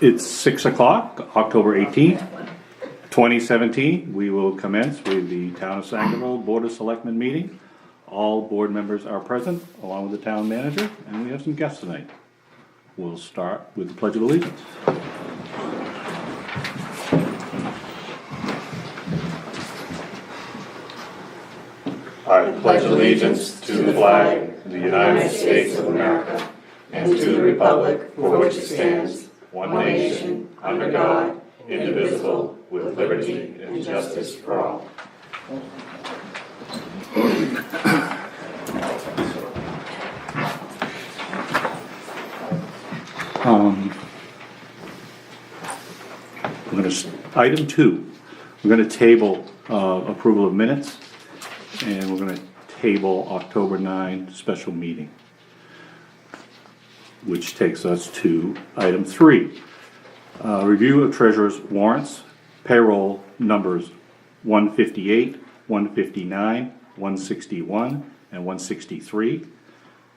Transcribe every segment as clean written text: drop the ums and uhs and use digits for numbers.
It's 6 o'clock, October 18th, 2017. We will commence with the Town of Sangerville Board of Selectmen meeting. All board members are present, along with the town manager, and we have some guests tonight. We'll start with the Pledge of Allegiance. I pledge allegiance to the flag of the United States of America and to the republic for which it stands, one nation, under God, indivisible, with liberty and justice for all. Item 2, we're going to table approval of minutes, and we're going to table October 9 special meeting, which takes us to item 3, review of treasurer's warrants, payroll numbers 158, 159, 161, and 163,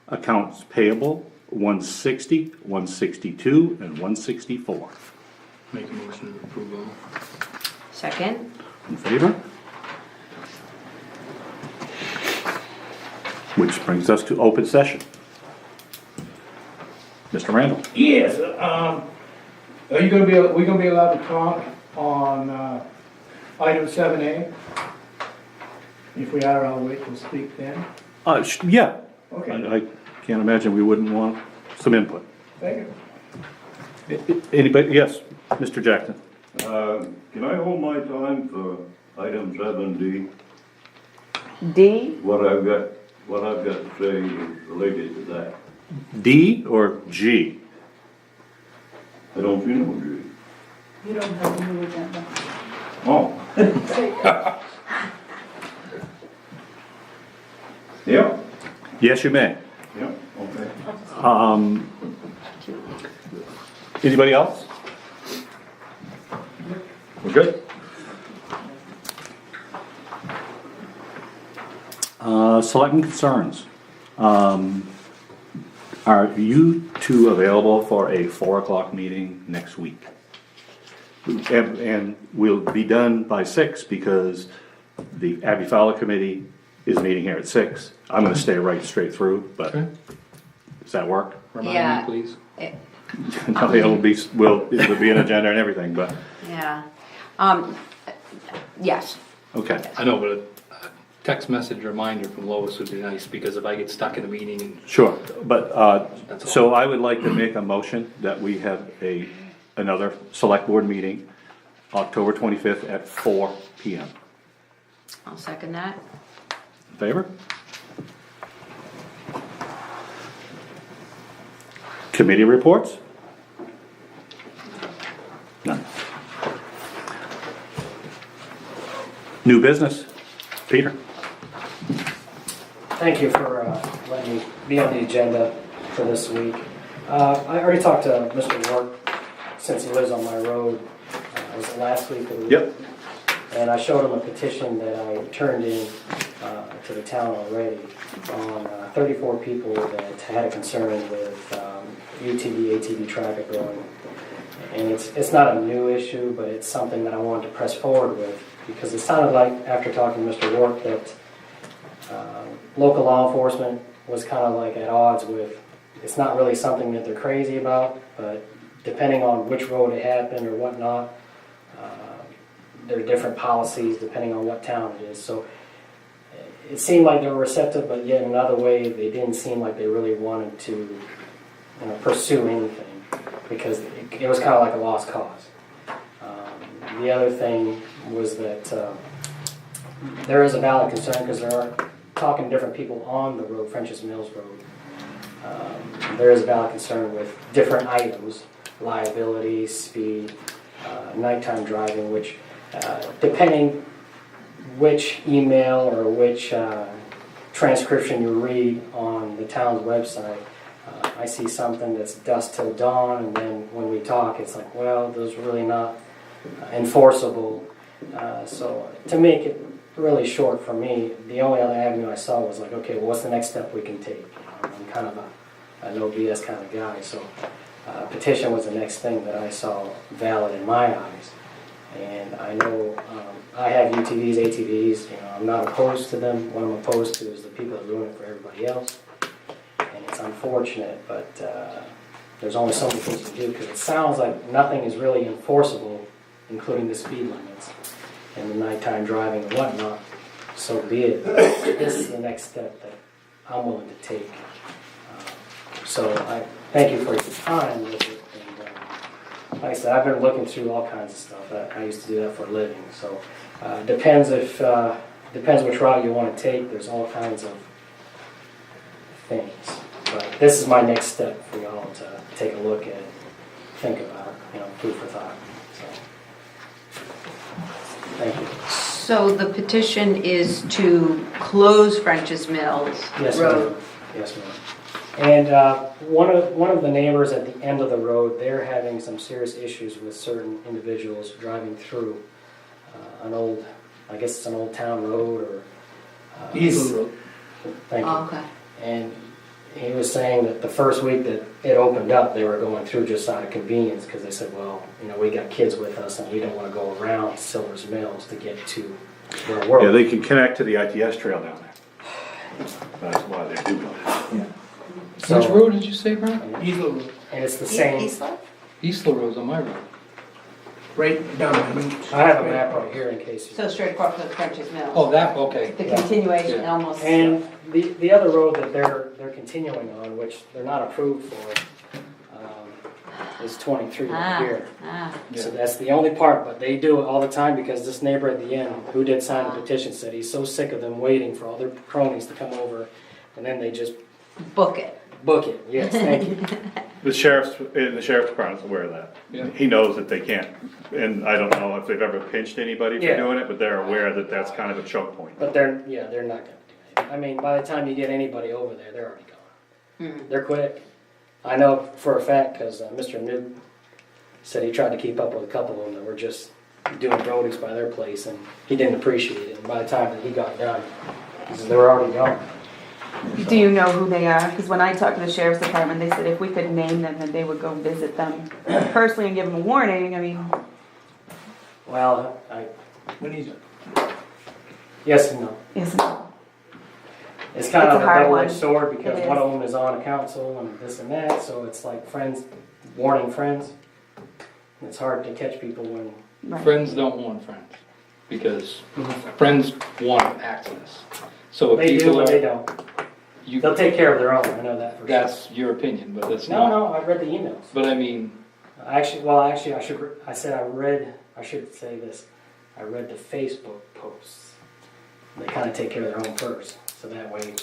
accounts payable 160, 162, and 164. Make a motion to approve. Second. In favor? Which brings us to open session. Mr. Randall. Yes, are we gonna be allowed to talk on, item 7A? If we are, I'll wait to speak then. Yeah. Okay, I can't imagine we wouldn't want some input. thank you. Anybody? Yes, Mr. Jackson. Can I hold my time for item 7D? D? What I've got to say is related to that. D or G? I don't feel no good. You don't have a new agenda. Oh. Yeah, Yes, you may. yeah, okay. Anybody else? We're good? Selectmen concerns. Are you two available for a 4 o'clock meeting next week? And we'll be done by 6 because the Abbey Fowler Committee is meeting here at 6. I'm gonna stay right straight through, but Okay. does that work? Yeah. Remind me, please. No, it'll be an agenda and everything, but, Yeah. Yes. okay. I know, but a text message reminder from Lois would be nice, because if I get stuck in a meeting and Sure, but, That's all. so I would like to make a motion that we have another select board meeting, October 25th at 4 PM. I'll second that. In favor? Committee reports? None. New business? Peter? Thank you for letting me be on the agenda for this week. I already talked to Mr. Ward since he lives on my road. Was it last week or the week? Yep. And I showed him a petition that I turned in to the town already on 34 people that had a concern with UTV, ATV traffic going. And it's not a new issue, but it's something that I wanted to press forward with, because it sounded like, after talking to Mr. Wark, that local law enforcement was kind of like at odds with, it's not really something that they're crazy about, but depending on which road it happened or whatnot, there are different policies depending on what town it is. So it seemed like they were receptive, but yet in another way, they didn't seem like they really wanted to pursue anything, because it was kind of like a lost cause. The other thing was that there is a valid concern, because there are talking to different people on the road, French's Mills Road. There is a valid concern with different items, liability, speed, nighttime driving, which depending which email or which transcription you read on the town's website, I see something that's dusk till dawn, and then when we talk, it's like, well, those are really not enforceable. So to make it really short for me, the only other avenue I saw was like, okay, well, what's the next step we can take? I'm kind of a no BS kind of guy, so petition was the next thing that I saw valid in my eyes. And I know I have UTVs, ATVs, I'm not opposed to them. What I'm opposed to is the people that ruin it for everybody else. And it's unfortunate, but there's only so many things to do because it sounds like nothing is really enforceable, including the speed limits and the nighttime driving and whatnot. So be it. This is the next step that I'm willing to take. So I thank you for your time with it. And like I said, I've been looking through all kinds of stuff. I used to do that for a living. So depends which route you want to take. There's all kinds of things. But this is my next step for y'all to take a look at, think about, food for thought. So thank you. So the petition is to close French's Mills Yes, Road. ma'am. Yes, ma'am. And one of the neighbors at the end of the road, they're having some serious issues with certain individuals driving through an old, I guess it's an old town road or. Easel Road. Thank you. Oh, okay. And he was saying that the first week that it opened up, they were going through just out of convenience because they said, well, we got kids with us and we don't want to go around Silver's Mills to get to where we're. Yeah, they can connect to the ITS trail down there. That's why they're doing it. So- Which road did you say, Brian? Easel Road, And it's the same. Eastler Road's on my road. right down. I have a map right here in case. So straight across from French's Mills. Oh, that, okay. The Yeah. continuation Yeah. almost. And the other road that they're continuing on, which they're not approved for, is 23 right here. So that's the only part, but they do it all the time because this neighbor at the end, who did sign the petition, said he's so sick of them waiting for all their cronies to come over, and then they just Book it. book it. Yes, thank you. The sheriff's department's aware of that. Yeah. He knows that they can't, and I don't know if they've ever pinched anybody for Yeah. doing it, but they're aware that that's kind of a choke point. But they're not gonna do it. I mean, by the time you get anybody over there, they're already gone. They're quick. I know for a fact, because Mr. Newt said he tried to keep up with a couple of them that were just doing roadies by their place, and he didn't appreciate it. And by the time that he got done, he said they were already gone. Do you know who they are? Because when I talked to the sheriff's department, they said if we could name them, then they would go visit them personally and give them a warning. I mean, Well, When he's, yes and no. it's, It's kind It's of a a hard double-edged one. sword because It one is. of them is on a council and this and that, so it's like friends warning friends. It's hard to catch people when. right. Friends don't want friends, because friends want access. So if They do, people but they are, don't. you, They'll take care of their own, I know that for sure. that's your opinion, but that's No, not. no, I read the emails. But I mean, I should say this. I read the Facebook posts. They kind of take care of their own first, so that way,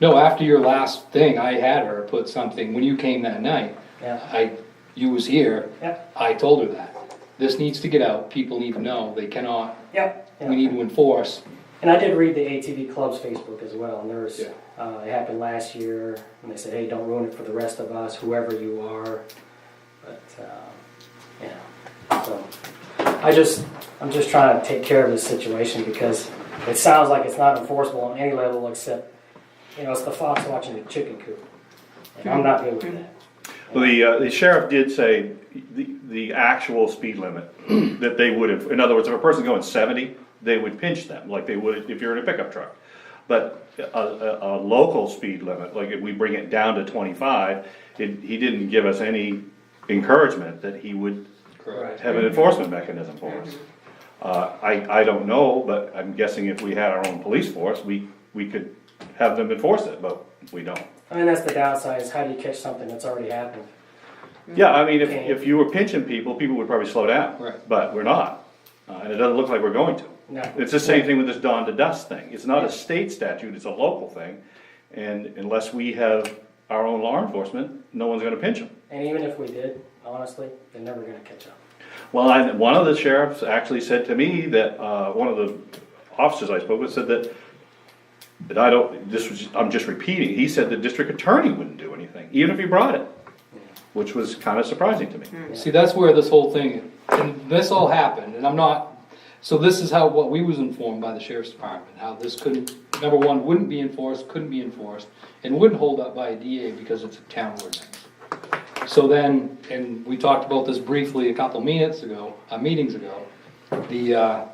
no, after your last thing, I had her put something, when you came that night, yeah. you was here, Yeah. I told her that. This needs to get out, people need to know, they cannot, Yep. we need to enforce. And I did read the ATV Club's Facebook as well, and there was, Yeah. it happened last year, and they said, hey, don't ruin it for the rest of us, whoever you are. But, yeah, so, I'm just trying to take care of this situation because it sounds like it's not enforceable on any level except, it's the fox watching the chicken coop. And I'm not good with that. Well, the sheriff did say the actual speed limit that they would have, in other words, if a person's going 70, they would pinch them like they would if you're in a pickup truck. But a local speed limit, like if we bring it down to 25, he didn't give us any encouragement that he would Correct. have an enforcement mechanism for us. I don't know, but I'm guessing if we had our own police force, we could have them enforce it, but we don't. I mean, that's the downside, is how do you catch something that's already happened? Yeah, I mean, if you were pinching people would probably slow down. Right. But we're not, and it doesn't look like we're going to. No. It's the same thing with this dawn to dusk thing. It's not a state statute, it's a local thing. And unless we have our own law enforcement, no one's gonna pinch them. And even if we did, honestly, they're never gonna catch up. Well, one of the sheriffs actually said to me that, one of the officers I spoke with said that I'm just repeating, he said the district attorney wouldn't do anything, even if he brought it, which was kind of surprising to me. See, that's where this whole thing, and this all happened, and I'm not, so this is what we was informed by the sheriff's department, how this couldn't, number one, wouldn't be enforced, couldn't be enforced, and wouldn't hold up by a DA because it's a town ordinance. So then, and we talked about this briefly a couple meetings ago, the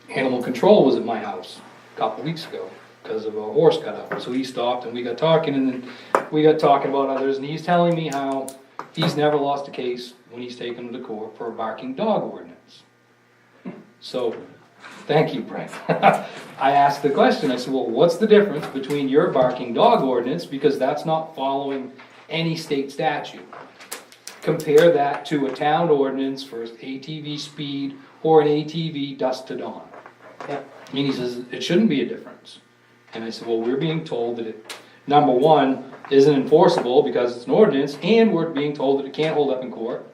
animal control was at my house a couple weeks ago because of a horse got out. So he stopped and we got talking, and then we got talking about others, and he's telling me how he's never lost a case when he's taken him to court for a barking dog ordinance. So, thank you, Brent. I asked the question, I said, well, what's the difference between your barking dog ordinance, because that's not following any state statute. Compare that to a town ordinance for ATV speed or an ATV dusk to dawn. Yeah. And he says, it shouldn't be a difference. And I said, well, we're being told that it, number one, isn't enforceable because it's an ordinance, and we're being told that it can't hold up in court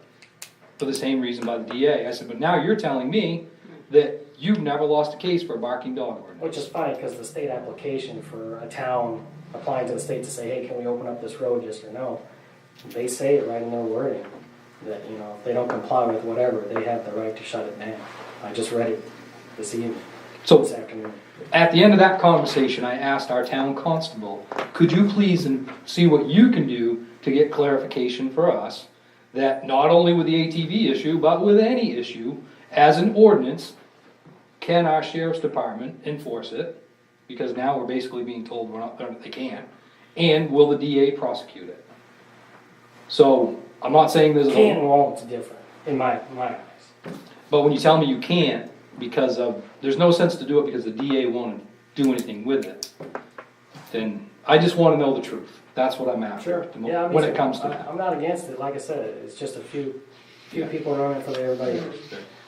for the same reason by the DA. I said, but now you're telling me that you've never lost a case for a barking dog ordinance. Which is fine, because the state application for a town applying to the state to say, hey, can we open up this road, yes or no? They say it right in their wording, that, you know, if they don't comply with whatever, they have the right to shut it down. I just read it this evening, this So, afternoon. at the end of that conversation, I asked our town constable, could you please and see what you can do to get clarification for us that not only with the ATV issue, but with any issue, as an ordinance, can our sheriff's department enforce it? Because now we're basically being told we're not, they can't. And will the DA prosecute it? So, I'm not saying there's Can a, and won't's different, in my eyes. but when you tell me you can't, because of, there's no sense to do it because the DA won't do anything with it, then I just wanna know the truth. That's what I'm after, Yeah, when it comes to that. I'm not against it, like I said, it's just a few people running for everybody.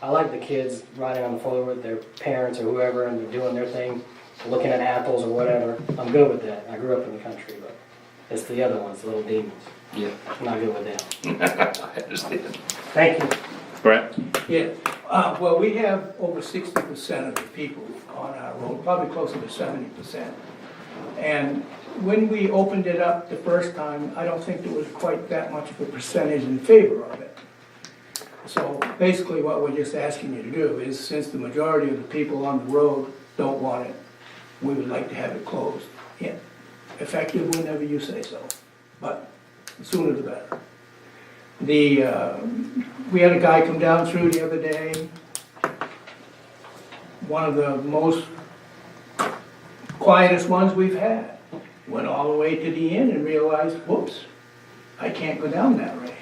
I like the kids riding on the floor with their parents or whoever, and they're doing their thing, looking at apples or whatever. I'm good with that. I grew up in the country, but it's the other ones, the little demons. Yeah. I'm not good with them. I understand. Thank you. Brett? Yeah, well, we have over 60% of the people on our road, probably closer to 70%. And when we opened it up the first time, I don't think there was quite that much of a percentage in favor of it. So basically what we're just asking you to do is, since the majority of the people on the road don't want it, we would like to have it closed. Yeah, effective whenever you say so, but the sooner the better. We had a guy come down through the other day, one of the most quietest ones we've had. Went all the way to the end and realized, whoops, I can't go down that way.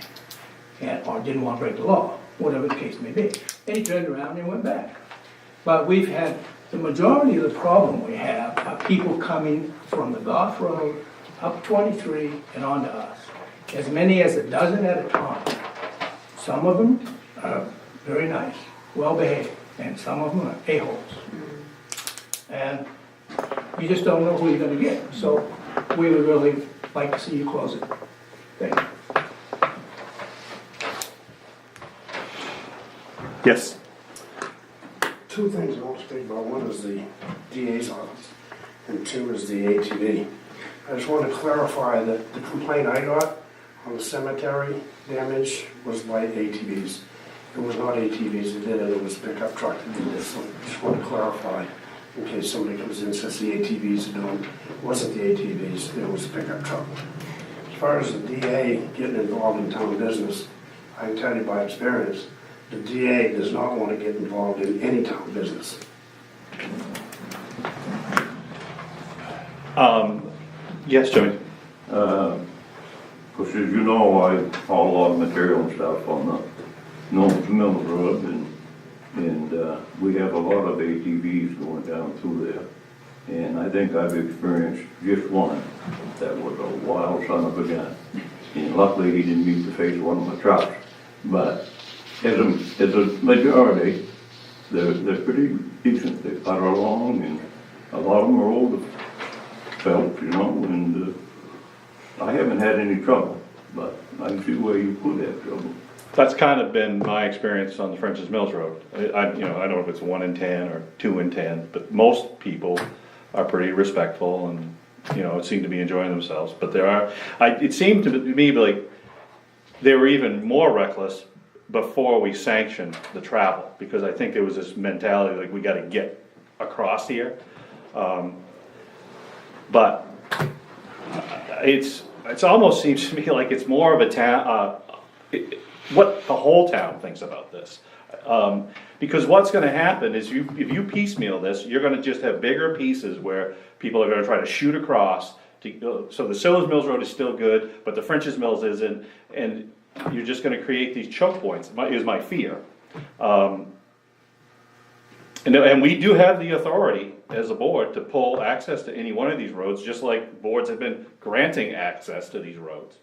Or didn't want to break the law, whatever the case may be. And he turned around and went back. But we've had, the majority of the problem we have are people coming from the Goff Road up 23 and on to us. As many as a dozen at a time. Some of them are very nice, well behaved, and some of them are a-holes. And you just don't know who you're gonna get. So we would really like to see you close it. Thank you. Yes. Two things I want to speak about. One is the DA's office, and two is the ATV. I just want to clarify that the complaint I got on the cemetery damage was by ATVs. It was not ATVs that did it, it was a pickup truck that did this. So I just want to clarify in case somebody comes in and says the ATVs are doing it. It wasn't the ATVs, it was a pickup truck. As far as the DA getting involved in town business, I can tell you by experience, the DA does not want to get involved in any town business. Yes, Jimmy? Because as you know, I haul a lot of material and stuff on the North Mills Road, and we have a lot of ATVs going down through there. And I think I've experienced just one that was a wild son of a gun. And luckily he didn't meet the face of one of my trucks. But as a majority, they're pretty decent. They putter along, and a lot of them are older fellas, you know, and I haven't had any trouble, but I can see where you could have trouble. That's kind of been my experience on the French's Mills Road. I don't know if it's 1 in 10 or 2 in 10, but most people are pretty respectful and, seem to be enjoying themselves. But it seemed to me like they were even more reckless before we sanctioned the travel, because I think there was this mentality like we gotta get across here. But It's almost seems to me like it's more of a town, what the whole town thinks about this. Because what's gonna happen is if you piecemeal this, you're gonna just have bigger pieces where people are gonna try to shoot across to, so the Sills Mills Road is still good, but the French's Mills isn't, and you're just gonna create these choke points, is my fear. And we do have the authority as a board to pull access to any one of these roads, just like boards have been granting access to these roads.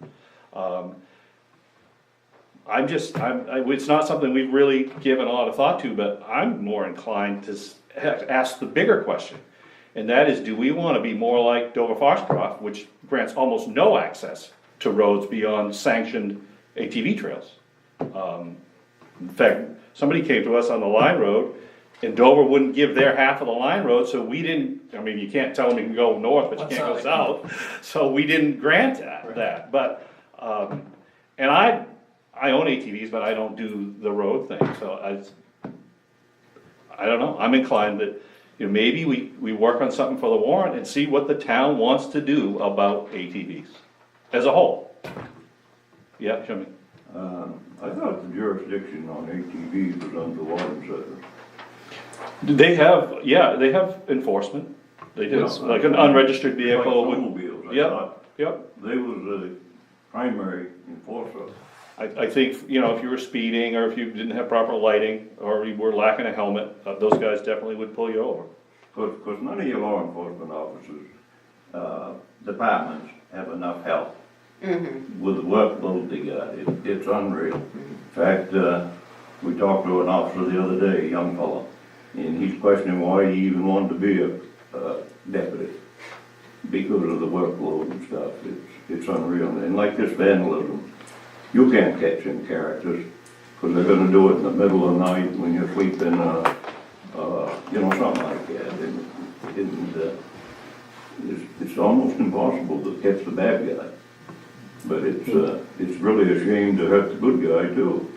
It's not something we've really given a lot of thought to, but I'm more inclined to ask the bigger question. And that is, do we wanna be more like Dover Foxcroft, which grants almost no access to roads beyond sanctioned ATV trails? In fact, somebody came to us on the line road, and Dover wouldn't give their half of the line road, so we didn't, I mean, you can't tell them you can go north, but you can't go south, so we didn't grant that, but, and I own ATVs, but I don't do the road thing, so I don't know, I'm inclined that, you know, maybe we work on something for the warrant and see what the town wants to do about ATVs, as a whole. Yeah, show me. I thought the jurisdiction on ATVs was under water and sewer. They have enforcement, they do, like an unregistered vehicle. Like snowmobiles, I Yep, thought yep. they was the primary enforcer. I think, you know, if you were speeding, or if you didn't have proper lighting, or you were lacking a helmet, those guys definitely would pull you over. Cause none of your law enforcement officers, departments have enough help. With the workload they got, it's unreal. In fact, we talked to an officer the other day, a young fellow, and he's questioning why he even wanted to be a deputy. Because of the workload and stuff, it's unreal. And like this vandalism, you can't catch them characters, because they're gonna do it in the middle of the night when you're sleeping, you know, something like that. And it's almost impossible to catch the bad guy. But it's really a shame to hurt the good guy too.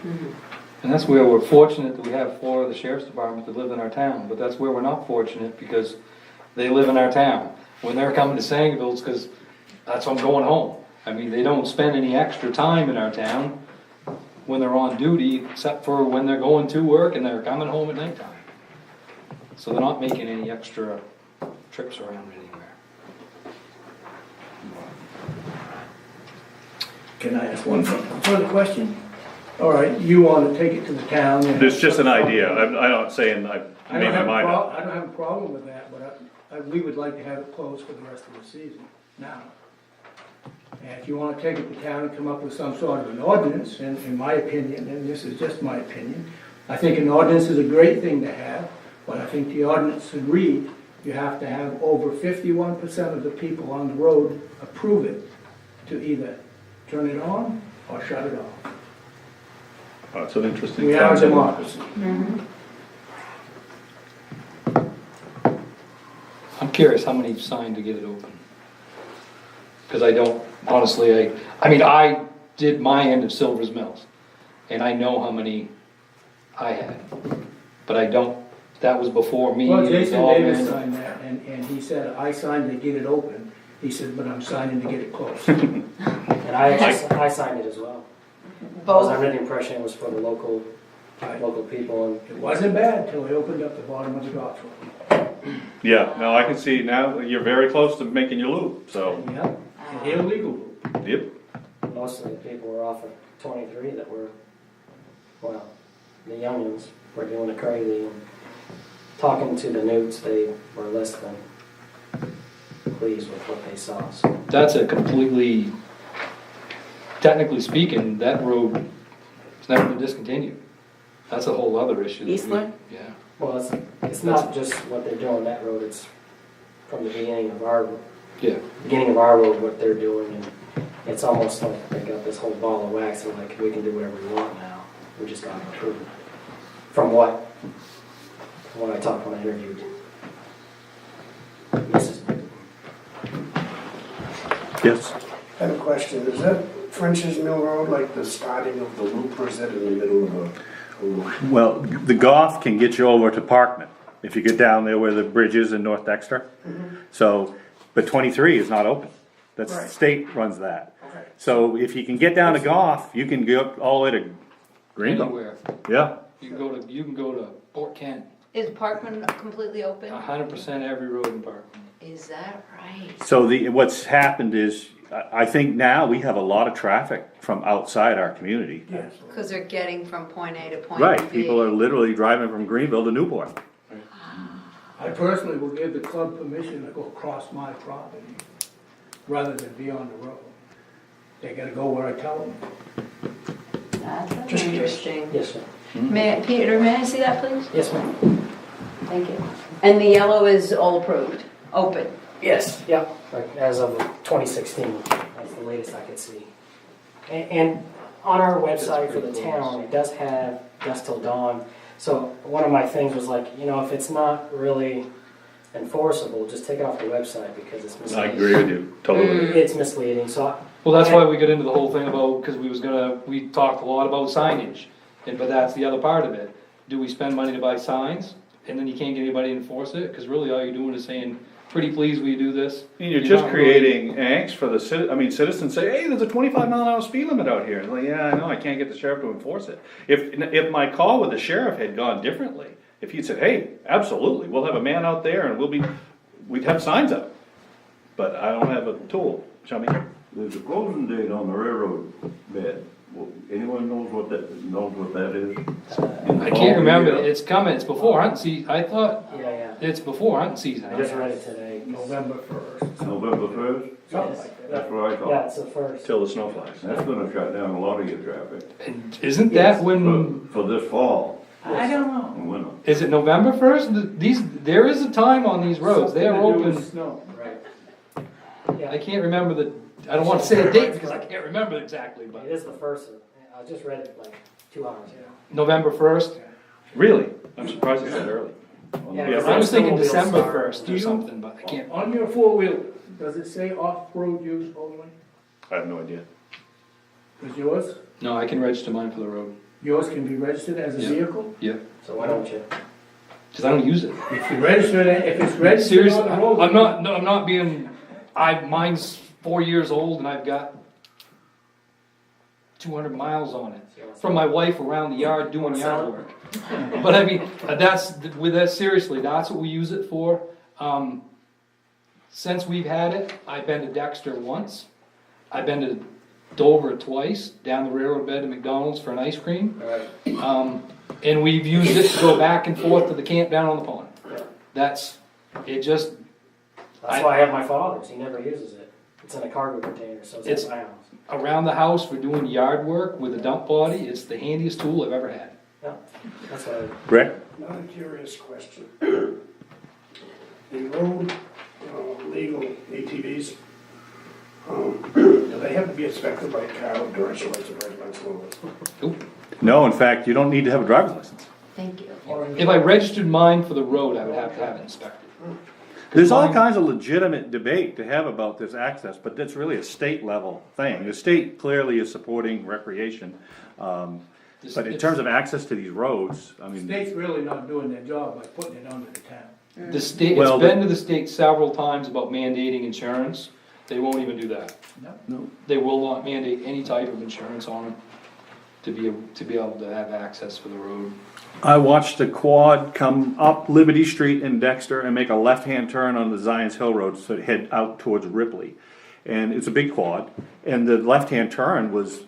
And that's where we're fortunate that we have 4 of the sheriff's department that live in our town, but that's where we're not fortunate because they live in our town. When they're coming to Sangerville, it's because that's when I'm going home. I mean, they don't spend any extra time in our town when they're on duty, except for when they're going to work and they're coming home at nighttime. So they're not making any extra trips around anywhere. Can I ask one further question? All right, you want to take it to the town and... It's just an idea, I'm not saying I I made don't my have mind up. I don't have a problem with that, but we would like to have it closed for the rest of the season, now. And if you want to take it to town and come up with some sort of an ordinance, and in my opinion, and this is just my opinion, I think an ordinance is a great thing to have, but I think the ordinance should read, you have to have over 51% of the people on the road approve it to either turn it on or shut it off. Oh, it's an interesting We are a concept. democracy. I'm curious how many signed to get it open. Because I don't, honestly, I mean, I did my end of Silver's Mills, and I know how many I had. But I don't, that was before me. Well, it was Jason all Davis men. signed that, and he said, I signed to get it open. He said, but I'm signing to get it closed. And I signed it as well. I was Both, under the impression it was for the local people, and It wasn't bad till they opened up the bottom of the golf road. Yeah, no, I can see now, you're very close to making your loop, so, Yep, an illegal loop. yep. most of the people were off of 23 that were, well, the youngins were doing it crazy. And talking to the newts, they were less than pleased with what they saw. So That's a completely, technically speaking, that road has never been discontinued. That's a whole other issue. that we- Eastler? Yeah. well, it's not just what they're doing that road. It's from the beginning of our road what they're doing, and it's almost like they got this whole ball of wax and like we can do whatever we want now. We just got to approve it. From what I talked when I interviewed Mrs. Newton. Yes. I have a question. Is that French's Mill Road like the starting of the loop, or is that in the middle of a loop? Well, the golf can get you over to Parkman, if you get down there where the bridge is in North Dexter. So, but 23 is not open. That's, Right. state runs that. Okay. So if you can get down to Goff, you can go all the way to Greenville. Anywhere. Yeah, You can go to Port Kent, Is Parkman completely open? 100% every road in Parkman. Is that right? so what's happened is, I think now we have a lot of traffic from outside our community. Yes. Because they're getting from point A to point B. Right, people are literally driving from Greenville to Newport. I personally will give the club permission to go across my property rather than be on the road. They gotta go where I tell them. That's interesting. Yes, sir. Peter, may I see that, please? Yes, ma'am. Thank you. And the yellow is all approved, open. Yes, yeah, like as of 2016, that's the latest I could see. And on our website for the town, it does have dusk till dawn. So one of my things was like, if it's not really enforceable, just take it off the website because it's I misleading. agree with you, totally. It's misleading, so. Well, that's why we got into the whole thing about, because we talked a lot about signage, but that's the other part of it. Do we spend money to buy signs, and then you can't get anybody to enforce it? Because really all you're doing is saying, pretty please, will you do this? And you're You're just not really- creating angst for the citizens say, hey, there's a 25-mile-an-hour speed limit out here. It's like, yeah, I know, I can't get the sheriff to enforce it. If my call with the sheriff had gone differently, if he'd said, hey, absolutely, we'll have a man out there and we'd have signs up. But I don't have a tool, show me. There's a closing date on the railroad bed. Well, anyone knows what that is? I can't remember, it's coming, it's before hunting season, I thought Yeah, it's before hunting season. I just read it today. November 1st, November 1st? something like that. That's what I Yeah, thought. it's the first. Till the snow flies. That's gonna shut down a lot of your traffic And isn't that when, for this fall I don't know. and winter. is it November 1st? There is a time on these roads, they are Something to do with open, snow. Right. I Yeah, can't remember I don't wanna say a date because I can't remember exactly, but it is the first. I just read it like 2 hours ago. November 1st? Really? I'm surprised it's that early. Yeah, Yeah, I was thinking snowmobile December start. 1st or something, but I can't. On your four-wheel, does it say off-road use only? I have no idea. Is yours? No, I can register mine for the road. Yours can be registered as a Yeah. vehicle? Yeah. So why don't you? Because I don't use it. If you register it, if it's registered Seriously, on the road. I'm not, no, I'm not being, mine's 4 years old and I've got 200 miles on it. From my wife around the yard doing yard work. But I mean, seriously, that's what we use it for. Since we've had it, I've been to Dexter once. I've been to Dover twice, down the railroad bed to McDonald's for an ice cream. And we've used it to go back and forth to the camp down on the pond. That's That's why I have my father's. He never uses it. It's in a cargo container, so it's in my house. around the house for doing yard work with a dump body. It's the handiest tool I've ever had. Yeah, that's what Rick? Another curious question. The road legal ATVs, do they have to be inspected by CAO during shorts of residential limits? No, in fact, you don't need to have a driver's license. Thank you. If I registered mine for the road, I would have to have it inspected. There's all mine- kinds of legitimate debate to have about this access, but that's really a state level thing. The state clearly is supporting recreation. But in terms of access to these roads, I The mean, state's really not doing their job by putting it under the town. The state, Well, it's been to the state several times about mandating insurance. They won't even do that. no. They will not mandate any type of insurance on them to be able to have access for the road. I watched a quad come up Liberty Street in Dexter and make a left-hand turn on the Zions Hill Road, so head out towards Ripley. And it's a big quad, and the left-hand turn was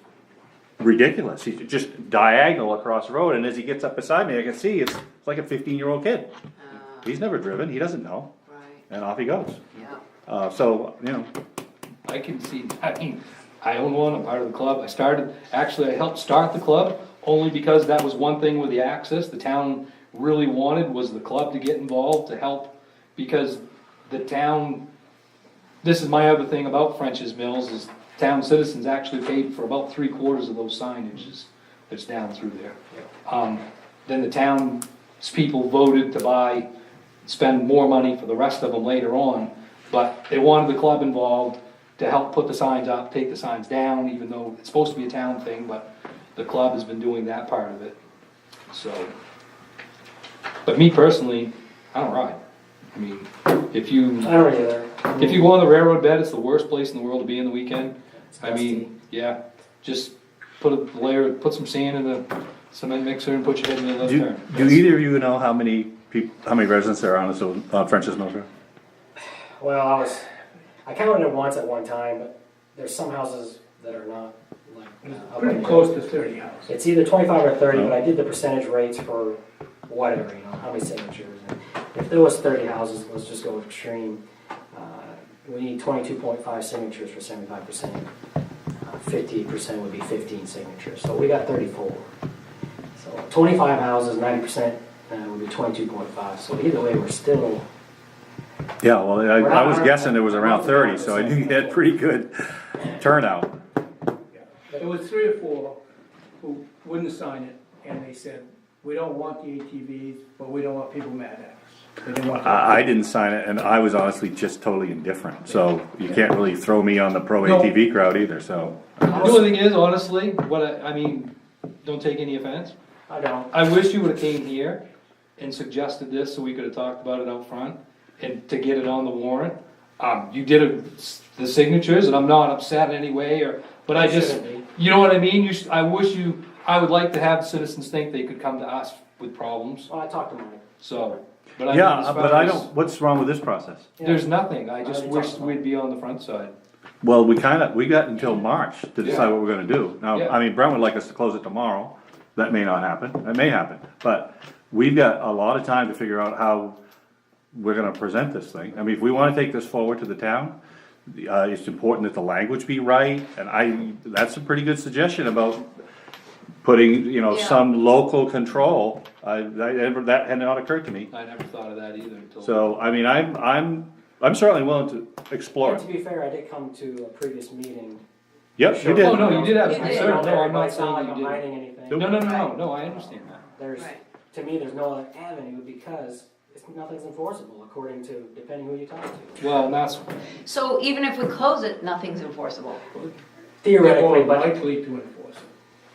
ridiculous. He's just diagonal across the road, and as he gets up beside me, I can see it's like a 15-year-old kid. He's never driven, he doesn't know, Right, and off he goes. yeah. So, you know, I can see, I mean, I own one, I'm part of the club. I helped start the club only because that was one thing with the access the town really wanted was the club to get involved to help because the town, this is my other thing about French's Mills is town citizens actually paid for about 3/4 of those signages that's down through there. Then the town's people voted to spend more money for the rest of them later on, but they wanted the club involved to help put the signs up, take the signs down, even though it's supposed to be a town thing, but the club has been doing that part of it, so. But me personally, I don't ride. I mean, if you, I don't either. if you go on the railroad bed, it's the worst place in the world to be in the weekend. It's I dusty. mean, yeah, just put some sand in the cement mixer and put your head in the left turn. Do either of you know how many residents there are on French's Mills Road? Well, I counted it once at one time, but there's some houses that are not like. up Pretty in close there. to 30 houses. It's either 25 or 30, but I did the percentage rates for whatever, how many signatures. And if there was 30 houses, let's just go extreme. We need 22.5 signatures for 75%. 50% would be 15 signatures. So we got 34. So 25 houses, 90% would be 22.5. So either way, we're still. Yeah, well, I was guessing there was around 30, so I knew you had pretty good turnout. There was 3 or 4 who wouldn't sign it, and they said, we don't want the ATVs, but we don't want people mad at us. They didn't want. I didn't sign it, and I was honestly just totally indifferent, so you can't really throw me on the pro No. ATV crowd either, so. The only thing is, honestly, I mean, don't take any offense. I don't. I wish you would've came here and suggested this so we could've talked about it out front and to get it on the warrant. You did the signatures and I'm not upset in any way but I just, Shouldn't be. you know what I mean? I would like to have citizens think they could come to us with problems, Well, I talked to Mike. so. But I mean, Yeah, as but far I as- don't, what's wrong with this process? There's nothing, I just I wish talked about we'd be on the front side. Well, we got until March to decide what we're gonna do. Now, Yeah. I mean, Brent would like us to close it tomorrow, that may not happen, it may happen, but we've got a lot of time to figure out how we're gonna present this thing. I mean, if we wanna take this forward to the town, it's important that the language be right, and that's a pretty good suggestion about putting, Yeah. some local control. That had not occurred to me. I never thought of that either until. So, I mean, I'm certainly willing to explore And it. to be fair, I did come to a previous meeting. Yep, you did. Oh, no, you did have a You did. concern, no, I'm not It's not like saying I'm you hiding didn't. anything. No, I understand that. There's, Right. to me, there's no other avenue because nothing's enforceable according to, depending who you talk to. Well, and that's, So even if we close it, nothing's enforceable. They're more Theoretically, but, likely to enforce it.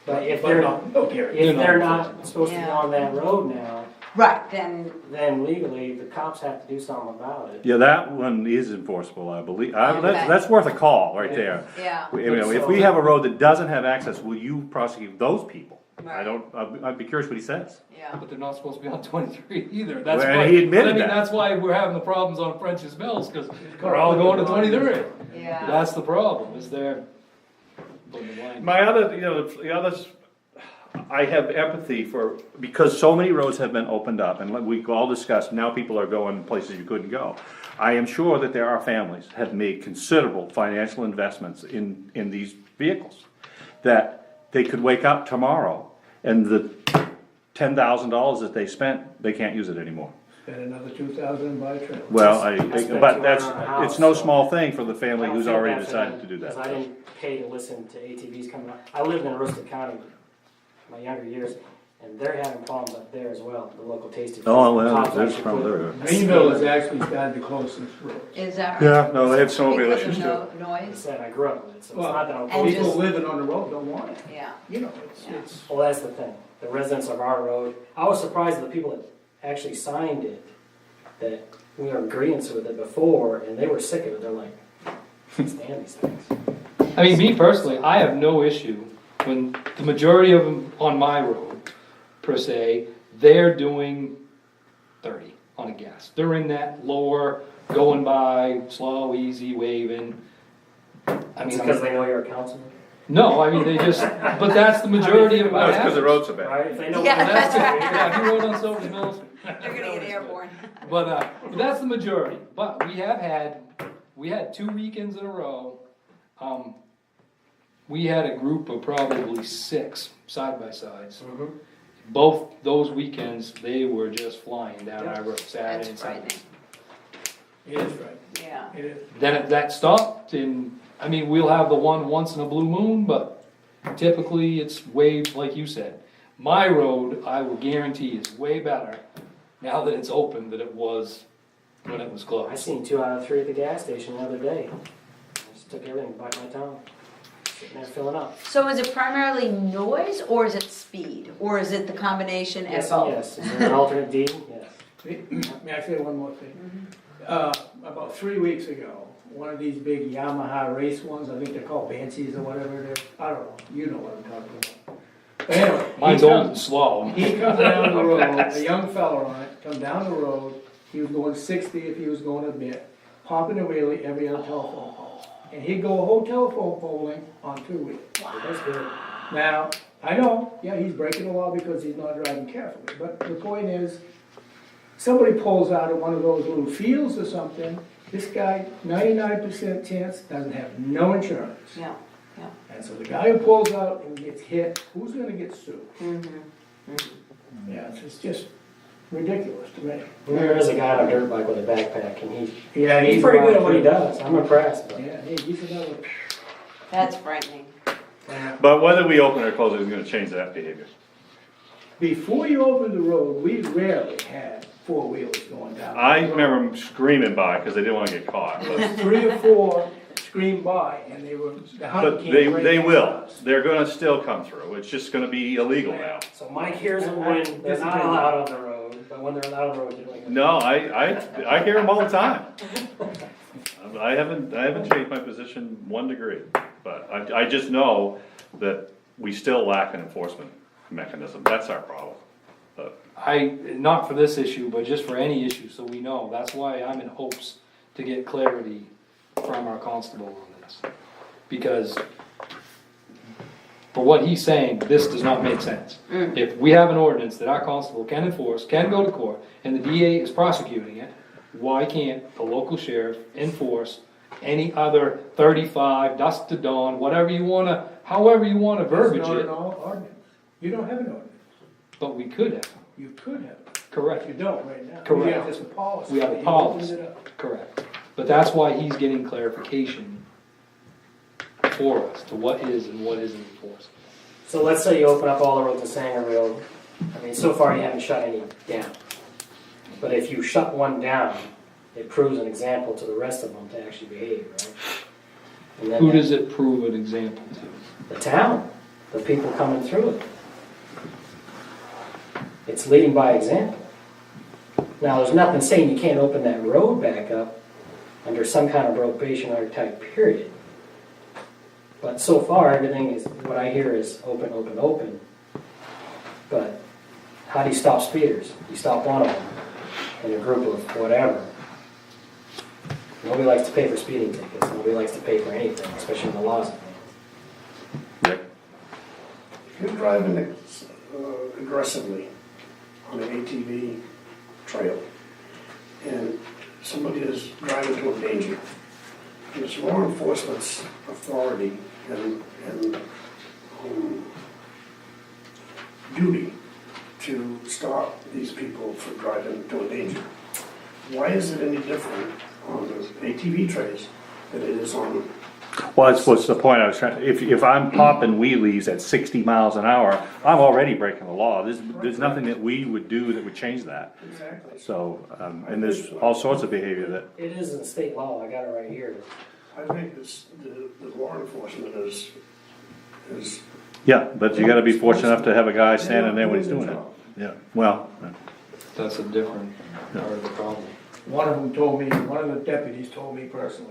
but if But they're, no guarantee. if They're they're not not enforceable. supposed to be Yeah. on that road now, Right, then, then legally, the cops have to do something about it. Yeah, that one is enforceable, I believe. Okay. That's worth a call right there. yeah. If we have a road that doesn't have access, will you prosecute those people? Right. I'd be curious what he says. Yeah. but they're not supposed to be on 23 either, that's Well, why. he admitted I mean, that. that's why we're having the problems on French's Mills, cause we're all going to 23. Yeah. That's the problem, is they're putting the line. My other, the others, I have empathy for, because so many roads have been opened up, and like we all discussed, now people are going places you couldn't go. I am sure that there are families have made considerable financial investments in these vehicles, that they could wake up tomorrow and the $10,000 that they spent, they can't use it anymore. Spend another 2,000 and buy a trailer. Well, spent but $200 on a house, it's no so- small thing for the family I don't who's feel already bad for decided them, to do that. Because I didn't pay to listen to ATVs coming up. I lived in Aroostook County my younger years, and they're having problems up there as well, the local tasty. Oh, well, Cops there's actually problems put everywhere. Greenville has actually started to close some roads. Is that right? Yeah, no, they have snowmobile Because issues of too. no Like I noise? said, I grew up with it, so it's Well, not that I'm and opposed People just- living on the road don't want it. Yeah. It's. Well, that's the thing. The residents of our road, I was surprised at the people that actually signed it, that we were in agreement with it before, and they were sick of it. They're like, can't stand these things. I mean, me personally, I have no issue when the majority of them on my road, per se, they're doing 30 on a gas. They're in that lower, going by, slow, easy, waving. I mean, Because they know you're a councilman, no, I mean, they just, but that's the majority of what That's because the happens. roads are bad. right? If they know. Yeah, you're a That's, councilman, yeah, if you rode on Silver Mills. You're gonna get airborne. But that's the majority, but we had 2 weekends in a row, we had a group of probably 6 side-by-sides. Mhm. Both those weekends, they were just flying down our road, Saturday That's and Sunday. frightening. It is right. Yeah. It is. Then that stopped, and, I mean, we'll have the one once in a blue moon, but typically it's way, like you said. My road, I will guarantee, is way better now that it's open than it was when it was I closed. seen 2 out of 3 at the gas station the other day. I just took everything, bite my tongue, sitting there filling up. So is it primarily noise or is it speed? Or is it the combination of Yes, both? yes. Is there an alternate D? Yes. May I say one more thing? About 3 weeks ago, one of these big Yamaha race ones, I think they're called Bansies or whatever it is, I don't know, you know what I'm talking about. But anyway. Mine's he old comes- and slow. He comes down the road, a young fella on it, come down the road, he was going 60 if he was going a bit, popping a wheelie every other telephone pole. And he'd go a whole telephone polling on 2 wheels. That's good. Now, I know, yeah, he's breaking the law because he's not driving carefully, but the point is, somebody pulls out of one of those little fields or something, this guy, 99% chance, doesn't have no insurance. Yeah, yeah. And so the guy who pulls out and gets hit, who's gonna get sued? Yeah, it's just ridiculous to me. There is a guy on a dirt bike with a backpack, and Yeah, he's pretty good at what he does. I'm impressed. But Yeah, he's another. That's frightening. But whether we open or close it is gonna change that behavior. Before you opened the road, we rarely had four-wheelers going down. I remember them screaming by because they didn't wanna get caught. It was 3 or 4 screamed by, and they were, the hunter But can't they break will, themselves. they're gonna still come through, it's just gonna be illegal now. so Mike hears them when they're not allowed on the road, but when they're allowed on the road, you're doing it. No, I hear them all the time. I haven't changed my position 1 degree, but I just know that we still lack an enforcement mechanism, that's our problem. But Not for this issue, but just for any issue, so we know. That's why I'm in hopes to get clarity from our constable on this. Because for what he's saying, this does not make sense. If we have an ordinance that our constable can enforce, can go to court, and the DA is prosecuting it, why can't the local sheriff enforce any other 35, dusk to dawn, whatever you wanna, however you wanna verbiage It's not it, an ordinance. You don't have an ordinance. but we could have. You could have it. Correct. You don't right now. Correct. We have just a policy. We have a He policy. opens it up. Correct. But that's why he's getting clarification for us to what is and what isn't enforced. So let's say you open up all the roads in Sangerville. I mean, so far you haven't shut any down. But if you shut one down, it proves an example to the rest of them to actually behave, right? And then Who does it prove an example to? The town, the people coming through it. It's leading by example. Now, there's nothing saying you can't open that road back up under some kind of probationary type period. But so far, everything is, what I hear is open, open, open. But how do you stop speeders? You stop one of them in a group of whatever. Nobody likes to pay for speeding tickets. Nobody likes to pay for anything, especially when the law's at hand. If you're driving aggressively on an ATV trail and somebody is driving to a danger, and it's law enforcement's authority and duty to stop these people from driving to a danger. Why is it any different on the ATV trails than it is on? Well, that's what's the point I was trying, if I'm popping wheelies at 60 miles an hour, I'm already breaking the law. There's nothing that we would do that would change that. Exactly. So, and there's all sorts of behavior that, It is in state law, I got it right here. I think this, the law enforcement is yeah, but you gotta be fortunate enough to have a guy standing there when he's doing it. Yeah, well, That's a different part of the problem. One of them told me, one of the deputies told me personally,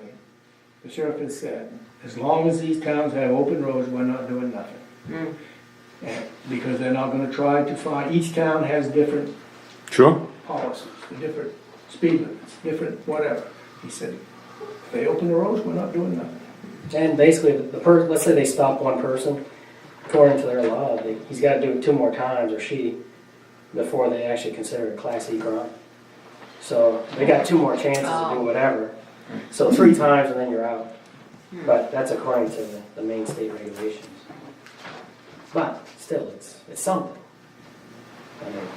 the sheriff has said, as long as these towns have open roads, we're not doing nothing. And because they're not gonna try to find, each town has different sure. policies, the different speed limits, different whatever. He said, if they open the roads, we're not doing nothing. And basically, let's say they stop one person, according to their law, he's got to do it 2 more times, or she, before they actually consider it a Class E crime. So they got 2 more chances to do whatever. So 3 times and then you're out. But that's according to the main state regulations. But still, it's something. I mean,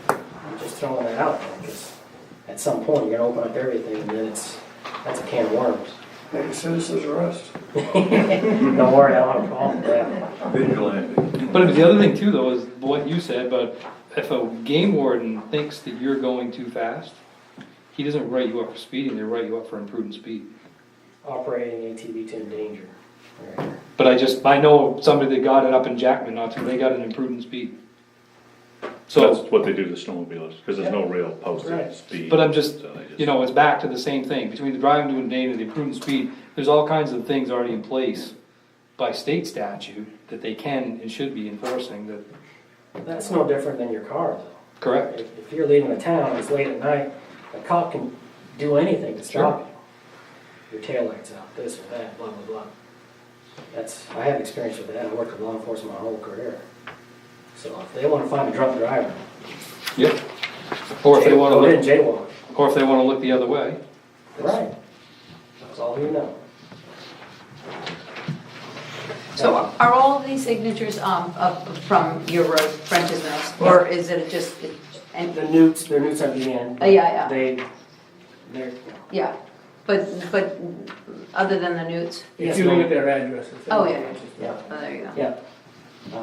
I'm just throwing that out there because at some point you're gonna open up everything and then that's a can of worms. make a citizen's arrest. Don't worry, I don't have a problem with that. Vigilante. But the other thing too, though, is what you said, but if a game warden thinks that you're going too fast, he doesn't write you up for speeding, they write you up for imprudent speed. Operating ATV to endanger. Right. But I know somebody that got it up in Jackman, they got an imprudent speed. So, That's what they do to snowmobilers, because there's no real posted Right. speed. but I'm just, so they you know, it's back to the same thing, between the driving doing data and the prudent speed, there's all kinds of things already in place by state statute that they can and should be enforcing that, That's no different than your car, though. correct? If you're leaving a town, it's late at night, a cop can do anything to stop you. Your taillight's out, this or that, blah, blah, blah. I have experience with that, I worked with law enforcement my whole career. So if they wanna find a drunk driver, Yep. Or if they wanna go ahead and look, jaywalk. or if they wanna look the other way. Right. That's all you know. So are all of these signatures up from your road, French's Mills? Or is it just, and, The newts, their newts at the end. yeah, They're, yeah. But other than the newts? If you look at their addresses. Oh, yeah. yeah, Oh, there you go. yeah.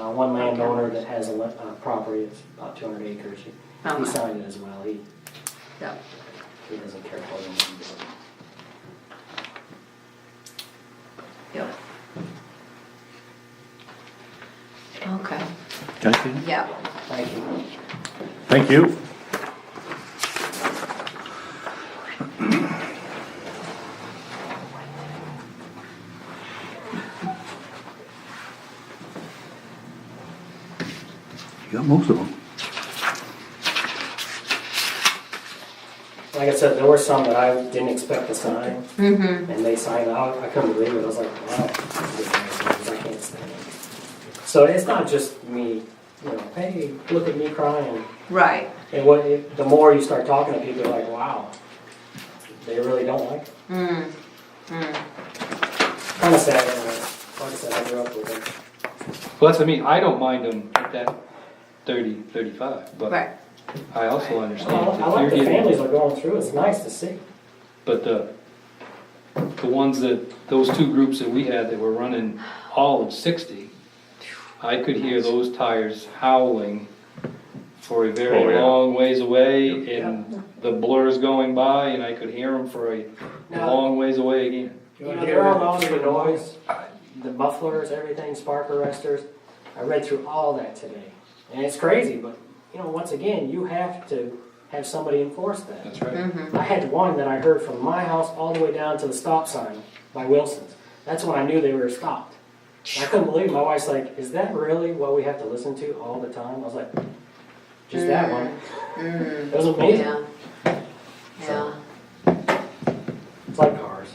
One landowner that has a property, it's about 200 acres, he Okay. signed it as well, he Yeah. doesn't care for them. Yep. Okay, Okay, yeah. Thank you. thank you. You got most of them. Like I said, there were some that I didn't expect to sign, Mm-hmm. and they signed out, I couldn't believe it, I was like, wow, this is nice, I can't stand it. So it's not just me, you know, hey, look at me crying. Right. And the more you start talking to people, you're like, wow, they really don't like it. Mm. Kinda sad, like I said, I grew up with it. Well, that's what I mean, I don't mind them at that 30, 35, but Right. I also understand I if like you're the getting, families are going through, it's nice to see. but the ones that, those two groups that we had that were running all at 60, I could hear those tires howling for a very Oh, yeah. long ways away, and the blurs going by, and I could hear them for a Now- long ways away again. You know, they're all known for noise, the mufflers, everything, spark arresters. I read through all that today. And it's crazy, but, you know, once again, you have to have somebody enforce that. That's right. Mm-hmm. I had one that I heard from my house all the way down to the stop sign by Wilson's. That's when I knew they were stopped. And I couldn't believe it. My wife's like, is that really what we have to listen to all the time? I was like, just that one. It was amazing. Yeah. Yeah. It's like cars.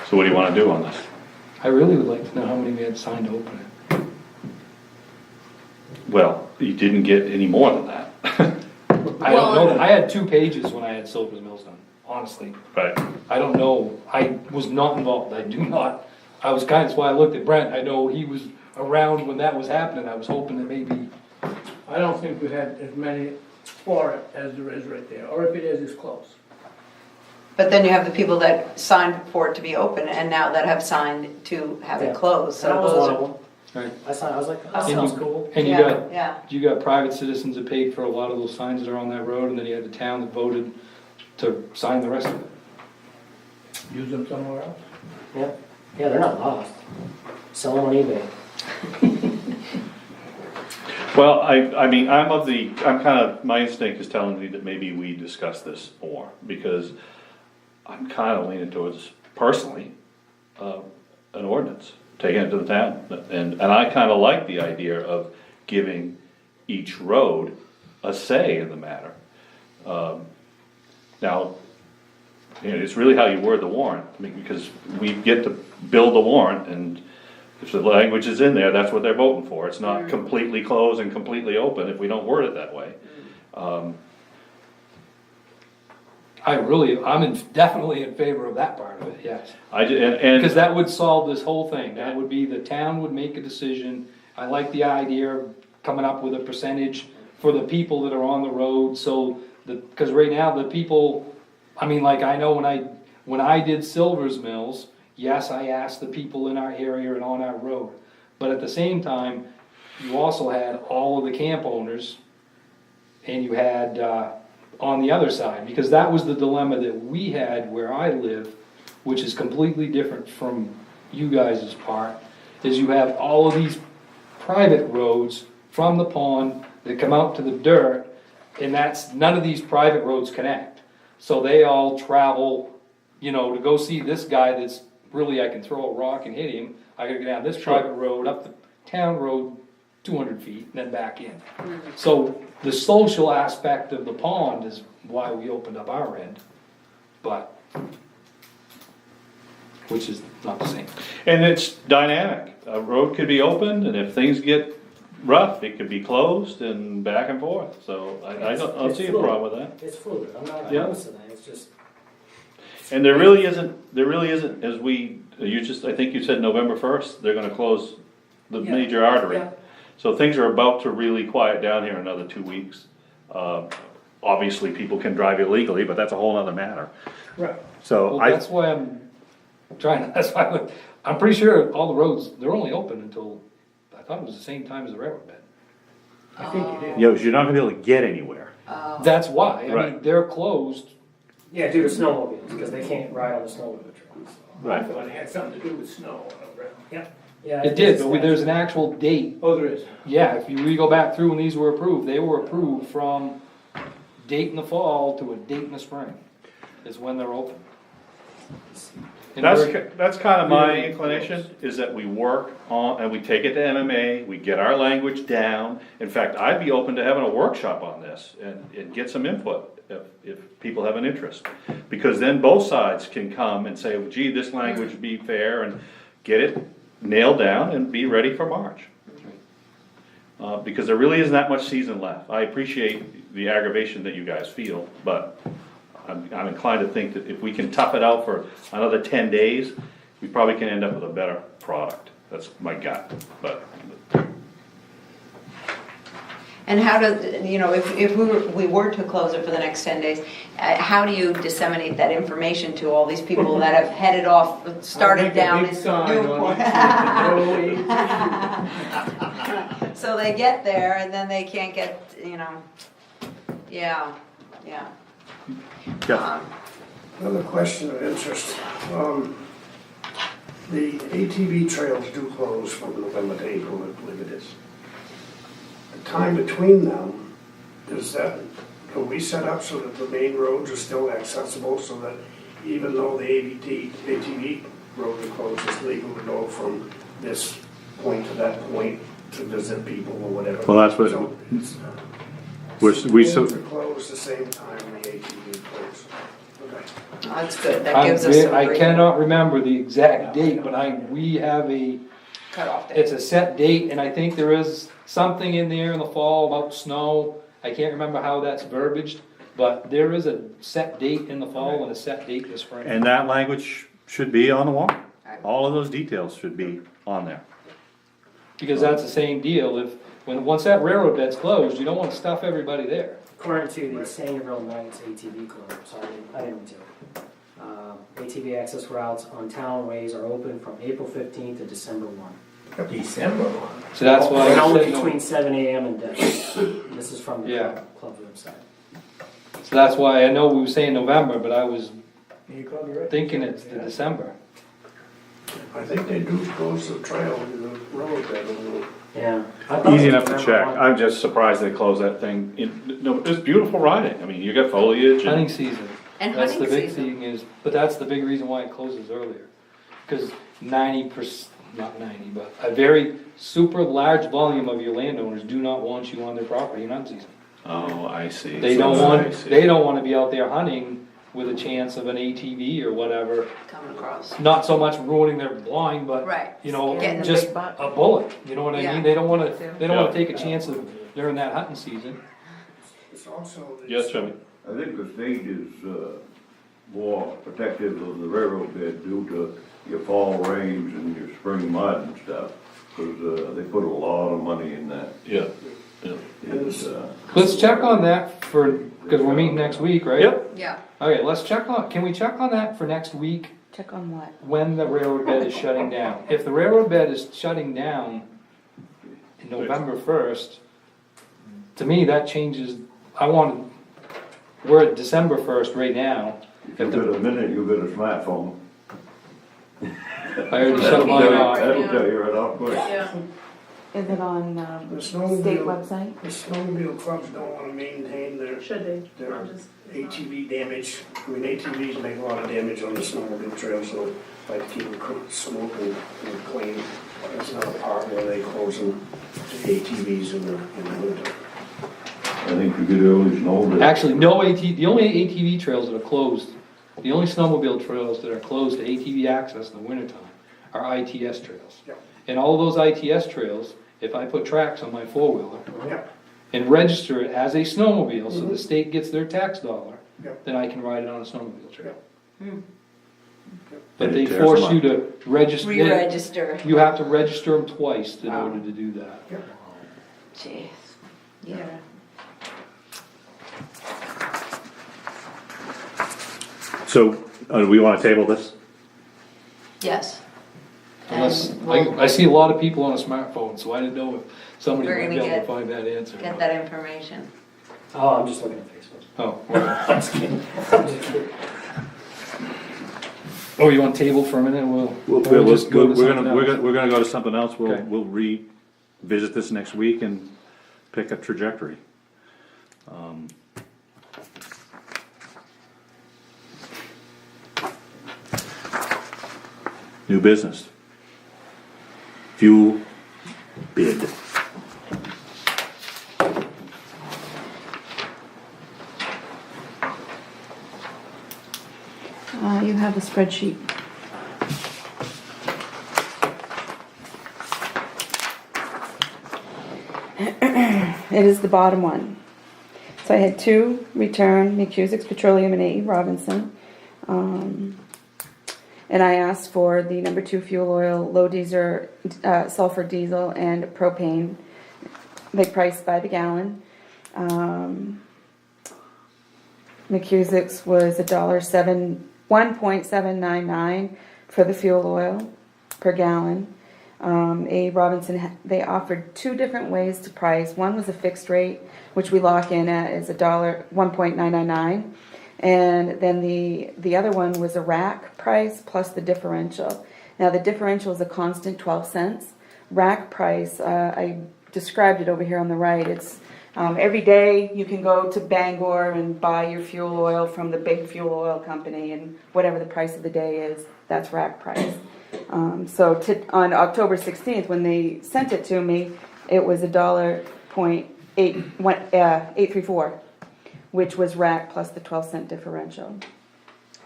So what do you wanna do on this? I really would like to know how many we had signed to open it. Well, you didn't get any more than that. I don't know, I had 2 pages when I had Silver's Mills done, honestly. Right. I don't know, I was not involved, I do not, I was that's why I looked at Brent, I know he was around when that was happening, I was hoping that maybe, I don't think we had as many for it as there is right there, or if it is, it's close. But then you have the people that signed for it to be open and now that have signed to have Yeah. it closed, so And I was those one are. of them. right? I signed, I was like, that And sounds you- cool. And you Yeah, got, yeah. you got private citizens that paid for a lot of those signs that are on that road, and then you had the town that voted to sign the rest of it. Use them somewhere else. Yeah, yeah, they're not lost. Sell them on eBay. Well, I mean, I'm kind of, my instinct is telling me that maybe we discuss this more, because I'm kind of leaning towards, personally, an ordinance, taking it to the town. And I kind of like the idea of giving each road a say in the matter. Now, you know, it's really how you word the warrant, I mean, because we get to build the warrant, and if the language is in there, that's what they're voting for. It's not completely closed and completely open if we don't word it that way. Definitely in favor of that part of it, yes. And Because that would solve this whole thing, that would be, the town would make a decision. I like the idea of coming up with a percentage for the people that are on the road, so, because right now, the people, I mean, like, I know when I did Silver's Mills, yes, I asked the people in our area and on our road, but at the same time, you also had all of the camp owners, and you had, on the other side, because that was the dilemma that we had where I live, which is completely different from you guys' part, is you have all of these private roads from the pond that come out to the dirt, and none of these private roads connect. So they all travel, you know, to go see this guy that's really, I can throw a rock and hit him, I gotta go down this private road, up the town road 200 feet, and then back in. So the social aspect of the pond is why we opened up our end, but, which is not the same. And it's dynamic. A road could be opened, and if things get rough, it could be closed and back and forth. So I don't see a problem with that. It's fluid, I'm not Yeah. opposed to that, it's just, And there really isn't, as I think you said November 1st, they're gonna close the Yeah. major artery. Yeah. So things are about to really quiet down here in another 2 weeks. Obviously, people can drive illegally, but that's a whole other matter. Right. So Well, that's why I'm trying, I'm pretty sure all the roads, they're only open until, I thought it was the same time as the railroad bed. I think it is. you're not gonna be able to get anywhere. That's why, I mean, Right. they're closed. yeah, due to snowmobiles, because they can't ride on the snowmobile trails. I thought it had something to do with snow on the ground. Yep. Yeah. It did, but there's an actual date. Oh, there is. Yeah, if you go back through when these were approved, they were approved from date in the fall to a date in the spring, is when they're open. And we're- That's kind of my inclination, is that we work on, and we take it to MMA, we get our language down. In fact, I'd be open to having a workshop on this and get some input if people have an interest. Because then both sides can come and say, gee, this language be fair, and get it nailed down and be ready for March. Because there really isn't that much season left. I appreciate the aggravation that you guys feel, but I'm inclined to think that if we can tough it out for another 10 days, we probably can end up with a better product. That's my gut, but. And how do, you know, if we were to close it for the next 10 days, how do you disseminate that information to all these people that have headed off, started down in Newport? So they get there and then they can't get, you know, yeah. Yeah. Another question of interest. The ATV trails do close from November to April, I believe it is. The time between them, are we set up so that the main roads are still accessible so that even though the ATV roads are closed, it's legal to go from this point to that point to visit people or whatever? Well, that's what- So it's, We schools are closed the same time the ATV close. Okay. Oh, that's good, that gives us some. I cannot remember the exact date, but we have a, Cutoff date. it's a set date, and I think there is something in there in the fall about snow. I can't remember how that's verbiaged, but there is a set date in the fall and a set date in the spring. And that language should be on the warrant. All of those details should be on there. Because that's the same deal, once that railroad bed's closed, you don't wanna stuff everybody there. According to the Sangerville Knights ATV Club, so I didn't do it. ATV access routes on town ways are open from April 15th to December 1. December one. So that's why And I only said no. between 7 AM and dusk. This is from the Yeah. club's website. So that's why, I know we were saying November, but I was You called it right. thinking it's the December. I think they do close the trail, the road bed a little. Yeah. I thought Easy it was enough to November check. 1. I'm just surprised they closed that thing. No, it's beautiful riding. I mean, you got foliage Hunting and, season. And That's the hunting big season. thing is, but that's the big reason why it closes earlier. Cause 90%, not 90, but a very super large volume of your landowners do not want you on their property in hunting season. oh, I see. They So don't I want, see. they don't wanna be out there hunting with a chance of an ATV or whatever. Coming across. Not so much ruining their blind, but, Right. you know, Getting a just big buck. a bullet, you know what I Yeah. mean? They don't wanna Yeah. take a chance of during that hunting season. It's also. Yes, Jimmy? I think the state is, more protective of the railroad bed due to your fall rains and your spring mud and stuff, because, they put a lot of money in that. Yeah. It's, Let's check on that cause we're meeting next week, right? Yep. Yeah, Okay, can we check on that for next week? Check on what? When the railroad bed is shutting down. If the railroad bed is shutting down in November 1st, to me, that changes, we're at December 1st right now. if you get a minute, you'll get a smartphone. I already shut mine off. That'll tell you right off quick. Is it on, The state snowmobile, website? the snowmobile clubs don't wanna maintain their Should they? their I'll just- ATV damage. I mean, ATVs make a lot of damage on the snowmobile trail, so I like to keep them smoking and clean. That's not a part where they close them to ATVs in the winter. I think you could always know that. Actually, the only ATV trails that are closed, the only snowmobile trails that are closed to ATV access in the wintertime are ITS trails. Yeah. And all those ITS trails, if I put tracks on my four-wheeler Yeah, and register it as a snowmobile, so the state gets their tax dollar, Yeah. then I can ride it on a snowmobile trail. Hmm. But And they it tears force them you up. to register, Re-register. you have to register them twice in Wow. order to do that. Jeez, yeah. So, we wanna table this? Yes. Unless, And we'll I see a lot of people on a smartphone, so I didn't know if somebody We're might be gonna able to get- find that answer. Get that information. Oh, I'm just looking at Facebook. Oh, well. Oh, you want table for a minute? We'll just go to something else. We're gonna go to something else, Okay. we'll revisit this next week and pick a trajectory. New business. Fuel bid. You have a spreadsheet. It is the bottom one. So I had 2 return, McCusick's Petroleum and A.E. Robinson. And I asked for the number 2 fuel oil, low diesel, sulfur diesel, and propane. They priced by the gallon. McCusick's was $1.799 for the fuel oil per gallon. A. Robinson, they offered 2 different ways to price. One was a fixed rate, which we lock in at is $1.999. And then the other one was a rack price plus the differential. Now the differential is a constant 12 cents. Rack price, I described it over here on the right. It's every day you can go to Bangor and buy your fuel oil from the big fuel oil company, and whatever the price of the day is, that's rack price. So on October 16th, when they sent it to me, it was $8.34, which was rack plus the 12-cent differential.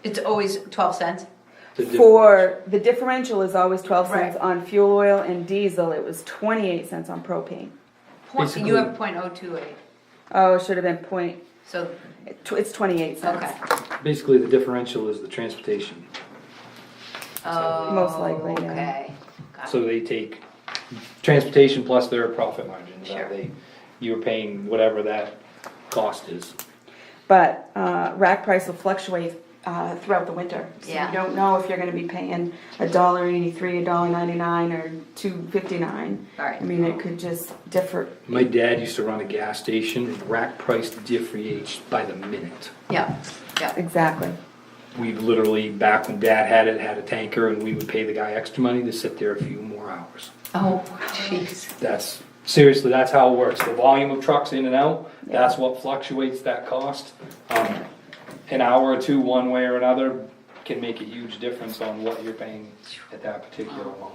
It's always 12 cents? For the differential is always 12 cents Right. on fuel oil and diesel. It was 28 cents on propane. Basically- You have .028, Oh, it should have been so, it's 28 cents. okay. Basically, the differential is the transportation. Oh, Most likely, yeah. okay. Got So it. they take transportation plus their profit margins. Sure. You're paying whatever that cost is. But rack price will fluctuate throughout the winter. So Yeah. you don't know if you're going to be paying $1.83, $1.99, or $2.59. Right. I mean, it could just differ. My dad used to run a gas station, and rack price differentiates by the minute. Yeah, yeah. Exactly. We literally, back when Dad had it, had a tanker, and we would pay the guy extra money to sit there a few more hours. Oh, jeez. Seriously, that's how it works. The volume of trucks in and out, that's what fluctuates that cost. An hour or two, one way or another, can make a huge difference on what you're paying at that particular moment.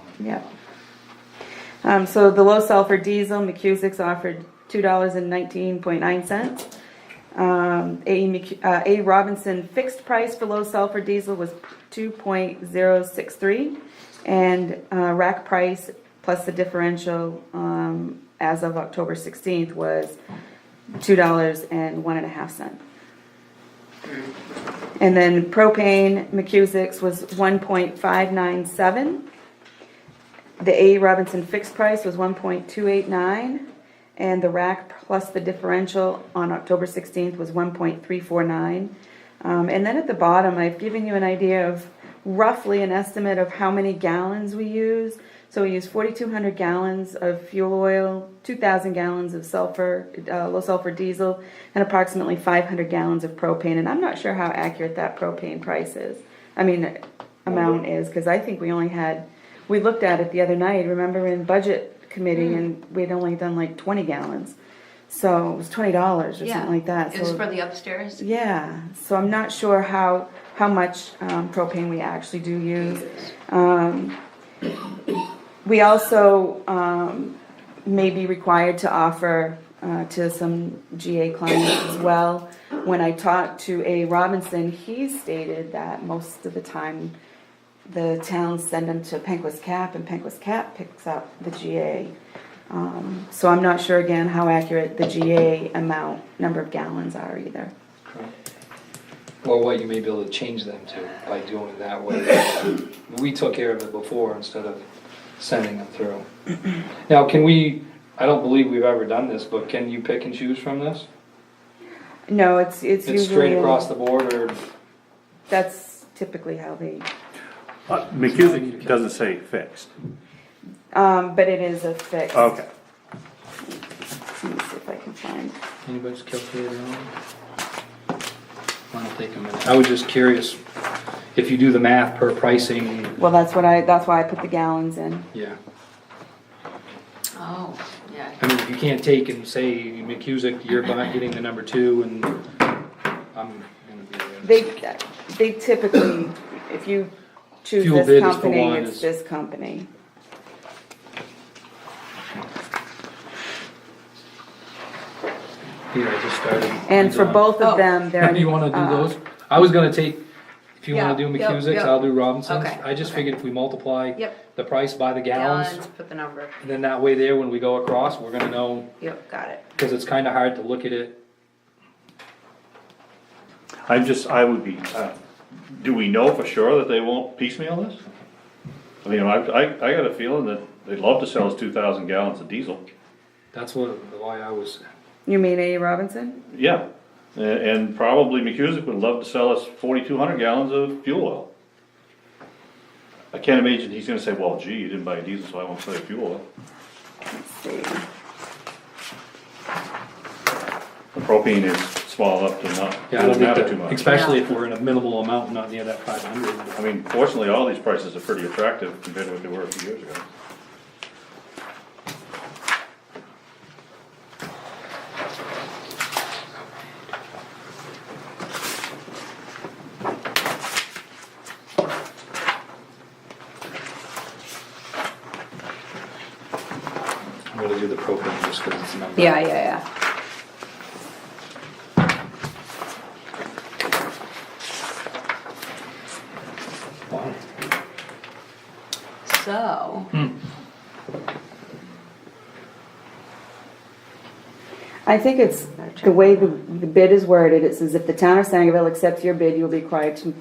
Yeah. So the low sulfur diesel, McCusick's offered $2.19.9. A. Robinson fixed price for low sulfur diesel was $2.063, and rack price plus the differential as of October 16th was $2.01.5. And then propane, McCusick's was 1.597. The A. Robinson fixed price was 1.289, and the rack plus the differential on October 16th was 1.349. And then at the bottom, I've given you an idea of roughly an estimate of how many gallons we use. So we use 4,200 gallons of fuel oil, 2,000 gallons of low sulfur diesel, and approximately 500 gallons of propane. And I'm not sure how accurate that propane price is. I mean, amount is, because I think we only had, we looked at it the other night, remember, in budget committee, and we'd only done like 20 gallons. So it was $20 or something like that. It was So- for the upstairs? Yeah, so I'm not sure how much propane we actually do use. We also may be required to offer to some GA clients as well. When I talked to A. Robinson, he stated that most of the time the towns send them to Penquist Cap, and Penquist Cap picks up the GA. So I'm not sure again how accurate the GA number of gallons are either. Or what you may be able to change them to by doing it that way. We took care of it before instead of sending them through. Now, can we, I don't believe we've ever done this, but can you pick and choose from this? No, it's usually It's straight across the board, or? That's typically how they. McCusick doesn't say fixed. But it is a fix. Okay. Let me see if I can find. Anybody's calculator on? I'll take a minute. I was just curious if you do the math per pricing. Well, that's why I put the gallons in. Yeah. Oh, yeah. I mean, you can't take and say, McCusick, you're getting the number 2, and I'm gonna be there. They typically, if you choose Fuel bid this is for company, one, it's is- this company. Here, I just started. And for both of Oh. them, they're. You wanna do those? I was gonna take, if you wanna do Yeah, yep, McCusick's, yep. I'll do Robinson's. Okay, I just okay. figured if we multiply Yep. the price by the gallons, Put the number. then that way there, when we go across, we're gonna know, Yep, got it. because it's kinda hard to look at it. I would be, do we know for sure that they won't piecemeal this? I mean, I got a feeling that they'd love to sell us 2,000 gallons of diesel. That's why I was, You mean A. Robinson? Yeah, and probably McCusick would love to sell us 4,200 gallons of fuel oil. I can't imagine he's gonna say, well, gee, you didn't buy diesel, so I won't sell you fuel oil. Let's see. The propane is small enough to not, yeah, I don't doesn't think matter that, too much. especially if we're in a minimal amount, not near that 500. I mean, fortunately, all these prices are pretty attractive compared to what they were a few years ago. I'm gonna do the propane just because it's a number. Yeah. Wow. So, I think it's, the way the bid is worded, it says if the town of Sangerville accepts your bid, you'll be required to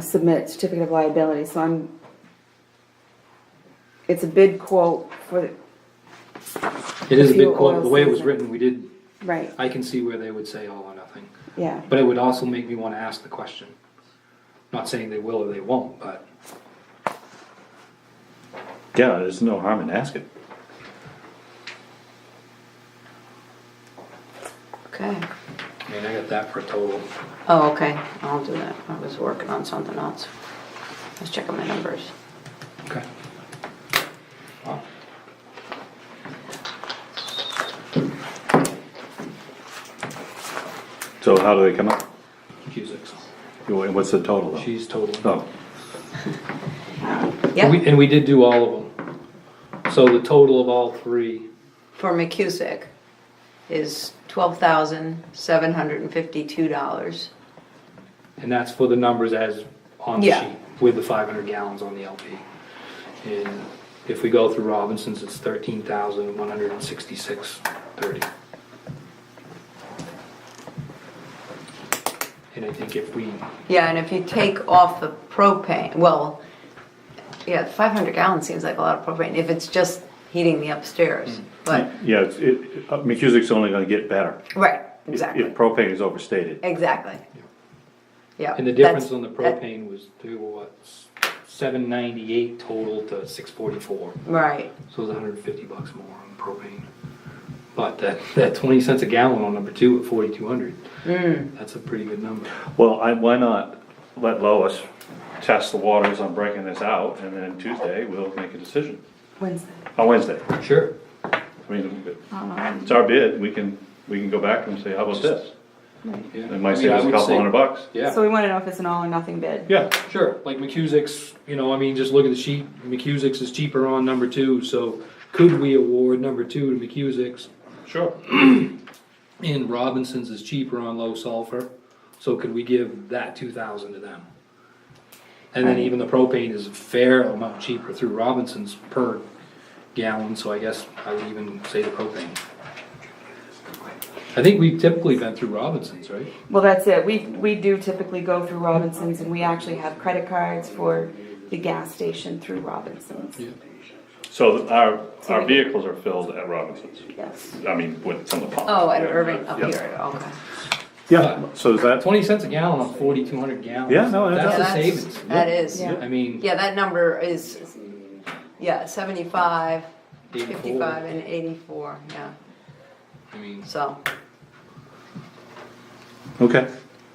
submit certificate of liability, so it's a bid quote for, It is a fuel big quote, oil the way it was season. written, we did, right, I can see where they would say all or nothing. yeah. But it would also make me wanna ask the question. Not saying they will or they won't, but Yeah, there's no harm in asking. okay. I mean, I got that for a total. Oh, okay, I'll do that. I was working on something else. I was checking my numbers. Okay. Wow. So how do they come up? Cusick's. What's the total though? She's total. Oh, Yeah, And we did do all of them. So the total of all 3, for McCusick is $12,752. and that's for the numbers as on the Yeah. sheet, with the 500 gallons on the LP. And if we go through Robinson's, it's 13,166.30. And I think if we, Yeah, and if you take off the propane, well, yeah, 500 gallons seems like a lot of propane, if it's just heating the upstairs, but, yeah, McCusick's only gonna get better. right, If exactly, propane is overstated. exactly. Yeah. and the difference that's- on the that- propane was, they were what, 798 total to 644. Right, So it was $150 more on propane. But that 20 cents a gallon on number 2 at 4,200, that's a pretty good number. Well, why not let Lois test the waters on breaking this out, and then Tuesday, we'll make a decision. Wednesday. On Wednesday. Sure. I mean, it's our bid, we can go back and say, how about this? Yeah. It might I mean, save I us a would couple say- $100. Yeah. So we wanna know if it's an all or nothing bid. Yeah, Sure, like McCusick's, you know, I mean, just look at the sheet, McCusick's is cheaper on number 2, so could we award number 2 to McCusick's? sure. And Robinson's is cheaper on low sulfur, so could we give that 2,000 to them? And then even the propane is a fair amount cheaper through Robinson's per gallon, so I guess I would even say the propane. I think we've typically been through Robinson's, right? Well, that's it. We do typically go through Robinsons, and we actually have credit cards for the gas station through Robinsons. Yeah. So our vehicles are filled at Robinson's, Yes. I mean, with some of the pumps. Oh, at Irving, up Yeah. here, okay. Yeah, so is that, 20 cents a gallon on 4,200 gallons. Yeah, no, That's that's- a savings. That is, Yeah. I mean, yeah, that number is, yeah, 75, 84. 55, and 84, yeah, I mean, so. okay,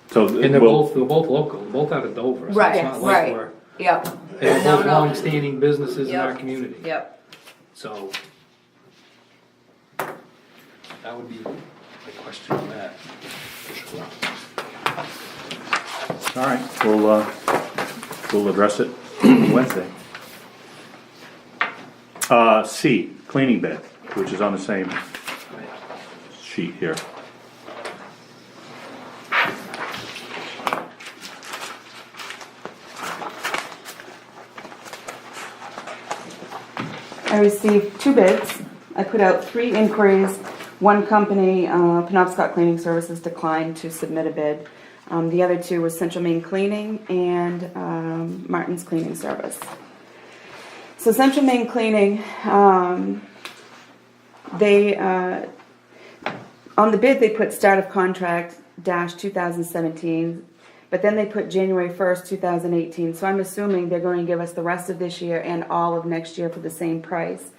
so and they're we'll, both local, they're both out of Dover. So it's Right, not like right. we're- Yep. They're No, both no. long-standing businesses in our Yep. community. Yep. So that would be my question on that, for sure. all right, we'll address it Wednesday. C, cleaning bed, which is on the same sheet here. I received 2 bids. I put out 3 inquiries. One company, Penobscot Cleaning Services, declined to submit a bid. The other 2 was Central Maine Cleaning and Martin's Cleaning Service. So Central Maine Cleaning, they, on the bid, they put start of contract dash 2017, but then they put January 1st, 2018. So I'm assuming they're going to give us the rest of this year and all of next year for the same price.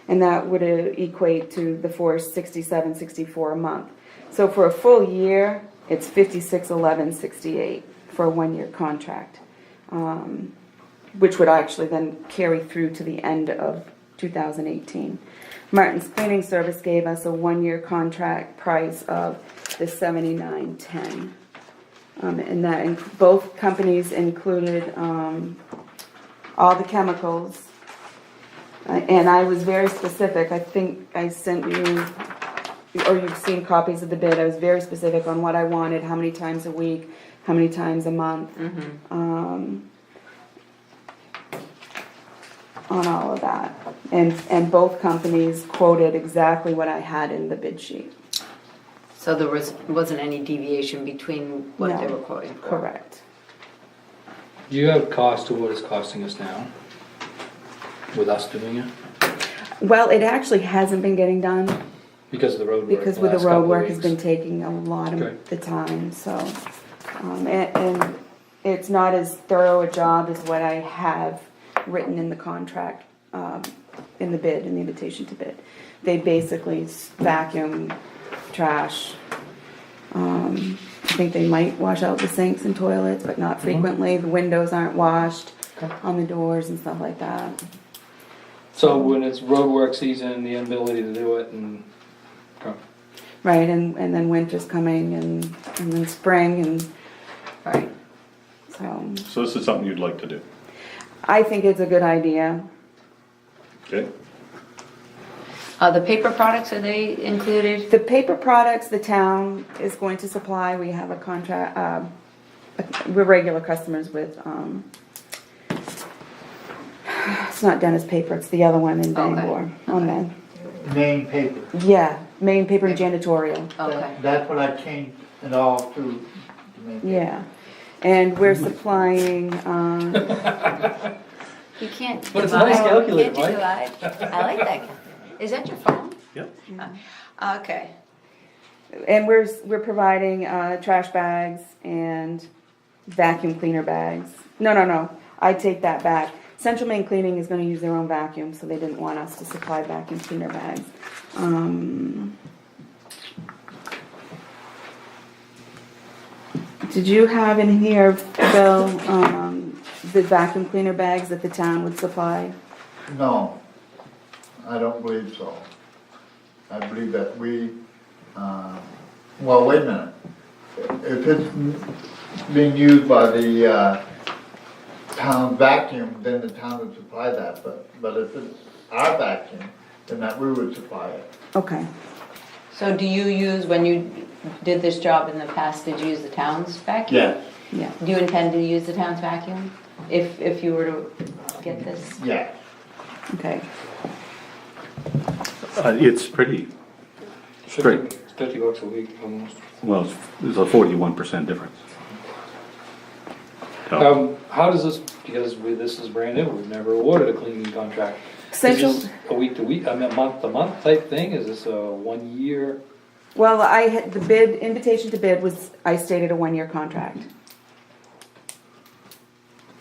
And that would equate to the $467.64 a month. So for a full year, it's $56.11.68 for a 1-year contract, which would actually then carry through to the end of 2018. Martin's Cleaning Service gave us a 1-year contract price of the $79.10. And that both companies included all the chemicals. And I was very specific. I think I sent you, or you've seen copies of the bid. I was very specific on what I wanted, how many times a week, how many times a month. On all of that. And both companies quoted exactly what I had in the bid sheet. So there wasn't any deviation between what they No, were quoting for? Correct. Do you have cost to what it's costing us now? With us doing it? Well, it actually hasn't been getting done Because of the road work? because with the last road couple of work has weeks? been taking a lot Okay. of the time, so. And it's not as thorough a job as what I have written in the contract, in the bid, in the invitation to bid. They basically vacuum, trash. I think they might wash out the sinks and toilets, but not frequently. The windows aren't washed on the doors and stuff like that. So when it's road work season, the inability to do it and, okay. Right, and then winter's coming and then spring and Right. so. So this is something you'd like to do, I think it's a good idea. okay? The paper products, are they included? The paper products the town is going to supply, we have a contract, we're regular customers with, it's not Dennis Paper, it's the other one in Okay. Bangor, on that. Main paper. Yeah, Main Paper and Janitorial, Okay. That's what I changed it all to the main paper. yeah. And we're supplying, You can't But it's a divide. nice calculator, Can't you Mike. divide? I like that. Is that your phone? Yep. Okay. and we're providing, trash bags and vacuum cleaner bags. No, I take that back. Central Maine Cleaning is gonna use their own vacuum, so they didn't want us to supply vacuum cleaner bags. Did you have in here, Bill, the vacuum cleaner bags that the town would supply? No, I don't believe so. I believe that we, well, wait a minute. If it's being used by the town vacuum, then the town would supply that, but if it's our vacuum, then that we would supply it. Okay. So do you use, when you did this job in the past, did you use the town's vacuum? Yes, Yeah. Do you intend to use the town's vacuum if you were to get this? yes. Okay. It's pretty straight. $50 a week almost. Well, there's a 41% difference. So, How does this, because this is brand new, we've never awarded a cleaning contract. Central- Is this a week to week, I mean, month to month type thing? Is this a 1 year? Well, I had, the bid, invitation to bid was, I stated a 1-year contract.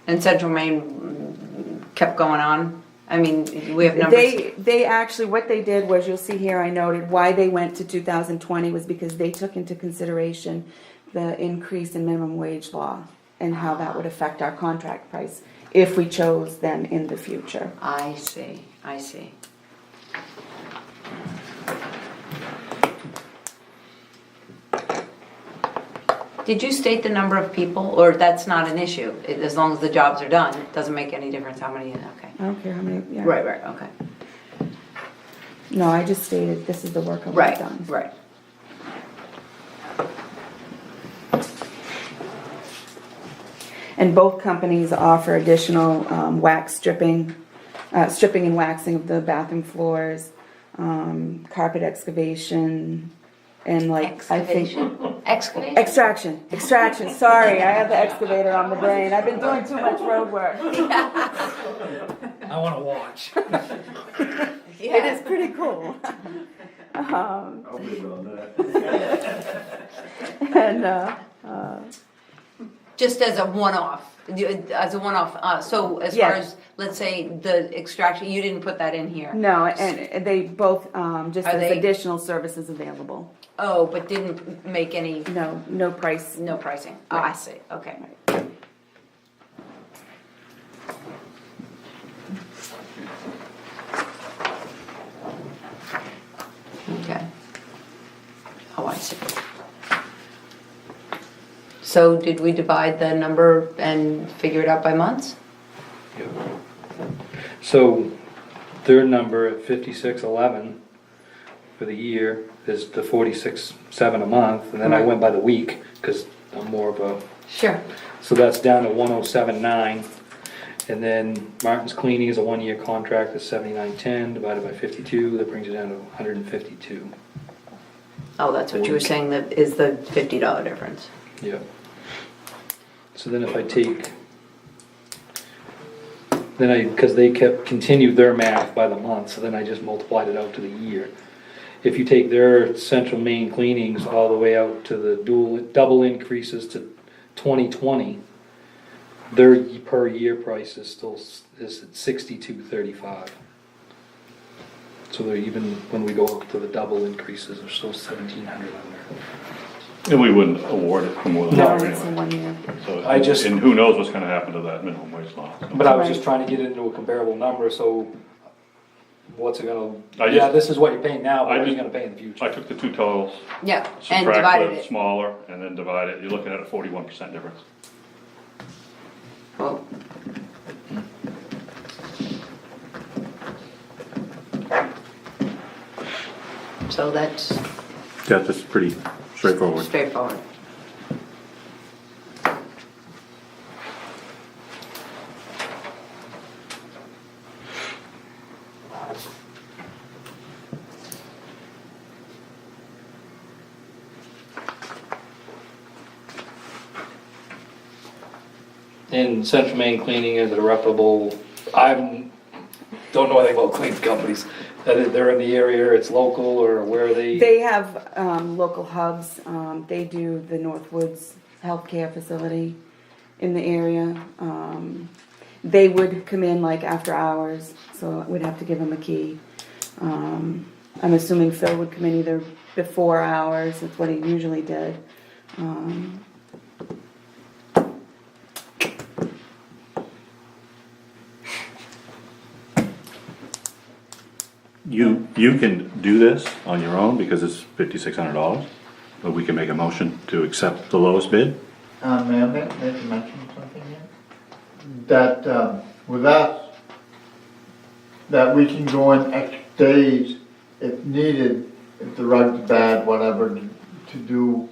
And Central Maine kept going on? I mean, we have numbers. They actually, what they did was, you'll see here, I noted why they went to 2020 was because they took into consideration the increase in minimum wage law and how that would affect our contract price if we chose them in the future. I see, I see. Did you state the number of people, or that's not an issue? As long as the jobs are done, it doesn't make any difference how many, okay. I don't care how many, yeah. Right, okay. No, I just stated this is the work I've Right, done. right. And both companies offer additional wax stripping and waxing of the bathroom floors, carpet excavation, and like, I think. Excavation? Extraction, sorry, I have the excavator on the brain, I've been doing too much road work. I wanna watch. It is pretty cool. I'll be on that. And, Just as a one-off, so as far Yes. as, let's say, the extraction, you didn't put that in here? no, and they both, just Are as they- additional services available. Oh, but didn't make any, No price. no pricing? Oh, I see, okay. Okay. Oh, I see. So did we divide the number and figure it out by months? So their number at 5611 for the year is the 46.7 a month, and then I Right. went by the week, cause I'm more of a, Sure. so that's down to 107.9. And then Martin's Cleaning is a 1-year contract, is 79.10 divided by 52, that brings it down to 152. Oh, that's what you were saying, that is the $50 difference. Yeah. So then if I take, because they continued their math by the month, so then I just multiplied it out to the year. If you take their Central Maine cleanings all the way out to the double increases to 2020, their per year price is still at $62.35. So they're even, when we go up to the double increases, they're still $1,700 under. and we wouldn't award it for more than No, that it's a anyway. 1 year. So, I just- and who knows what's gonna happen to that minimum wage law. But I was Right. just trying to get into a comparable number, so what's it gonna, I yeah, just- this is what you're paying now, but I what are you just- gonna pay in the future? I took the two totals, Yeah, and subtract divided the it. smaller, and then divide it, you're looking at a 41% difference. Well, so that's That's just pretty straightforward. straightforward. And Central Maine Cleaning is a reputable, don't know anything about cleaning companies. They're in the area, it's local, or where are they? They have local hubs. They do the Northwoods Healthcare Facility in the area. They would come in like after hours, so we'd have to give them a key. I'm assuming Phil would come in either before hours, that's what he usually did. you can do this on your own because it's $5,600, but we can make a motion to accept the lowest bid. May I mention something here? That, with us, that we can go in extra days if needed, if the rug's bad, whatever, to do,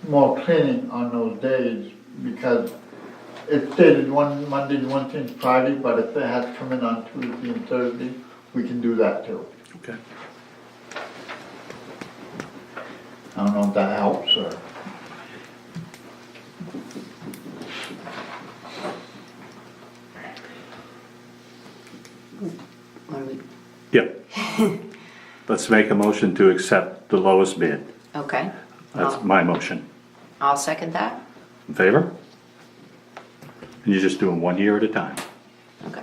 more cleaning on those days, because it stated one Monday, Wednesday, and Friday, but if they had to come in on Tuesday and Thursday, we can do that too. Okay. I don't know if that helps, or. Yep. Let's make a motion to accept the lowest bid. Okay, That's my motion. I'll second that. In favor? And you're just doing 1 year at a time. Okay.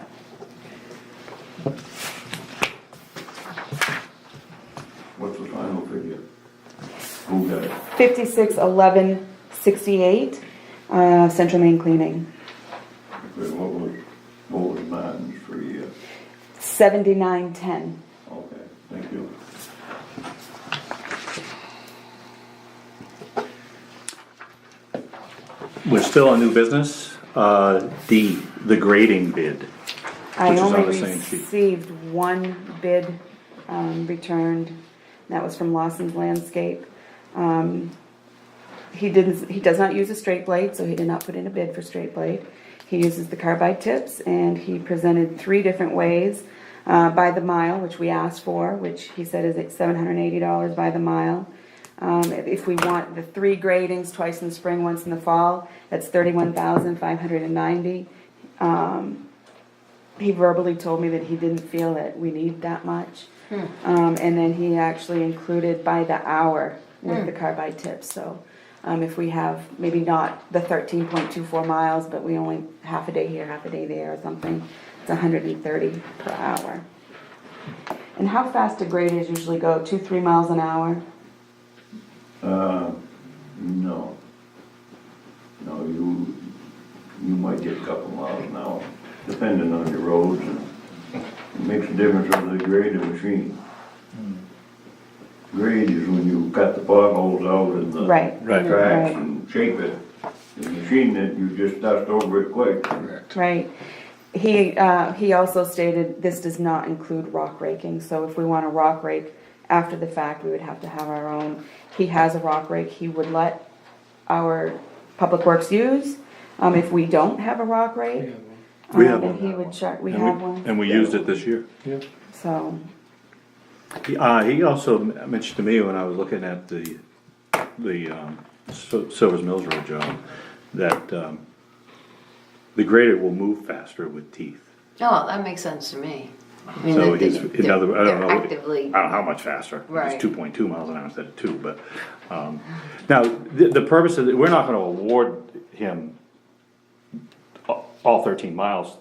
What's the final figure? Who got it? 561168, Central Main Cleaning. Okay, what was Martin's for a year? 7910. Okay, thank you. We're still on new business. D, the grading bid. I Which is on only the same sheet. received one bid returned. That was from Lawson's Landscape. He does not use a straight blade, so he did not put in a bid for straight blade. He uses the carbide tips, and he presented 3 different ways by the mile, which we asked for, which he said is at $780 by the mile. If we want the 3 gradings, twice in the spring, once in the fall, that's $31,590. He verbally told me that he didn't feel that we need that much. And then he actually included by the hour with the carbide tips. So if we have maybe not the 13.24 miles, but we only half a day here, half a day there or something, it's 130 per hour. And how fast do graders usually go? 2-3 miles an hour? No. No, you might get a couple miles an hour, depending on your roads, and it makes a difference whether they grade the machine. Grade is when you cut the potholes out and the Right. Right. tracks Right. and shape it. The machine that you just dust over it quick. Right. He also stated this does not include rock raking, so if we want a rock rake after the fact, we would have to have our own. He has a rock rake he would let our Public Works use. If we don't have a rock rake, We have and one. he would check, we And have one, And we used it this year. so, He also mentioned to me when I was looking at the Silver's Mills Road job, that the grader will move faster with teeth. Oh, that makes sense to me. I mean, So they- he's, in other, I don't know, they're I actively, don't know how much faster. Right. It's 2.2 miles an hour instead of 2, but, now, the purpose of, we're not gonna award him all 13 miles.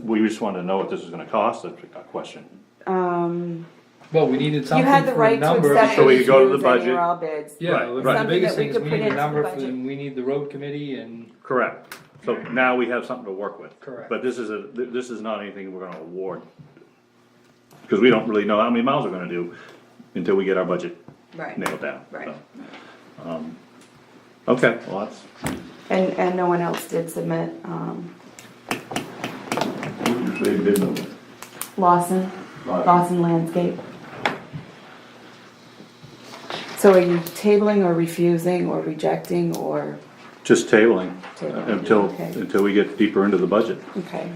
We just wanted to know what this was gonna cost, that's a question. Well, we needed you something had the for a right to number. accept So we and could go to the choose any budget. or all bids. Yeah, Right, the right. biggest Something that thing we is could we put need a into the number for, budget. we need the road committee and, Correct. So now we have something to work with. Correct. But this is not anything we're gonna award. Because we don't really know how many miles we're gonna do until we get our budget right, nailed down. right. So, okay, well, that's, And no one else did submit, Who you say bid number? Lawson Landscape. So are you tabling or refusing or rejecting or, just tabling Tabling, okay. until we get deeper into the budget. okay,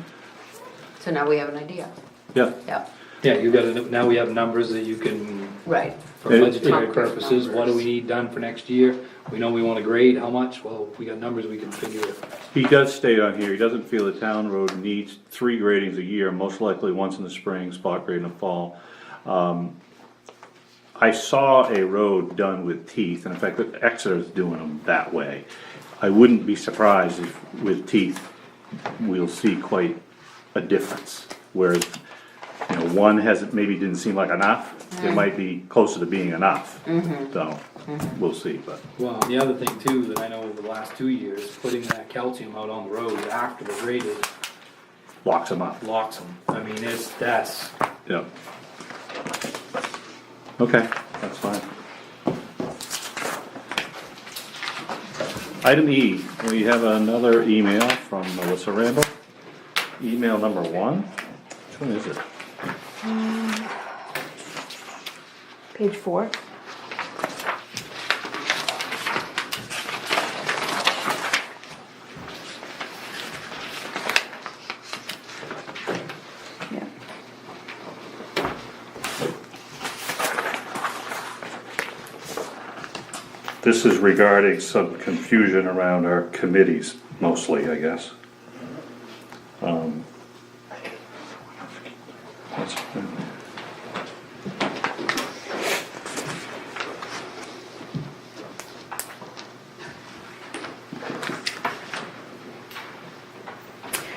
So now we have an idea. Yeah. Yeah, yeah, you got, now we have numbers that you can, right. for budgetary Concrete purposes, what do we numbers. need done for next year? We know we wanna grade, how much? Well, we got numbers we can figure. He does state on here, he doesn't feel the town road needs 3 gradings a year, most likely once in the spring, spot grade in the fall. I saw a road done with teeth, and in fact, Exeter's doing them that way. I wouldn't be surprised if with teeth, we'll see quite a difference. Whereas, one maybe didn't seem like enough, it might be closer to being enough. So, we'll see, but, Well, the other thing too, that I know over the last 2 years, putting that calcium out on the road after the graded, locks them up. locks them. I mean, that's, Yep. Okay, that's fine. Item E, we have another email from Melissa Randall. Email number 1. Which one is it? Page 4. Yeah. This is regarding some confusion around our committees, mostly, I guess. That's-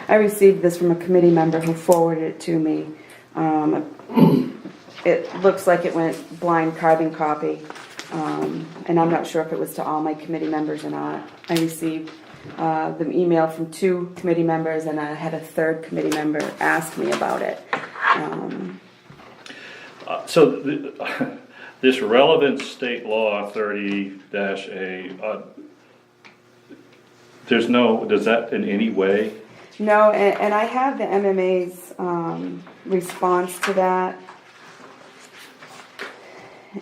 I received this from a committee member who forwarded it to me. It looks like it went blind carbon copy, and I'm not sure if it was to all my committee members or not. I received the email from 2 committee members, and I had a 3rd committee member ask me about it. So this relevant state law 30-A, there's no, does that in any way? No, and I have the MMA's response to that.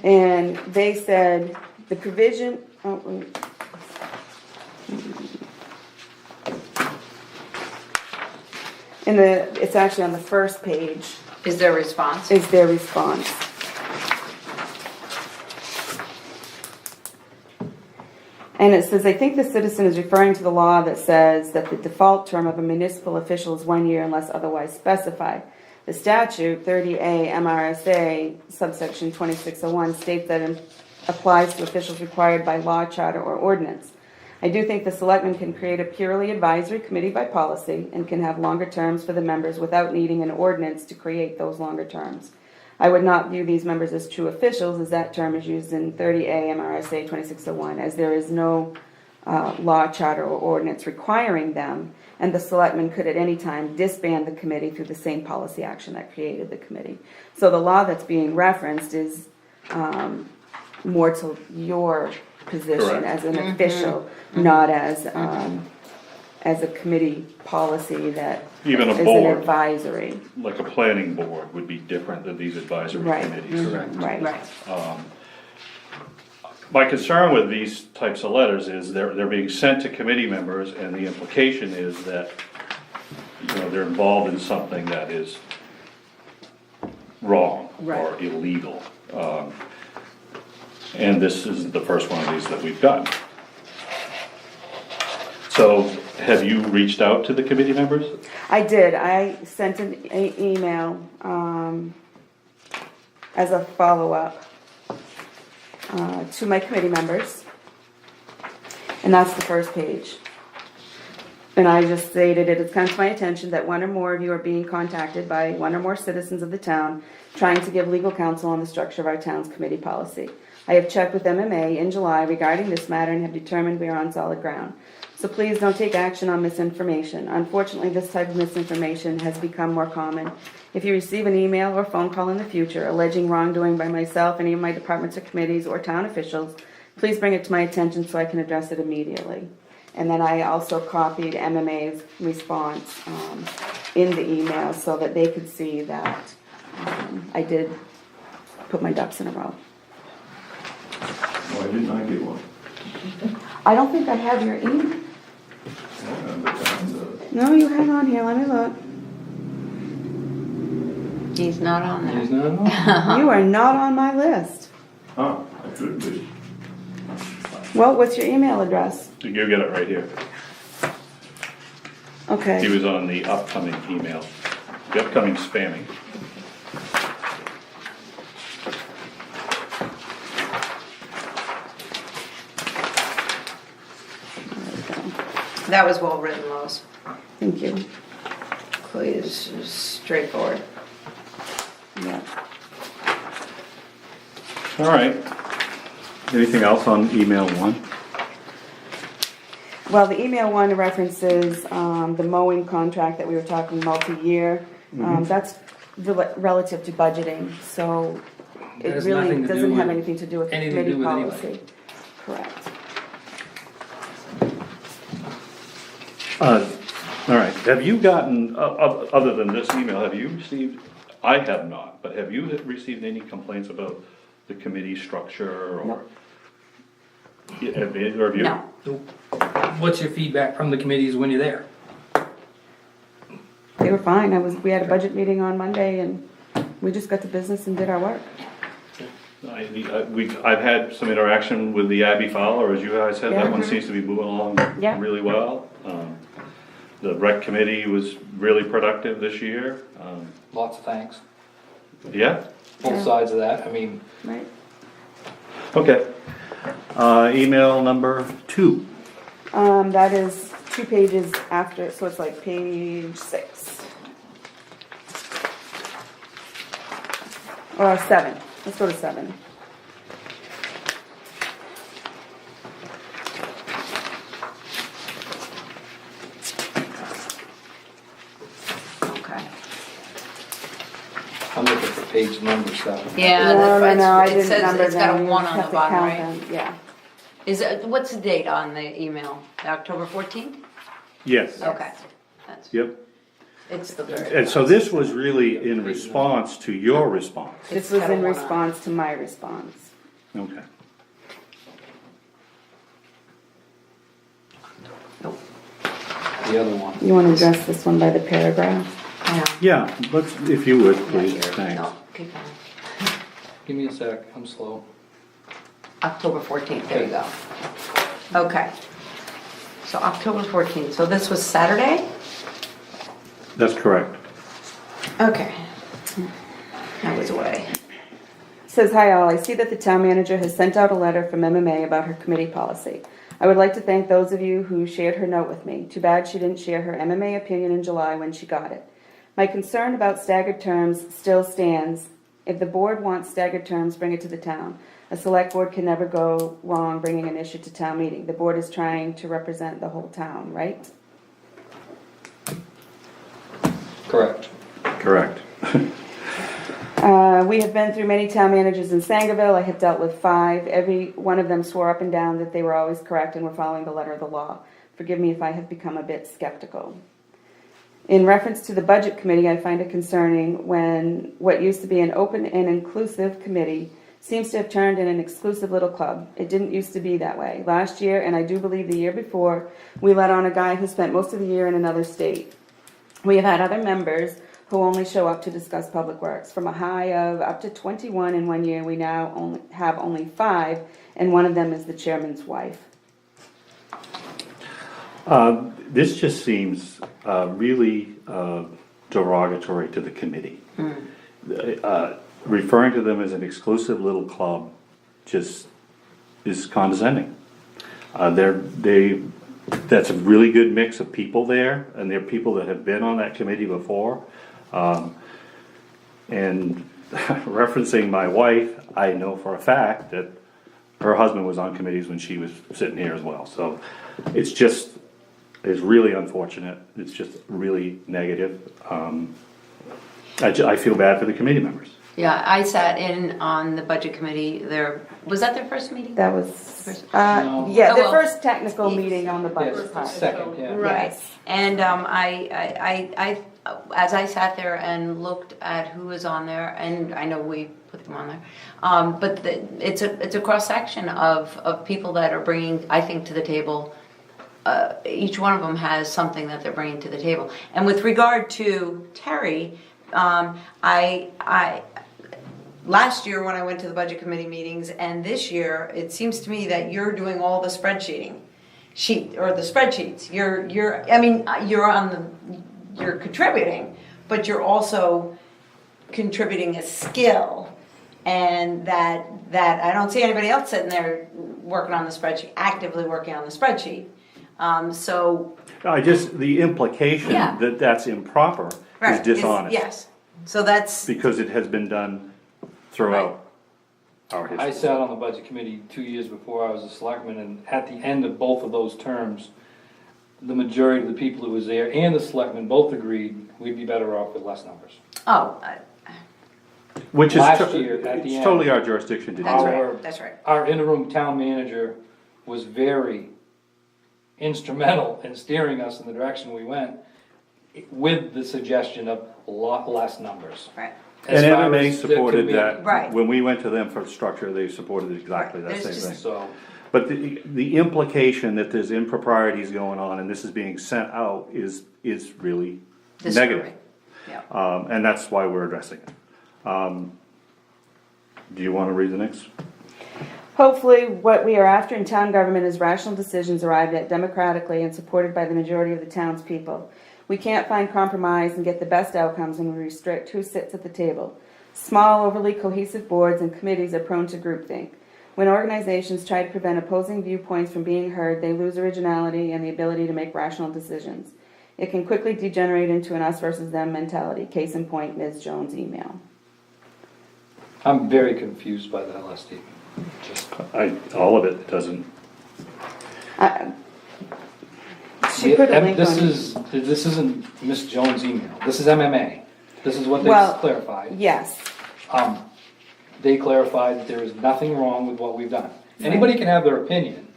And they said the provision, oh, wait. It's actually on the first page, Is there a response? is their response. And it says, I think the citizen is referring to the law that says that the default term of a municipal official is 1 year unless otherwise specified. The statute, 30A MRSA, subsection 2601, states that it applies to officials required by law, charter, or ordinance. I do think the selectmen can create a purely advisory committee by policy and can have longer terms for the members without needing an ordinance to create those longer terms. I would not view these members as true officials, as that term is used in 30A MRSA 2601, as there is no law, charter, or ordinance requiring them, and the selectmen could at any time disband the committee through the same policy action that created the committee. So the law that's being referenced is more to your position Correct. as an official, not as a committee policy that Even a is an board. advisory. Like a planning board would be different than these advisory Right. committees. Right. My concern with these types of letters is they're being sent to committee members, and the implication is that, you know, they're involved in something that is wrong or Right. illegal. And this is the first one of these that we've done. So, have you reached out to the committee members? I did. I sent an email as a follow-up to my committee members. And that's the first page. And I just stated, it has come to my attention that one or more of you are being contacted by one or more citizens of the town trying to give legal counsel on the structure of our town's committee policy. I have checked with MMA in July regarding this matter and have determined we are on solid ground. So please don't take action on misinformation. Unfortunately, this type of misinformation has become more common. If you receive an email or phone call in the future alleging wrongdoing by myself, any of my departments or committees, or town officials, please bring it to my attention so I can address it immediately. And then I also copied MMA's response in the email so that they could see that I did put my ducks in a row. Why didn't I get one? I don't think I have your email. No, you hang on here, let me look. He's not on there. he's not on. You are not on my list. Huh, I should be. Well, what's your email address? You get it right here. He Okay, was on the upcoming email, the upcoming spamming. That was well written, Lois. thank you. Please, straightforward. Yeah. All right. Anything else on email 1? Well, the email one references the mowing contract that we were talking multi-year. That's relative to budgeting, so That it has really nothing to do doesn't have with anything to do with the anything to committee do with anybody. policy. Correct. All right, have you gotten, other than this email, have you received, I have not, but have you received any complaints about the committee structure or? No. Yeah, have you? No. What's your feedback from the committees when you're there? They were fine. We had a budget meeting on Monday and we just got to business and did our work. I've had some interaction with the Abbey Fowler, as you guys said, that Yeah. one seems to be moving along Yeah. really well. The rec committee was really productive this year. Lots of thanks, Yeah, both Yeah. sides of that, I mean, Right. okay. Email number 2. That is 2 pages after, so it's like page 6. Or 7. Let's go to 7. Okay. I'm looking for page number 7. Yeah, No, that's no, I it didn't says, number it's got a them. You 1 just on have the to bottom, count right? them. Yeah. What's the date on the email? October 14th? Yes, Okay. That's, yep. it's the very. And so this was really in response to your response. This It's was got a in 1 on it. response to my response. Okay. Nope. The other one. You want to address this one by the paragraph? Yeah. Yeah, let's, if you would, Not please, here. thanks. No, keep going. Give me a sec, I'm slow. October 14th, there you go. Okay. So October 14th, so this was Saturday? That's correct. Okay. I was away. Says, hi all, I see that the town manager has sent out a letter from MMA about her committee policy. I would like to thank those of you who shared her note with me. Too bad she didn't share her MMA opinion in July when she got it. My concern about staggered terms still stands. If the board wants staggered terms, bring it to the town. A select board can never go wrong bringing an issue to town meeting. The board is trying to represent the whole town, right? Correct. Correct. We have been through many town managers in Sangerville. I have dealt with 5. Every one of them swore up and down that they were always correct and were following the letter of the law. Forgive me if I have become a bit skeptical. In reference to the budget committee, I find it concerning when what used to be an open and inclusive committee seems to have turned in an exclusive little club. It didn't used to be that way. Last year, and I do believe the year before, we let on a guy who spent most of the year in another state. We have had other members who only show up to discuss public works. From a high of up to 21 in one year, we now have only 5, and one of them is the chairman's wife. This just seems really derogatory to the committee. Referring to them as an exclusive little club just is condescending. That's a really good mix of people there, and they're people that have been on that committee before. And referencing my wife, I know for a fact that her husband was on committees when she was sitting here as well. So it's really unfortunate. It's just really negative. I feel bad for the committee members. Yeah, I sat in on the budget committee there. Was that their first meeting? That was, No. yeah, Oh, the well. first technical meeting on the budget Yes, part. second, yeah. Right. Yes. And I, as I sat there and looked at who was on there, and I know we put them on there, but it's a cross section of people that are bringing, I think, to the table. Each one of them has something that they're bringing to the table. And with regard to Terry, last year when I went to the budget committee meetings, and this year, it seems to me that you're doing all the spreadsheets. You're contributing, but you're also contributing a skill. And that I don't see anybody else sitting there working on the spreadsheet, actively working on the spreadsheet. The implication Yeah. that that's improper is Right, dishonest. Yes, so that's, Because it has been done throughout our history. I sat on the budget committee 2 years before I was a selectman, and at the end of both of those terms, the majority of the people who was there and the selectmen both agreed we'd be better off with less numbers. Oh, Which is, Last year, at the it's end- totally our jurisdiction to do that's that. right, that's right. Our interim town manager was very instrumental in steering us in the direction we went with the suggestion of a lot less numbers. Right. As And far MMA as the supported committee. that. Right. When we went to them for structure, they supported exactly Right. that same There's thing. just- So, But the implication that there's improprieties going on and this is being sent out is really negative. Disturbing. Yeah. And that's why we're addressing it. Do you wanna read the next? Hopefully, what we are after in town government is rational decisions arrived at democratically and supported by the majority of the townspeople. We can't find compromise and get the best outcomes when we restrict who sits at the table. Small, overly cohesive boards and committees are prone to groupthink. When organizations try to prevent opposing viewpoints from being heard, they lose originality and the ability to make rational decisions. It can quickly degenerate into an us versus them mentality. Case in point, Ms. Jones' email. I'm very confused by that last statement. Just, All of it doesn't, She put a link on it. This isn't Miss Jones' email, this is MMA. This is what they Well, clarified. Yes. They clarified that there is nothing wrong with what we've done. Anybody can have their opinion,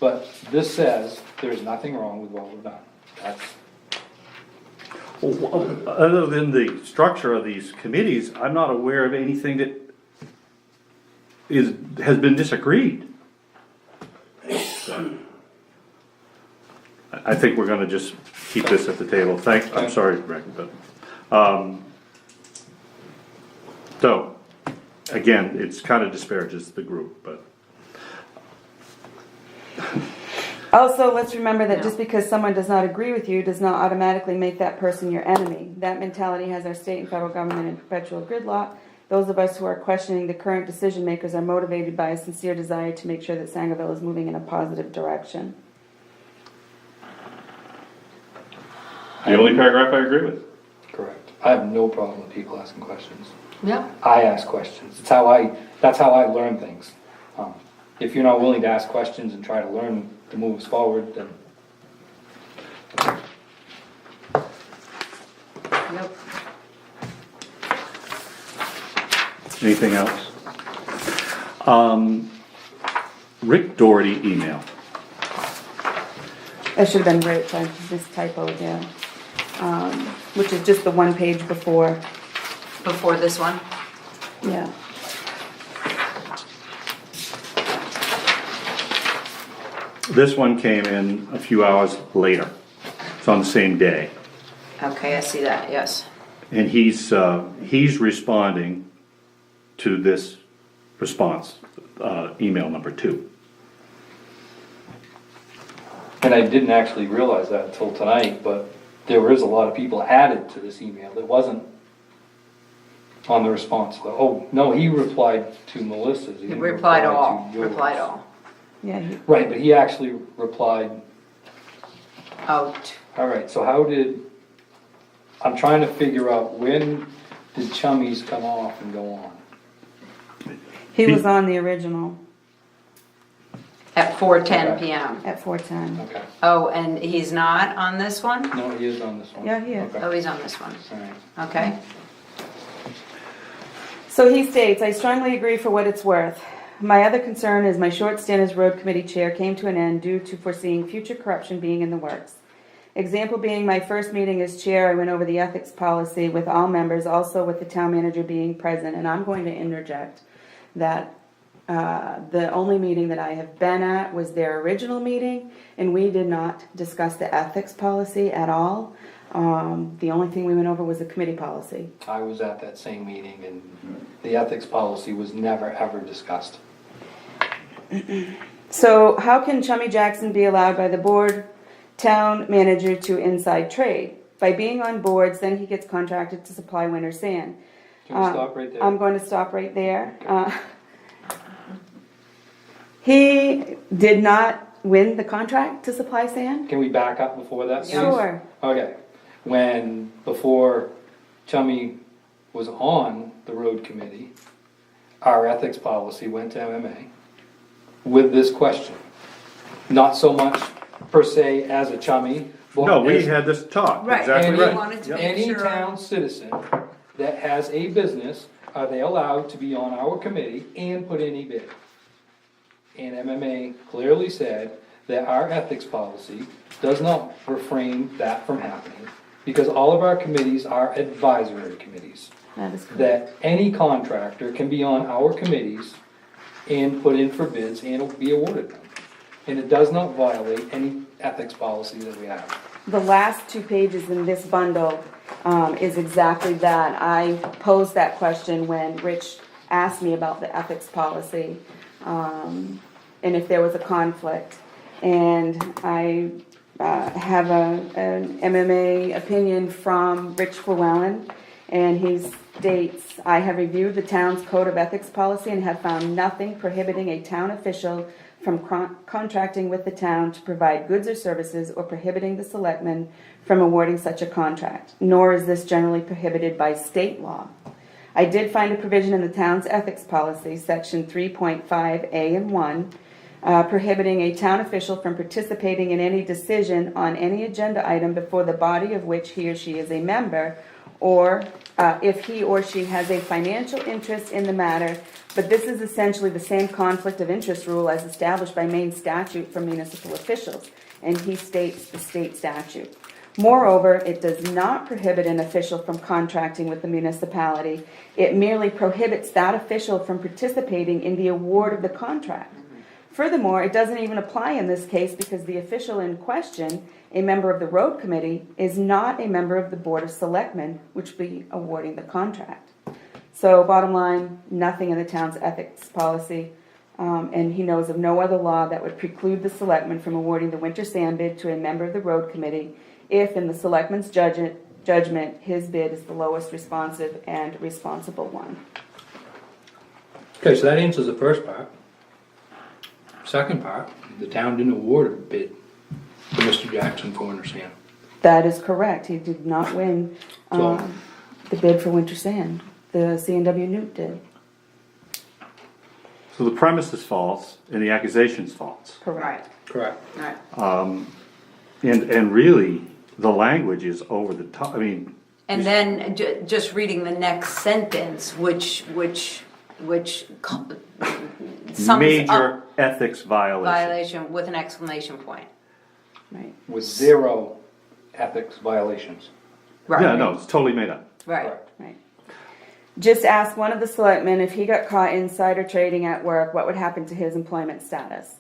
but this says there's nothing wrong with what we've done. That's, other than the structure of these committees, I'm not aware of anything that has been disagreed. I think we're gonna just keep this at the table. I'm sorry, Rick, but, so, again, it's kinda disparages the group, but. Also, let's remember that just because someone does not agree with you does not automatically make that person your enemy. That mentality has our state and federal government in perpetual gridlock. Those of us who are questioning the current decision makers are motivated by a sincere desire to make sure that Sangerville is moving in a positive direction. The only paragraph I agree with. correct. I have no problem with people asking questions. Yeah. I ask questions. That's how I learn things. If you're not willing to ask questions and try to learn to move us forward, then Yep. Anything else? Rick Doherty email. That should have been right, I just typo again. Which is just the one page before. Before this one? Yeah. This one came in a few hours later. It's on the same day. Okay, I see that, yes. And he's responding to this response, email number 2. and I didn't actually realize that until tonight, but there is a lot of people added to this email that wasn't on the response. Oh, no, he replied to Melissa's. He didn't Replied reply all, to yours. replied all. Yeah, Right, but he actually replied, Out. all right, so how did, I'm trying to figure out when did Chummies come off and go on? he was on the original At 4:10 Okay. PM. at 4:10. Okay, Oh, and he's not on this one? no, he is on this one. Yeah, he is. Okay. Oh, he's on this one. All right. Okay. So he states, I strongly agree for what it's worth. My other concern is my short stint as road committee chair came to an end due to foreseeing future corruption being in the works. Example being my first meeting as chair, I went over the ethics policy with all members, also with the town manager being present, and I'm going to interject that the only meeting that I have been at was their original meeting, and we did not discuss the ethics policy at all. The only thing we went over was the committee policy. I was at that same meeting and the ethics policy was never ever discussed. So how can Chummy Jackson be allowed by the board, town manager to inside trade? By being on boards, then he gets contracted to supply winter sand. Can we stop right there? I'm going to stop right there. He did not win the contract to supply sand? Can we back up before that, please? Sure. Okay, before Chummy was on the road committee, our ethics policy went to MMA with this question. Not so much per se as a chummy. but No, we as had this talk, Right, exactly and we right. wanted to Yep. make Any sure. town citizen that has a business, are they allowed to be on our committee and put in a bid? And MMA clearly said that our ethics policy does not refrain that from happening, because all of our committees are advisory committees. That is correct. That any contractor can be on our committees and put in for bids and be awarded them. And it does not violate any ethics policy that we have. The last 2 pages in this bundle is exactly that. I posed that question when Rich asked me about the ethics policy, and if there was a conflict. And I have an MMA opinion from Rich Llewellyn, and he states, "I have reviewed the town's code of ethics policy and have found nothing prohibiting a town official from contracting with the town to provide goods or services, or prohibiting the selectmen from awarding such a contract, nor is this generally prohibited by state law. I did find a provision in the town's ethics policy, section 3.5A and 1, prohibiting a town official from participating in any decision on any agenda item before the body of which he or she is a member, or if he or she has a financial interest in the matter, but this is essentially the same conflict of interest rule as established by Maine statute for municipal officials," and he states the state statute. "Moreover, it does not prohibit an official from contracting with the municipality. It merely prohibits that official from participating in the award of the contract. Furthermore, it doesn't even apply in this case because the official in question, a member of the road committee, is not a member of the board of selectmen, which will be awarding the contract." So bottom line, nothing in the town's ethics policy, and he knows of no other law that would preclude the selectmen from awarding the winter sand bid to a member of the road committee if, in the selectmen's judgment, his bid is the lowest responsive and responsible one. Okay, so that answers the first part. Second part, the town didn't award a bid to Mr. Jackson for winter sand. That is correct. He did not win So- the bid for winter sand. The C&W Newt did. So the premise is false and the accusation's false. Correct. Correct. Right. And really, the language is over the top, I mean. And then just reading the next sentence, which sums Major up ethics violation. violation with an exclamation point. Right. With 0 ethics violations. Right. Yeah, no, it's totally made up. Right. Correct. Right. Just ask one of the selectmen if he got caught insider trading at work, what would happen to his employment status?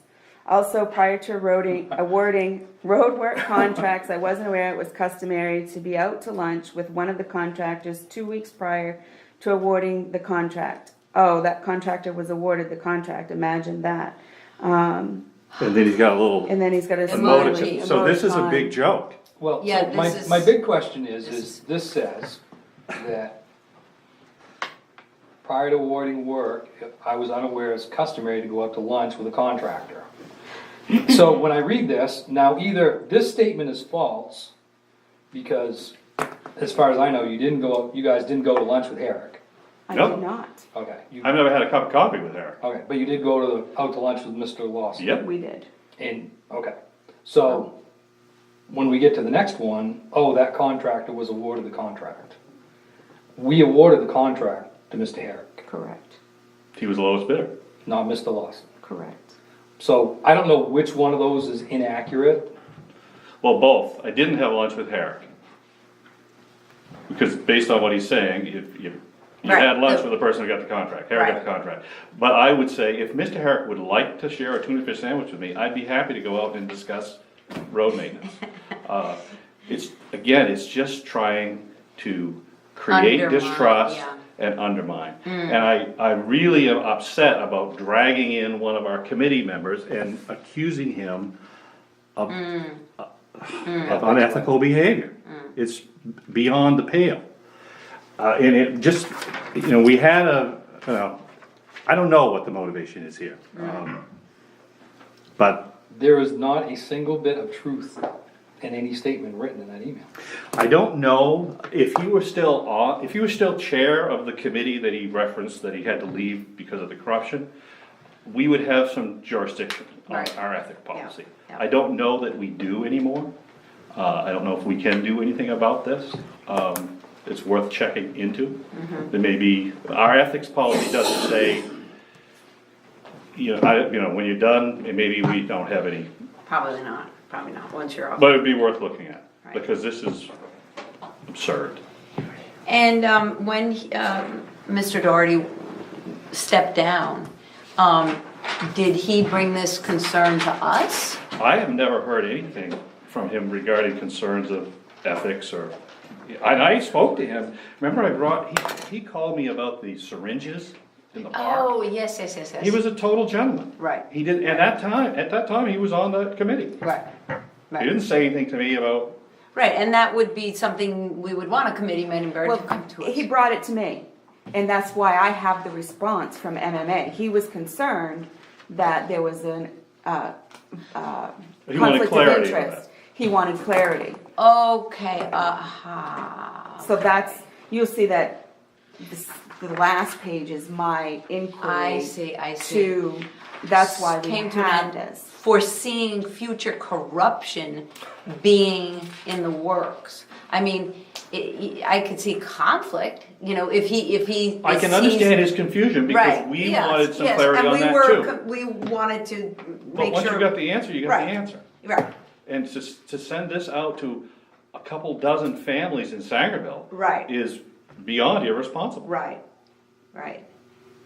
Also, prior to awarding road work contracts, I wasn't aware it was customary to be out to lunch with one of the contractors 2 weeks prior to awarding the contract. Oh, that contractor was awarded the contract, imagine that. And then he's got a little And then he's got a Emoji. So this is a emoticon. big joke. Well, Yeah, so my, this is- my big question is this this says that prior to awarding work, I was unaware it's customary to go out to lunch with a contractor. So when I read this, now either this statement is false, because as far as I know, you guys didn't go to lunch with Herrick. I Nope. did not. Okay, I've never had a cup of coffee with her. okay, but you did go out to lunch with Mr. Lawson. Yep. We did. And, okay, so, when we get to the next one, oh, that contractor was awarded the contract. We awarded the contract to Mr. Herrick, Correct. He was the lowest bidder. not Mr. Lawson. Correct. So, I don't know which one of those is inaccurate. Well, both. I didn't have lunch with Herrick. Because based on what he's saying, you Right. had lunch with the person who got the contract. Herrick got Right. the contract. But I would say, if Mr. Herrick would like to share a tuna fish sandwich with me, I'd be happy to go out and discuss road maintenance. It's just trying to create Undermine, distrust yeah. and undermine. And I really am upset about dragging in one of our committee members and accusing him of unethical behavior. It's beyond the pale. And it just, we had I don't know what the motivation is here. But There is not a single bit of truth in any statement written in that email. I don't know if you were still chair of the committee that he referenced that he had to leave because of the corruption. we would have some jurisdiction on Right. our ethic policy. yeah. I don't know that we do anymore. I don't know if we can do anything about this. It's worth checking into. Mm-hmm. There may be, our ethics policy doesn't say, when you're done, and maybe we don't have any, Probably not, once you're off. but it'd be worth looking at, Right. because this is absurd. And when Mr. Doherty stepped down, did he bring this concern to us? I have never heard anything from him regarding concerns of ethics and I spoke to him. Remember he called me about the syringes in the park? Oh, yes. He was a total gentleman. Right. He did, at that time, he was on the committee. Right, He didn't say anything to me about, right, and that would be something we would want a committee member to come to us. He brought it to me, and that's why I have the response from MMA. He was concerned that there was an He wanted conflict of clarity on interest. that. He wanted clarity. Okay, aha. So that's, you'll see that the last page is my inquiry. I see. To, that's why we Came to had an this. foreseeing future corruption being in the works. I mean, I could see conflict, if he. I can sees- understand his confusion because Right, we yes, wanted some yes, clarity and on we that were too. We wanted to But make once you sure. got the answer, you got Right. the answer. Right, And to send this out to a couple dozen families in Sangerville. Right. Is beyond irresponsible. right.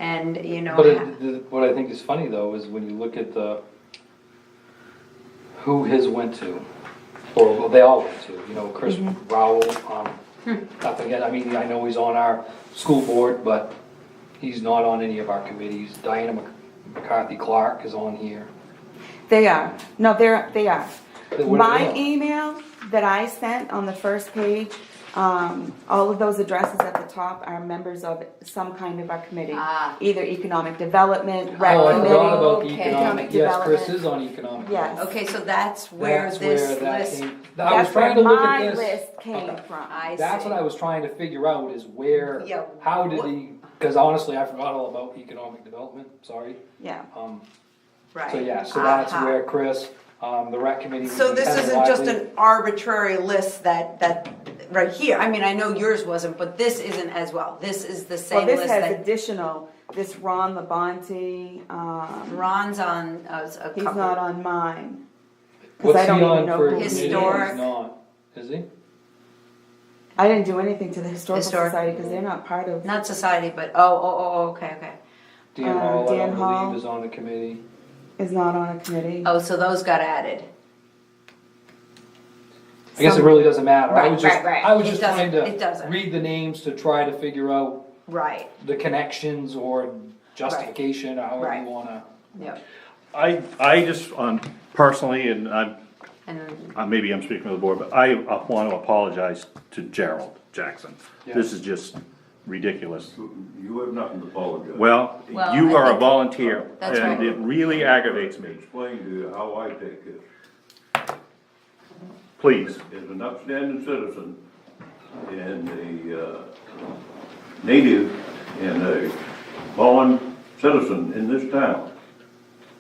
And, But what I think is funny though is when you look at who his went to, or well, they all went to, Chris Rowell, nothing again, I mean, I know he's on our school board, but he's not on any of our committees. Diana McCarthy Clark is on here. They are. No, they are. What- My yeah. email that I sent on the first page, all of those addresses at the top are members of some kind of our committee. Ah. Either economic development, rec Oh, I committee. forgot about Okay. economic, yes, Chris is on economic. Yes. Okay, so that's where That's this where that list. came. I was That's trying where to look my at this. list came Okay. from. I That's see. what I was trying to figure out is where, Yeah, how did what- he, because honestly, I forgot all about economic development, sorry. Yeah. Right. So yeah, so that's Aha. where Chris, the rec committee. So would be this Kevin isn't just Wiley. an arbitrary list that, right here, I mean, I know yours wasn't, but this isn't as well. This is the Well, same this list has that additional, this Ron Labonte, Ron's on a he's couple. not on mine. What's I he don't even on know for who committee? he is. Historic. He's not, is he? I didn't do anything to the Historical Historic. Society because they're not part of, Not society, but, oh, okay. Dan Hall, I Dan don't Hall. believe is on the committee. is not on a committee. Oh, so those got added. I guess it really doesn't matter. I was just, Right. I was It just doesn't- trying it doesn't. to read the names to try to figure out Right, the connections or justification, or however Right. you wanna. yep. I just, personally, and And maybe I'm speaking for the board, but I want to apologize to Gerald Jackson. This is just ridiculous. You have nothing to apologize. Well, Well, you I are a think- volunteer, That's and right. it really aggravates me. Explain to you how I take this. Please. As an upstanding citizen and a native and a born citizen in this town,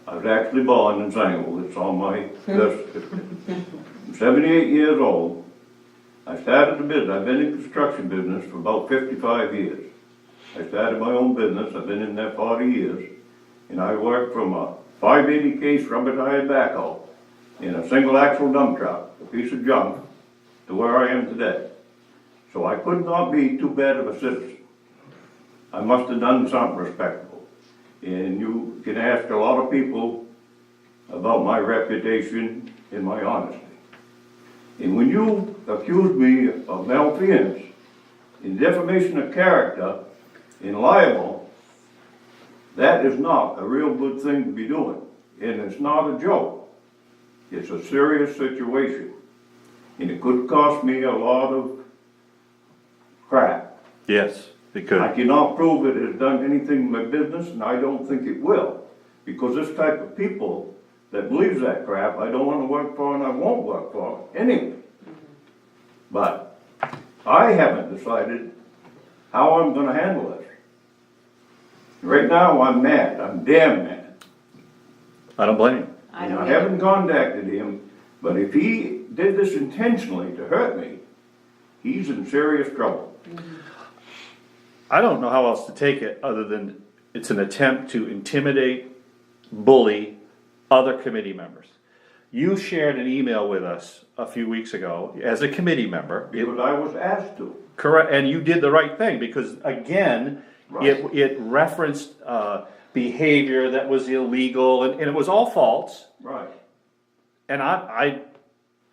I was actually born in Sangerville, it's on my birth certificate. I'm 78 years old. I started the business, I've been in construction business for about 55 years. I started my own business, I've been in there 40 years, and I worked from a 580 case rubber tire backhoe in a single axle dump truck, a piece of junk, to where I am today. So I could not be too bad of a citizen. I must have done something respectable. And you can ask a lot of people about my reputation and my honesty. And when you accuse me of malfeasance, in defamation of character, in libel, that is not a real good thing to be doing. And it's not a joke. It's a serious situation. And it could cost me a lot of crap. Yes, it I could. cannot prove it has done anything in my business, and I don't think it will. Because this type of people that believes that crap, I don't want to work for and I won't work for anyway. But I haven't decided how I'm gonna handle this. Right now, I'm mad, I'm damn mad. I don't blame him. I And don't I either. haven't contacted him, but if he did this intentionally to hurt me, he's in serious trouble. I don't know how else to take it, other than it's an attempt to intimidate, bully other committee members. You shared an email with us a few weeks ago as a committee member. Because I was asked to. Correct, and you did the right thing, because again, Right. it referenced, behavior that was illegal, and it was all false. Right. And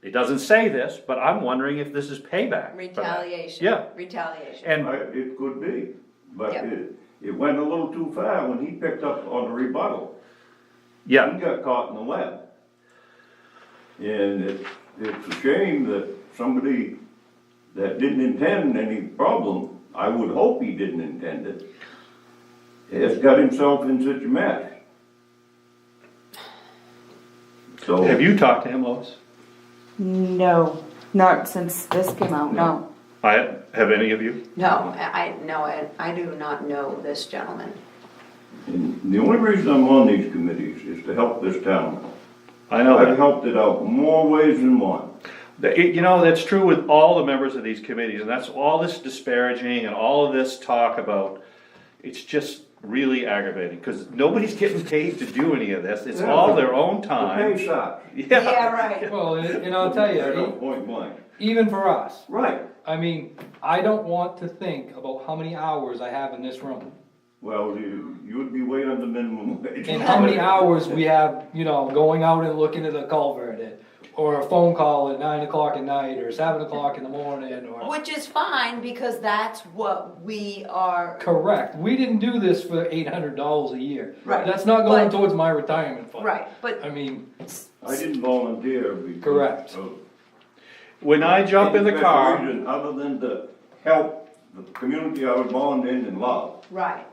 it doesn't say this, but I'm wondering if this is payback. for that. Retaliation. Yeah. Retaliation. And, It could be, but Yep. it went a little too far when he picked up on the rebuttal. He yeah, got caught in the web. And it's a shame that somebody that didn't intend any problem, I would hope he didn't intend it, has got himself in such a mess. So. have you talked to him, Lois? No, not since this came out, no. Have any of you? No, I do not know this gentleman. And the only reason I'm on these committees is to help this town. I know I've that. helped it out more ways than one. You know, that's true with all the members of these committees, and that's all this disparaging and all of this talk about, it's just really aggravating, because nobody's getting paid to do any of this, it's all their own The time. pay sucks. Yeah, right. Well, and I'll tell Straight up you, point blank. even for us, Right. I mean, I don't want to think about how many hours I have in this room. Well, you would be way under minimum wage. And how many hours we have, going out and looking at a culvert, or a phone call at 9 o'clock at night, or 7 o'clock in the morning, or. Which is fine, because that's what we are. Correct, we didn't do this for $800 a year. Right. That's not going But- towards my retirement fund. Right, but I mean, I didn't volunteer because. Correct. of When I jump in the any special car, reason Other than to help the community I was born in and love. right.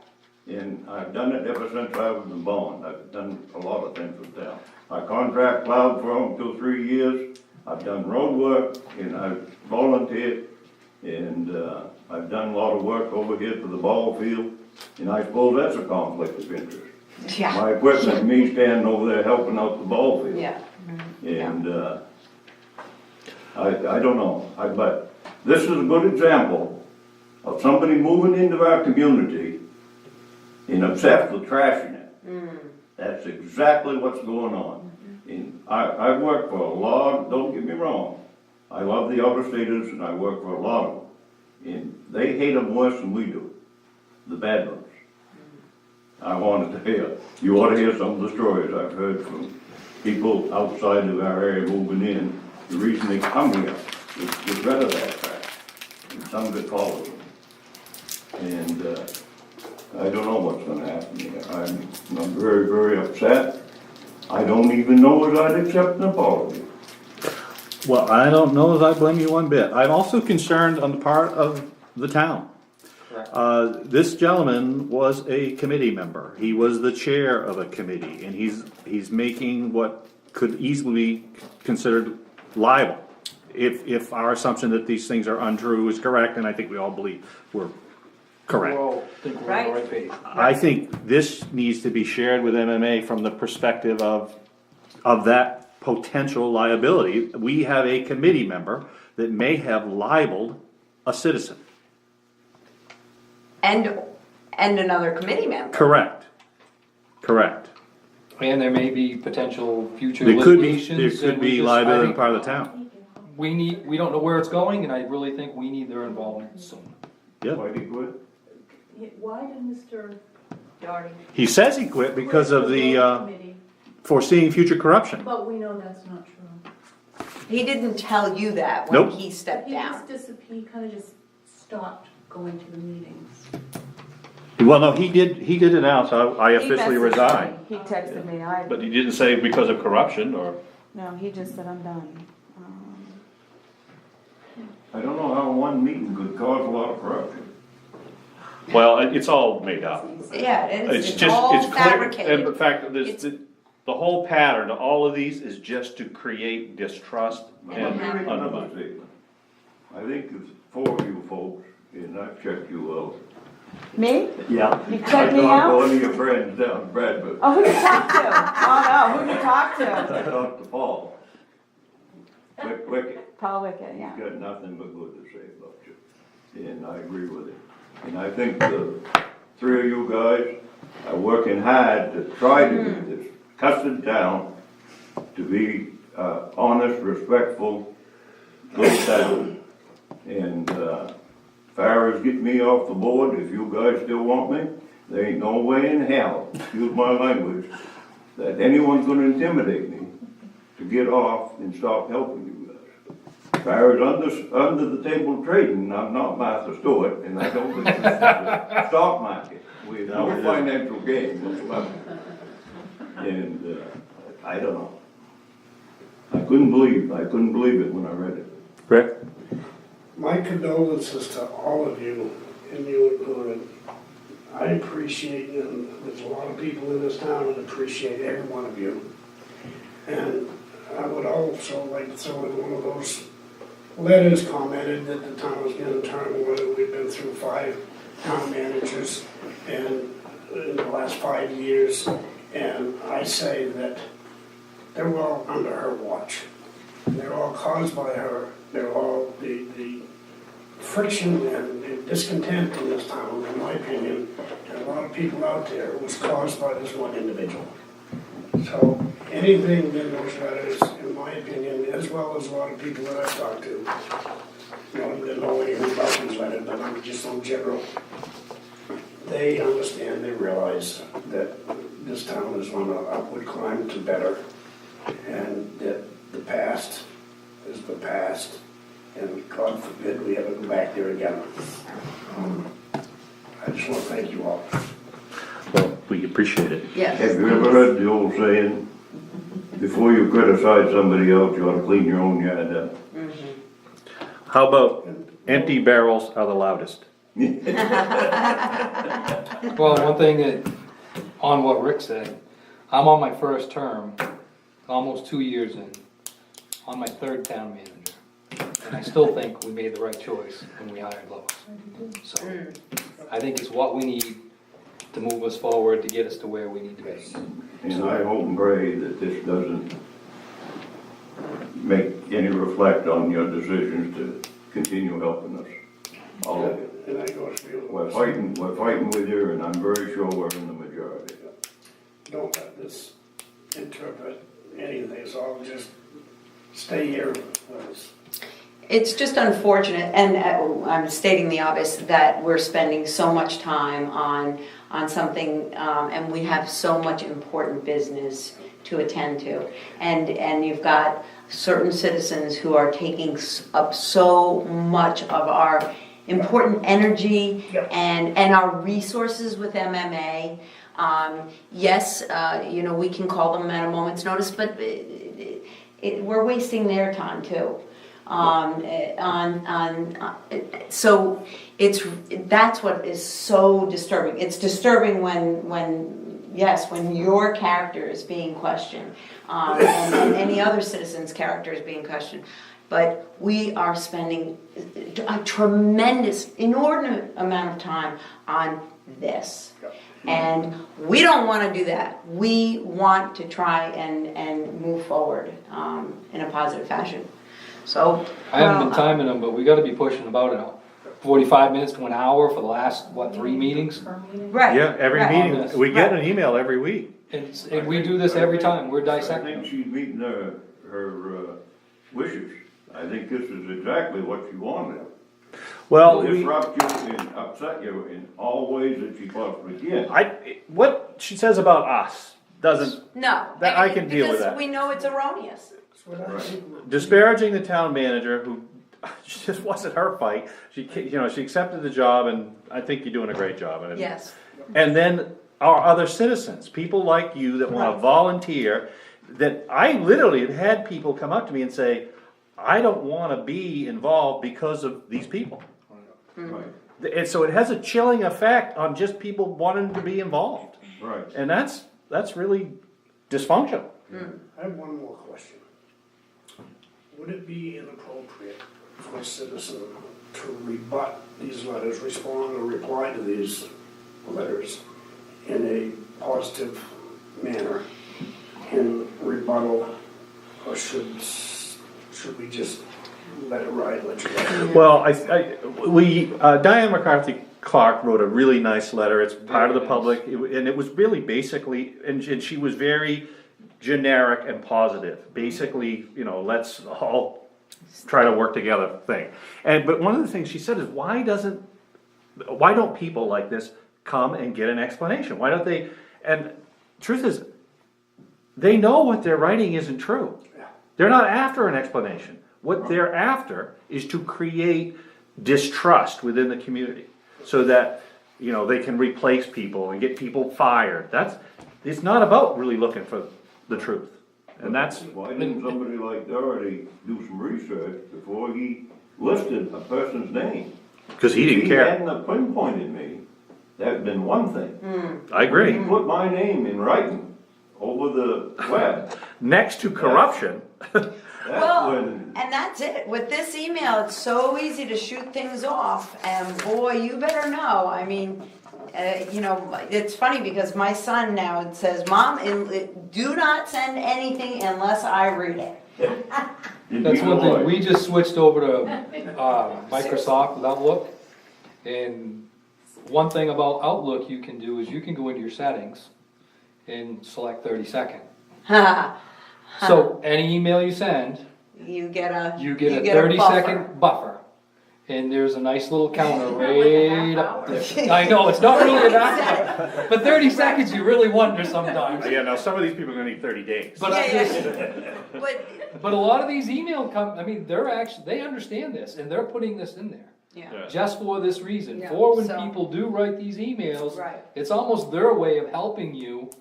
And I've done it ever since I was born. I've done a lot of things with them. I contract plowed for them till 3 years. I've done road work and I've volunteered. And, I've done a lot of work over here for the ball field. And I suppose that's a conflict of interest. Yeah, My equipment, me standing over there helping out the ball field. yeah. And, I don't know, but this is a good example of somebody moving into our community and obsessed with trashing it. That's exactly what's going on. And I've worked for a lot, don't get me wrong, I love the out-of-staters and I work for a lot of them. And they hate them worse than we do, the bad ones. I wanted to hear, you ought to hear some of the stories I've heard from people outside of our area moving in. The reason they come here is to get rid of that trash, and some of it follows them. And, I don't know what's gonna happen here. I'm very, very upset. I don't even know if I'd accept an apology. well, I don't know if I blame you one bit. I'm also concerned on the part of the town. Correct. This gentleman was a committee member. He was the chair of a committee, and he's making what could easily be considered liable. If our assumption that these things are untrue is correct, and I think we all believe we're correct. We all think we're on the right page. I think this needs to be shared with MMA from the perspective of that potential liability. We have a committee member that may have libeled a citizen. And another committee member. Correct. And there may be potential future There could be litigations. and we just- I liability on think the part of the town. we don't know where it's going, and I really think we need their involvement soon. Yeah. Why did he quit? Why did Mr. Doherty? He says he quit because of quit the committee? foreseeing future corruption. But we know that's not true. He didn't tell you that when Nope. he stepped He down. just he kind of just stopped going to the meetings. Well, no, he did announce, I He officially messaged resign. me. He texted me, But he didn't say because of corruption or, no, he just said I'm done. I don't know how one meeting could cause a lot of corruption. well, it's all made up. Yeah, It's it's just, all it's clear, and fabricated. the fact that It's- the whole pattern to all of these is just to create distrust Let and me read another undermine. statement. I think it's 4 of you folks, and I've checked you out, Me? Yeah. You check me I out? talked to one of your friends down in Bradford. Oh, who'd you talk to? Oh, no, who'd you talk to? I talked to Paul. Wicked. Paul Wickett, yeah. He's got nothing but good to say about you. And I agree with him. And I think the three of you guys are working hard to try to get this custom down to be honest, respectful, good town. And far as getting me off the board, if you guys still want me, there ain't no way in hell, excuse my language, that anyone's gonna intimidate me to get off and stop helping you guys. As far as under the table trading, I'm not Martha Stewart, and I don't think this is the stock market. We have no financial gain whatsoever. And I don't know. I couldn't believe it when I read it. Rick? My condolences to all of you, and you included. I appreciate, and there's a lot of people in this town that appreciate every one of you. And I would also like to throw in one of those letters commented that the town was getting turmoil. We've been through 5 town managers and in the last 5 years, and I say that they're all under her watch. They're all caused by her. They're all the friction and discontent in this town, in my opinion, and a lot of people out there, was caused by this one individual. So anything in those letters, in my opinion, as well as a lot of people that I've talked to, you know, they know anything about these letters, but I'm just in general, they understand, they realize that this town is on an upward climb to better, and that the past is the past, and God forbid we ever go back there again. I just want to thank you all. Well, we appreciate it. Yes. Have you ever heard the old saying, before you criticize somebody else, you ought to clean your own yard up? How about empty barrels are the loudest? Well, one thing that, on what Rick said, I'm on my first term, almost 2 years in, on my 3rd town manager. And I still think we made the right choice when we hired Lois. So, I think it's what we need to move us forward, to get us to where we need to be. And I hope and pray that this doesn't make any reflect on your decisions to continue helping us. All of you. And I go to We're fighting with you, and I'm very sure we're in the majority. don't let this interpret anything, it's all just stay here with us. It's just unfortunate, and I'm stating the obvious, that we're spending so much time on something, and we have so much important business to attend to. And you've got certain citizens who are taking up so much of our important energy and our resources with MMA. Yes, you know, we can call them at a moment's notice, but we're wasting their time too. So that's what is so disturbing. It's disturbing when your character is being questioned, and any other citizen's character is being questioned. But we are spending a tremendous, inordinate amount of time on this. And we don't want to do that. We want to try and move forward in a positive fashion. So I haven't been timing them, but we gotta be pushing about 45 minutes to an hour for the last, 3 meetings? right. Yeah, every right. meeting, we get an email every week. And we do this every time, we're I dissecting think them. she's meeting her wishes. I think this is exactly what she wanted. Well, Disrupt you and upset you in all ways that she possibly can. what she says about us doesn't, No. That I can deal with because that. we know it's erroneous. disparaging the town manager who just wasn't her fight. She accepted the job, and I think you're doing a great job. And Yes. And then our other citizens, people like you that want to volunteer, that I literally have had people come up to me and say, I don't want to be involved because of these people. Right, And so it has a chilling effect on just people wanting to be involved. right. And that's really dysfunctional. I have one more question. Would it be inappropriate for a citizen to rebut these letters, respond or reply to these letters in a positive manner in rebuttal, or should we just let it ride, let you ride? Well, Diane McCarthy Clark wrote a really nice letter, it's part of the public, and it was really basically, and she was very generic and positive, basically, let's all try to work together thing. But one of the things she said is, why don't people like this come and get an explanation? Why don't they? And truth is, they know what they're writing isn't true. They're not after an explanation. What they're after is to create distrust within the community, so that they can replace people and get people fired. It's not about really looking for the truth, and that's. Why didn't somebody like Doherty do some research before he listed a person's name? Because he didn't care. If he hadn't have pinpointed me, that'd been one thing. I agree. He put my name in writing over the web. Next to corruption. Well, when- and that's it. With this email, it's so easy to shoot things off, and boy, you better know. I mean, it's funny because my son now says, "Mom, do not send anything unless I read it." That's one thing, we just switched over to Microsoft with Outlook, and one thing about Outlook you can do is you can go into your settings and select 30-second. So any email you send, You get a 30-second buffer. And there's a nice little counter right up there. I know, it's not really an hour, but 30 seconds you really wonder sometimes. Yeah, now some of these people are gonna need 30 days. But But But a lot of these email they understand this, and they're putting this in there. yeah, Just for this reason, Yeah, for when so- people do write these emails, Right. it's almost their way of helping you.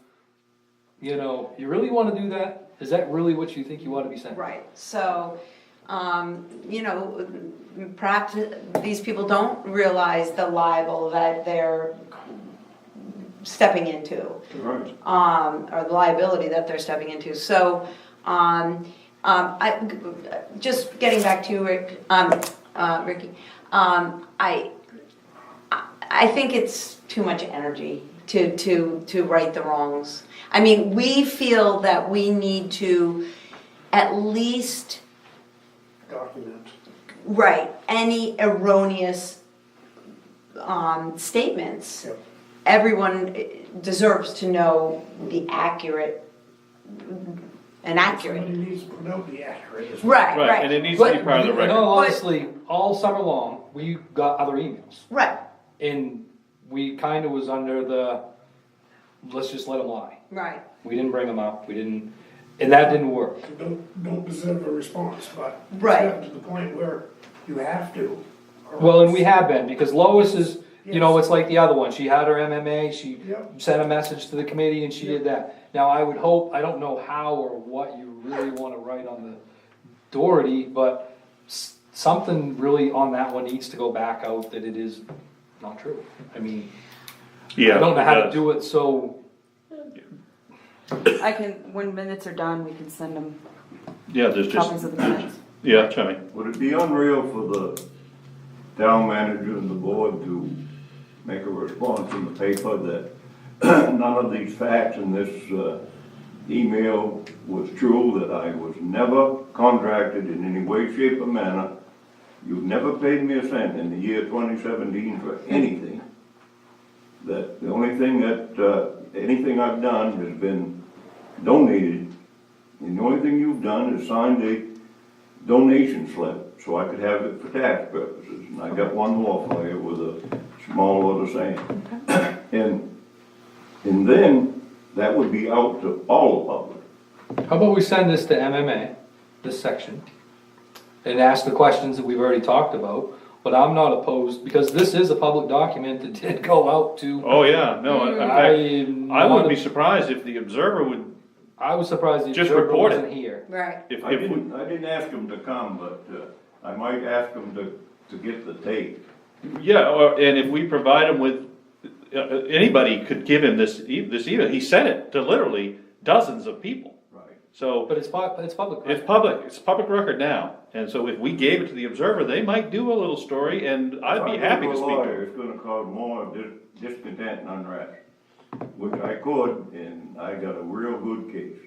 You really wanna do that? Is that really what you think you ought to be sending? right. So, perhaps these people don't realize the libel that they're stepping into. Right. Or the liability that they're stepping into. So, just getting back to you, Rick, Ricky, I think it's too much energy to right the wrongs. I mean, we feel that we need to at least Document. write any erroneous statements. Yep. Everyone deserves to know the accurate and accurate. Somebody needs to put out the accurate. Right, Right, and it needs to be part of the In record. all honesty, all summer long, we got other emails. Right, And we kinda was under let's just let them lie. right. We didn't bring them up, and that didn't work. Don't deserve a response, but it's Right. gotten to the point where you have to. or Well, and else- we have been, because Lois is, Yes. it's like the other one, she had her MMA, she Yep. sent a message to the committee and she did that. Now, I would hope, I don't know how or what you really wanna write on the Doherty, but something really on that one needs to go back out that it is not true. I mean, Yeah. I don't know how to does. do it so, When minutes are done, we can send them Yeah, there's just, copies of the minutes. yeah, Jimmy. Would it be unreal for the town manager and the board to make a response in the paper that none of these facts in this email was true, that I was never contracted in any way, shape, or manner? You've never paid me a cent in the year 2017 for anything. That the only thing anything I've done has been donated, and the only thing you've done is signed a donation slip, so I could have it for tax purposes. And I got one more for you with a small letter saying. And then, that would be out to all the public. how about we send this to MMA, this section, and ask the questions that we've already talked about, but I'm not opposed, because this is a public document that did go out to. Oh, yeah, no, in fact, I'm I wouldn't be not- surprised if the Observer would, I was surprised the Just observer report it. wasn't here. Right. if, I if, didn't ask them to come, but I might ask them to get the tape. yeah, and if we provide him with, anybody could give him this email. He sent it to literally dozens of people. Right. So. But it's public. It's record. public, it's a public record now, and so if we gave it to the Observer, they might do a little story, and I'd be happy to speak to it. It's gonna cause more discontent and unrest, which I could, and I got a real good case.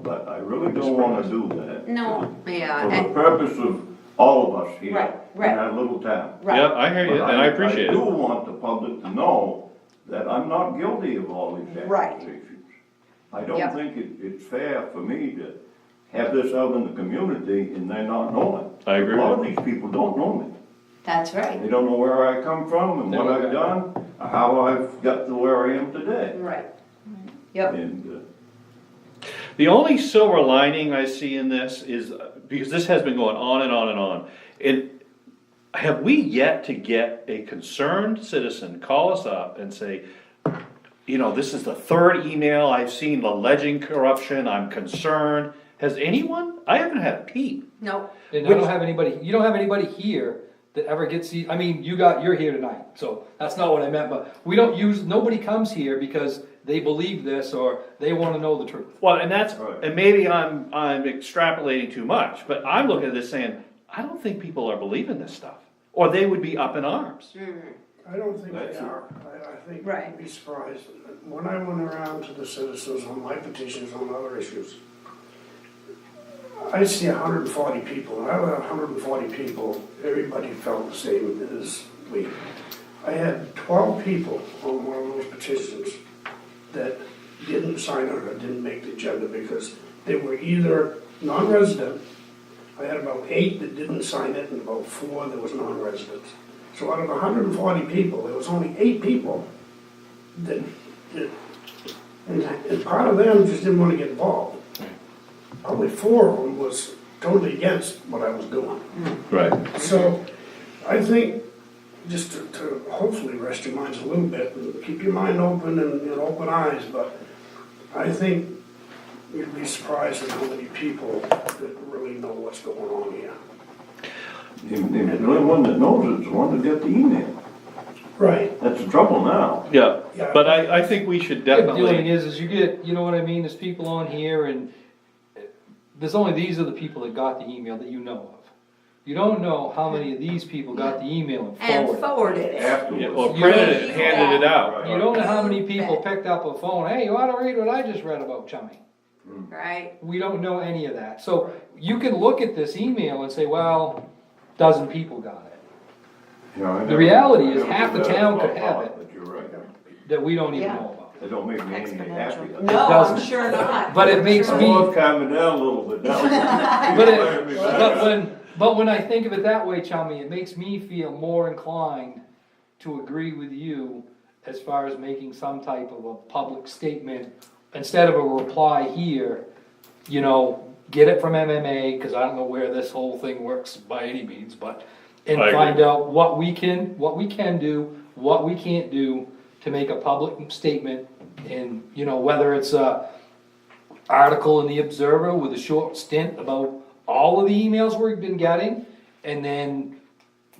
But I really don't wanna do that. No, yeah, For the and, purpose of all of us here Right, in right. our little town. right. Yeah, I hear you, But and I appreciate I do it. want the public to know that I'm not guilty of all these Right. accusations. I don't Yep. think it's fair for me to have this out in the community and they not know it. I agree A lot of with these people don't know me. That's right, They don't know where I come from and what I've done, or how I've got to where I am today. right. Yep, And, The only silver lining I see in this is, because this has been going on and on and on, have we yet to get a concerned citizen call us up and say, you know, this is the third email I've seen alleging corruption, I'm concerned. Has anyone? I haven't had a peep. no, And I don't have anybody, you don't have anybody here that ever gets, I mean, you're here tonight, so that's not what I meant, but we don't nobody comes here because they believe this or they wanna know the truth. Well, and that's, Right. and maybe I'm extrapolating too much, but I'm looking at this saying, I don't think people are believing this stuff, or they would be up in arms. I don't think That's they it. are. I think Right. you'd be surprised. When I went around to the citizens on my petitions on other issues, I see 140 people, and out of 140 people, everybody felt the same as we. I had 12 people on one of those petitions that didn't sign it or didn't make the agenda because they were either non-resident. I had about 8 that didn't sign it and about 4 that was non-residents. So out of 140 people, there was only 8 people that and part of them just didn't want to get involved. Probably 4 of them was totally against what I was doing. Right. So I think just to hopefully rest your minds a little bit and keep your mind open and open eyes, but I think you'd be surprised at how many people that really know what's going on here. and the only one that knows is the one that got the email. Right. That's the trouble now. Yeah, Yeah. but I think we should The feeling definitely, is you get, you know what I mean, there's people on here and there's only these are the people that got the email that you know of. You don't know how many of these people got the email and and forwarded. forwarded it, yeah, Afterwards. or printed it and handed it out. You don't know how many people picked up a phone, hey, you ought to read what I just read about Chummy. right? We don't know any of that. So you can look at this email and say, well, dozen people got it. Yeah, I The never- reality I is never half the did that town about could have pot, it. But you're right. That we don't even Yeah. know about. It don't make me any happier. No, I'm doesn't. sure not. But it makes I me, was calming down a little bit now. but when I think of it that way, Chummy, it makes me feel more inclined to agree with you as far as making some type of a public statement, instead of a reply here, you know, get it from MMA, cause I don't know where this whole thing works by any means, but, and I agree. find out what we can do, what we can't do to make a public statement, and, you know, whether it's a article in the Observer with a short stint about all of the emails we've been getting, and then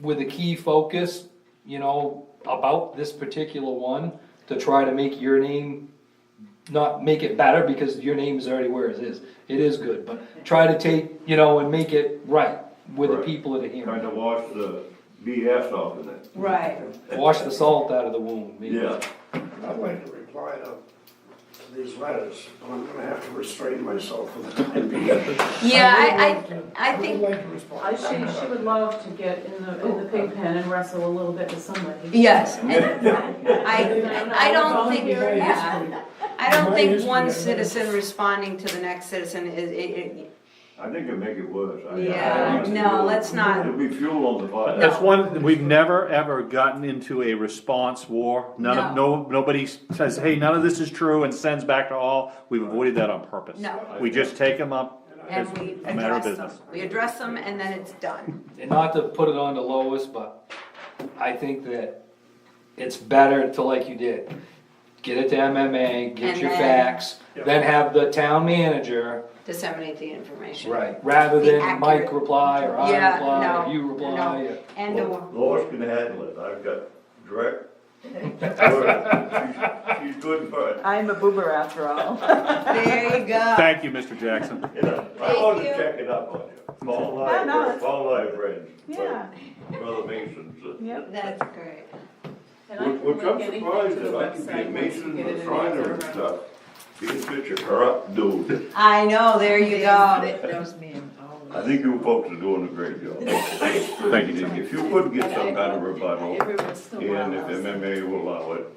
with a key focus, you know, about this particular one, to try to make your name, not make it better, because your name is already where it is. It is good, but try to take, you know, and make it right with the Right. people that are here. Trying to wash the BS off of it. Right, Wash the salt out of the wound. Yeah. I'd like to reply to these letters, but I'm gonna have to restrain myself for the time being. yeah, I would think, like to respond. She would love to get in the pig pen and wrestle a little bit with somebody. yes, and I don't think, Volunteer. yeah, I don't think one citizen responding to the next citizen I think it'd make it worse. yeah, no, let's not. It'll be fuel on the fire. That's one, we've never, ever gotten into a response war. Nobody says, hey, none of this is true and sends back to all. We've avoided that on purpose. No. We just take them up as And we a matter of address them. business. We address them and then it's done. And not to put it on to Lois, but I think that it's better to, like you did, get it to MMA, get And your then- facts, then have the town manager, Disseminate the information. right, rather The than accurate- Mike reply, or I Yeah, reply, no, or you reply. no. And, Lois can handle it. I've got direct She's good for it. I'm a boober after all. There you go. Thank you, Mr. Jackson. You know, I wanted to check it up on you. Small life, no, it's- small life friends. Yeah. Brother Masons. Yep. That's great. And I Which I'm can link surprised anything to that the I could be a website once you Mason, get it a in Shriner there. and stuff. Be a such a corrupt dude. I know, there you go. Knows me and all I think you folks are doing a great job. Thank you, Jim. If you could get some kind of rebuttal, everyone's still and if around. MMA will allow it,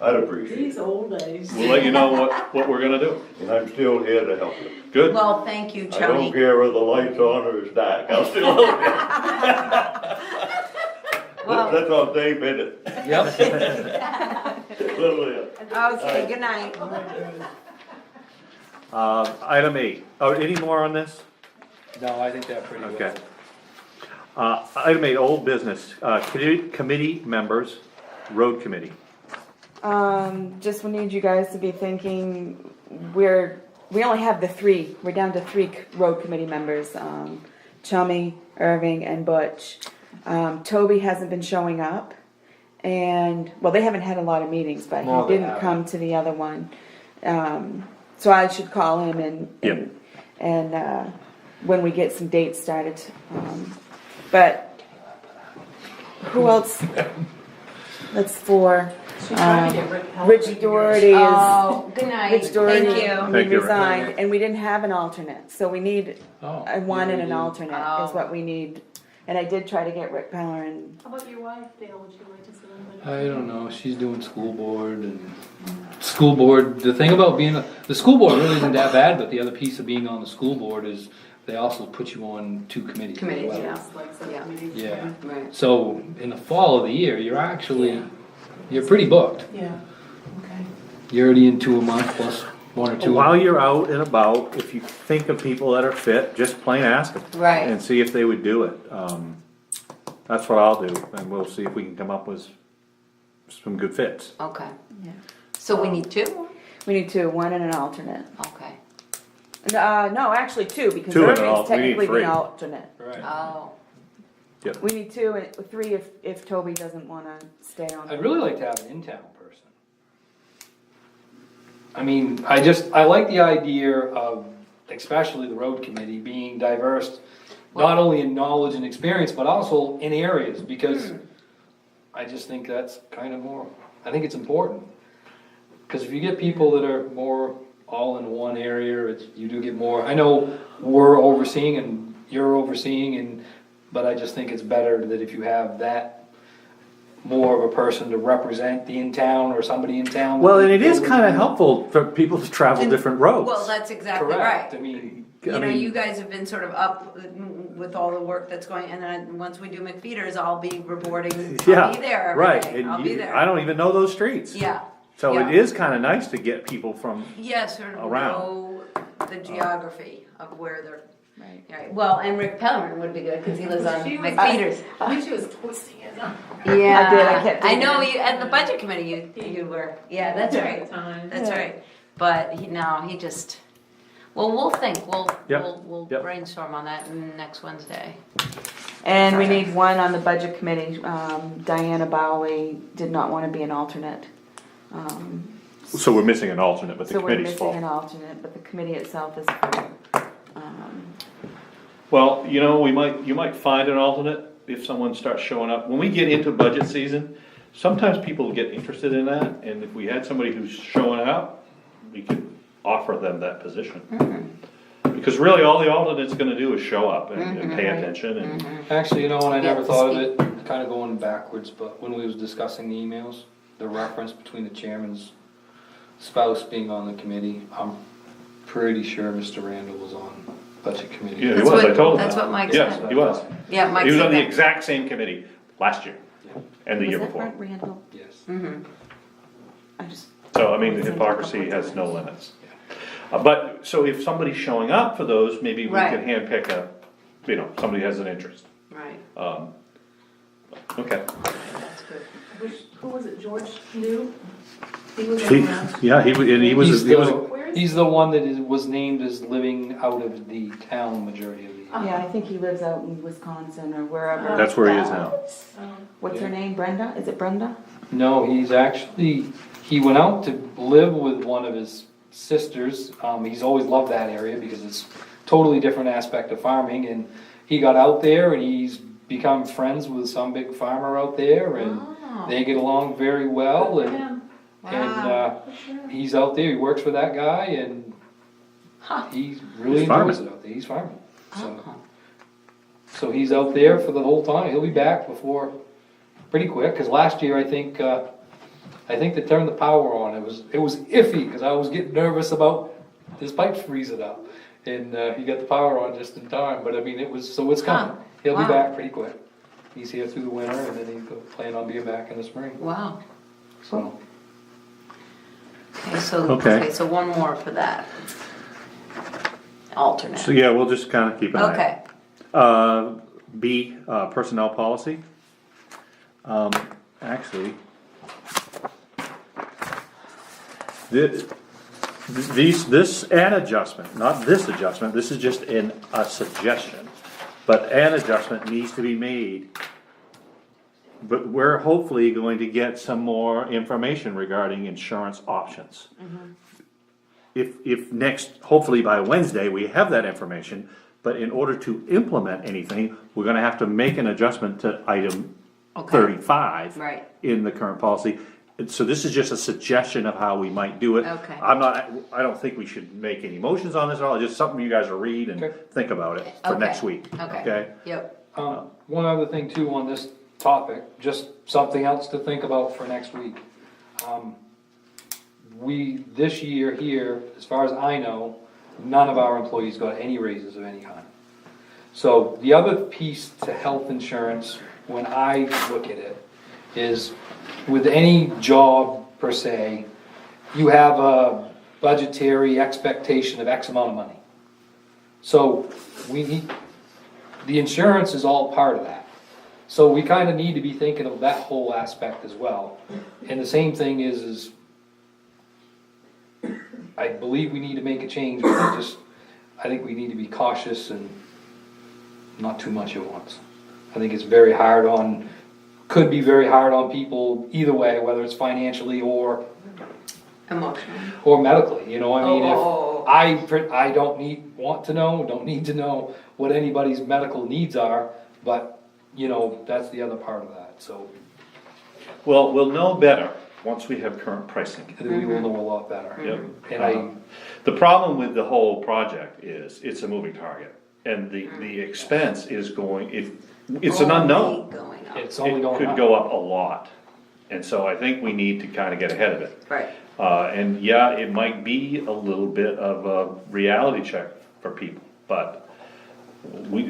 I'd appreciate These it. old days. We'll let you know what we're gonna do. And I'm still here to help you. Good? Well, thank you, I don't Tony. care whether the light's on or it's dark, I'll still help you. Well- That's on tape, isn't it? Yep. Literally. Okay, good night. Item 8. Oh, any more on this? No, I think that pretty well. Okay. Item 8, old business, committee members, road committee. Just need you guys to be thinking, we only have we're down to 3 road committee members, Chummy, Irving, and Butch. Toby hasn't been showing up, and, well, they haven't had a lot of meetings, but No, he they didn't haven't. come to the other one. So I should call him Yep. and when we get some dates started. But who else? That's 4. She's trying to get Rick Pellet. Rich Doherty is. Oh, good night. Rich Doherty, Thank you. Thank he you, Rick. resigned, and we didn't have an alternate, so we need Oh, a one yeah, and we an do. alternate Oh. is what we need. And I did try to get Rick Peller and, How about your wife, Dale? Would you like to see anybody? I don't know, she's doing school board and school board, the thing about the school board really isn't that bad, but the other piece of being on the school board is they also put you on 2 committees as Committees, well. yeah. It's like some Yeah. meetings. Yeah. Right. So in the fall of the year, you're pretty booked. Yeah, okay. You're already in 2 a month plus 1 or 2. While you're out and about, if you think of people that are fit, just plain ask them. Right. And see if they would do it. That's what I'll do, and we'll see if we can come up with some good fits. Okay. yeah. So we need 2? We need 2, one and an alternate. Okay. No, actually 2, because 2 and an Irving's we need technically 3. the alternate. Right. Oh. We need 2 and 3 if Toby doesn't wanna stay on. I'd really like to have an in-town person. I mean, I like the idea of, especially the road committee, being diverse, not only in knowledge and experience, but also in areas, because I just think that's kind of more, I think it's important. Because if you get people that are more all in one area, you do get more, I know we're overseeing and you're overseeing, but I just think it's better that if you have that more of a person to represent the in-town or somebody in town. Well, and it is kind of helpful for people to travel different roads. Well, that's exactly Correct, I right. mean, You I know, mean- you guys have been sort of up with all the work that's going, and then once we do McFeeters, I'll be reporting, Yeah, I'll be there every right. day. And I'll be there. I don't even know those streets. Yeah, So yeah. it is kind of nice to get people from, yes, sort of Around. know the geography of where they're, Right. right. Well, and Rick Pellerman would be good, cause he lives on She was- McFeeters. I think she was twisting it up. Yeah. I did, I kept I doing know, it. you, at the budget committee, you were, yeah, that's At right. the time. That's Yeah. right, but he just, well, we'll think, Yep, we'll yep. brainstorm on that next Wednesday. And we need 1 on the budget committee. Diana Bowley did not wanna be an alternate. so we're missing an alternate, but the So we're committee's missing full. an alternate, but the committee itself is full. Well, you might find an alternate if someone starts showing up. When we get into budget season, sometimes people get interested in that, and if we had somebody who's showing up, we could offer them that position. Because really, all the alternate's gonna do is show up and pay attention and, actually, you know, and I never Yeah, thought of it, kinda going backwards, but when we was discussing the emails, the reference between the chairman's spouse being on the committee, I'm pretty sure Mr. Randall was on budget committee. yeah, he That's was, I what- told him that's that. what Mike Yes, said. he was. Yeah, Mike He was said on the that. exact same committee last year and the Was year that before. Brent Randall? Yes. I just, So, I mean, the hypocrisy has no limits. But, so if somebody's showing up for those, maybe we Right. can handpick somebody has an interest. Right, Okay. that's good. Who was it, George New? He was on last. Yeah, he was, He's he was, Where is he's the one that was named as living out of the town majority of the year. yeah, I think he lives out in Wisconsin or wherever. that's where he is now. Um, What's her name, Brenda? Is it Brenda? No, he went out to live with one of his sisters. He's always loved that area because it's totally different aspect of farming, and he got out there and he's become friends with some big farmer out there, and Oh. they get along very well, and Wow. he's out there, he works for that guy, and Huh. he really He's enjoys farming. it out there, he's farming. So, Oh. so he's out there for the whole time, he'll be back before, pretty quick, cause last year I think they turned the power on, it was iffy, cause I was getting nervous about his pipes freezing up. And, he got the power on just in time, but I mean, it's coming, he'll be Wow. back pretty quick. He's here through the winter, and then he's planning on being back in the spring, Wow. so. Okay. So one more for that. Alternate. So, yeah, we'll just kind of keep an eye. Okay. B, personnel policy. Actually, this an adjustment, not this adjustment, this is just a suggestion, but an adjustment needs to be made. But we're hopefully going to get some more information regarding insurance options. If next, hopefully by Wednesday, we have that information, but in order to implement anything, we're gonna have to make an adjustment to item Okay. 35 Right. in the current policy. And so this is just a suggestion of how we might do it. Okay. I don't think we should make any motions on this at all, just something you guys will read and Okay. think about it for Okay. next week, okay? Yep. One other thing too on this topic, just something else to think about for next week. This year here, as far as I know, none of our employees got any raises of any kind. So the other piece to health insurance, when I look at it, is with any job per se, you have a budgetary expectation of X amount of money. So the insurance is all part of that. So we kinda need to be thinking of that whole aspect as well. And the same thing is I believe we need to make a change, but I think we need to be cautious and not too much at once. I think it's could be very hard on people either way, whether it's financially or Emotional. medically, you know, I mean, Oh. if I don't need to know what anybody's medical needs are, but, you know, that's the other part of that, so Well, we'll know better once we have current pricing. we will know a lot better. Yep. And The problem with the whole project is, it's a moving target, and the expense is it's an unknown. Only going up. it's only It going could up. go up a lot, and so I think we need to kinda get ahead of it. Right. And yeah, it might be a little bit of a reality check for people, but we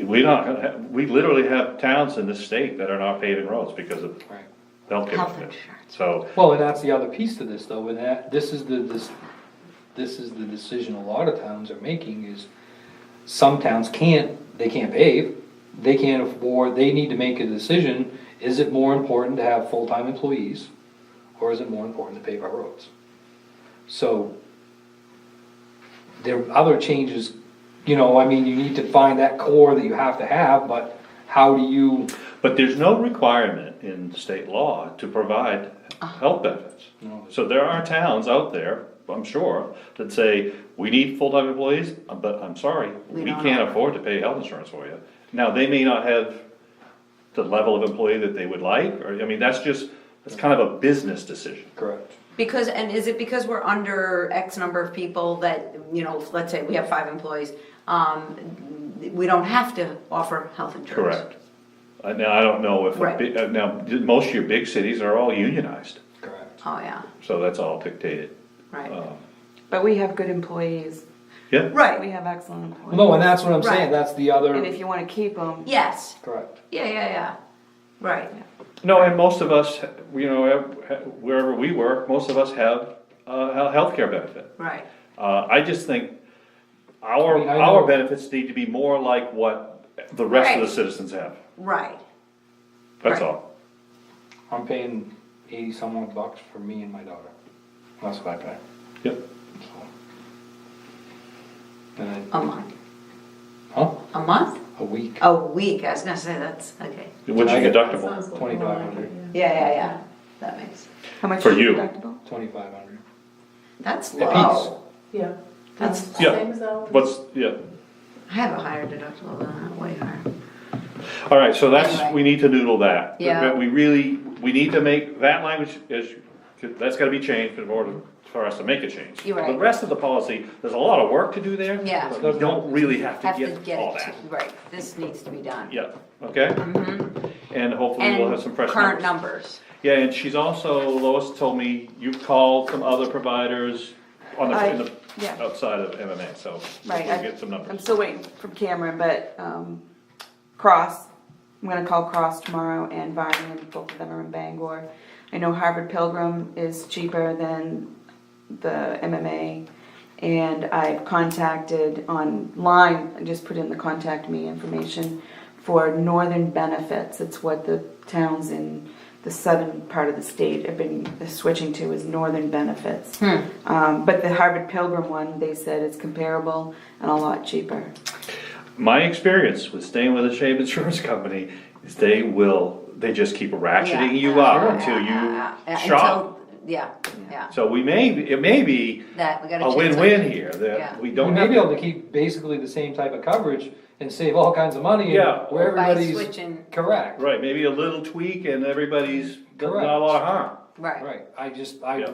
literally have towns in this state that are not paving roads because of Right. healthcare Health benefits. insurance. So, Well, and that's the other piece to this though, and this is the decision a lot of towns are making is some towns can't pave, they can't afford, they need to make a decision, is it more important to have full-time employees or is it more important to pave our roads? So there are other changes, you know, I mean, you need to find that core that you have to have, but how do you? but there's no requirement in state law to provide health benefits. No. So there are towns out there, I'm sure, that say, we need full-time employees, but I'm sorry, We we don't can't offer. afford to pay health insurance for you. Now, they may not have the level of employee that they would like, or, I mean, that's kind of a business decision. Correct. And is it because we're under X number of people that, you know, let's say we have 5 employees, we don't have to offer health insurance? Correct. Now, I don't know if, Right. now, most of your big cities are all unionized, Correct. Oh, yeah, so that's all dictated. right. But we have good employees. Yeah, Right, We have excellent employees. No, and that's what I'm saying, Right. that's the other. And if you wanna keep them, yes, Correct. yeah, right, no, and most of us, you know, wherever we work, most of us have a healthcare benefit. right. I just think I mean, I know- our benefits need to be more like what the rest of the Right. citizens have, Right, that's Right. all. I'm paying 80 some odd bucks for me and my daughter. That's what I pay. Yep. And a month. Huh? A month? A week. A week, I was gonna say, that's, okay. What's I your get- deductible? Sounds like 2,500. yeah. Yeah. That makes, How much For is you. the deductible? 2,500. that's A low. Yeah. That's, Yeah. Same as ours. What's, yeah. I have a higher deductible than that, way higher. All right, so that's, Anyway. we need to noodle that. Yeah. We really, we need to make, that language is, that's gotta be changed in order for us to make a change. You're right. The rest of the policy, there's a lot of work to do there. Yeah. But we don't really have to Have to get get all it, that. right, this needs to be done. Yeah, okay? And hopefully we'll have some fresh And current numbers. numbers. Yeah, and she's also, Lois told me, you've called some other providers on the, in the, yeah. outside of MMA, so Right, we'll I- get some I'm numbers. still waiting from Cameron, but, Cross, I'm gonna call Cross tomorrow and Varney, both of them are in Bangor. I know Harvard Pilgrim is cheaper than the MMA, and I've contacted online, I just put in the contact me information for Northern Benefits. It's what the towns in the southern part of the state have been switching to, is Northern Benefits. But the Harvard Pilgrim one, they said it's comparable and a lot cheaper. My experience with staying with a Shave Insurance Company is they just keep ratcheting you up until you shop. Yeah, yeah, So it may be that, we gotta a change win-win that. here, Yeah. that we We don't may have be able to. to keep basically the same type of coverage and save all kinds of money. Yeah. Where By everybody's switching, correct. Right, maybe a little tweak and everybody's not Correct. a lot of harm. right. Right, Yeah.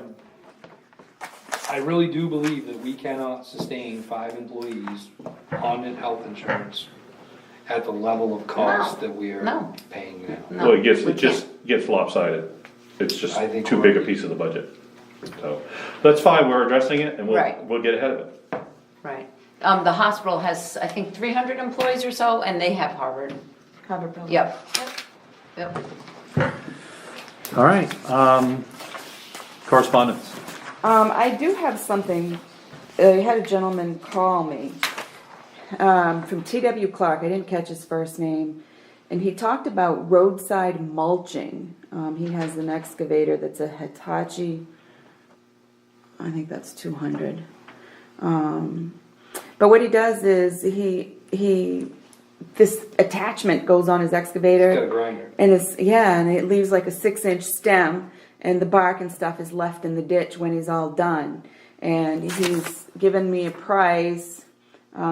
I really do believe that we cannot sustain 5 employees on health insurance at the level of cost No. that we are No. paying now. No, Well, we it just gets lopsided. It's just I think too we're- big a piece of the budget. So, that's fine, we're addressing it and Right. we'll get ahead of it. Right. The hospital has, I think, 300 employees or so, and they have Harvard. Harvard Pilgrim. Yep. Yep. All right, correspondence. I do have something, I had a gentleman call me, from T.W. Clark, I didn't catch his first name, and he talked about roadside mulching. He has an excavator that's a Hitachi, I think that's 200. But what he does is this attachment goes on his excavator. It's got a grinder. And and it leaves like a 6-inch stem, and the bark and stuff is left in the ditch when he's all done. And he's given me a price.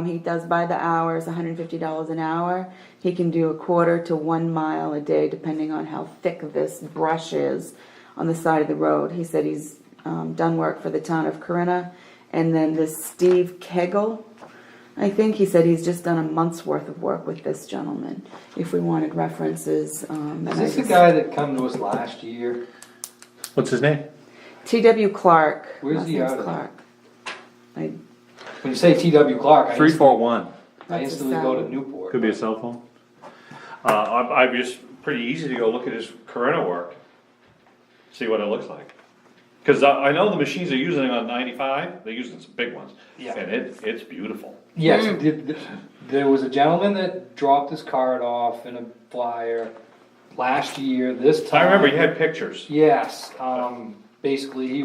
He does by the hours, $150 an hour. He can do 1/4 to 1 mile a day, depending on how thick this brush is on the side of the road. He said he's done work for the town of Corinna, and then this Steve Kegel, I think he said he's just done a month's worth of work with this gentleman. If we wanted references, Is this the guy that come to us last year? What's his name? T.W. Clark. Where's Last he name's out of? Clark. When you say T.W. Clark, I 341. instantly go to Newport. Could be a cell phone. I'm just pretty easy to go look at his Corinna work, see what it looks like. Cause I know the machines they're using on 95, they're using some big ones. Yeah. And it's beautiful. Yes, there was a gentleman that dropped his card off in a flyer last year, this time. I remember you had pictures. Yes, basically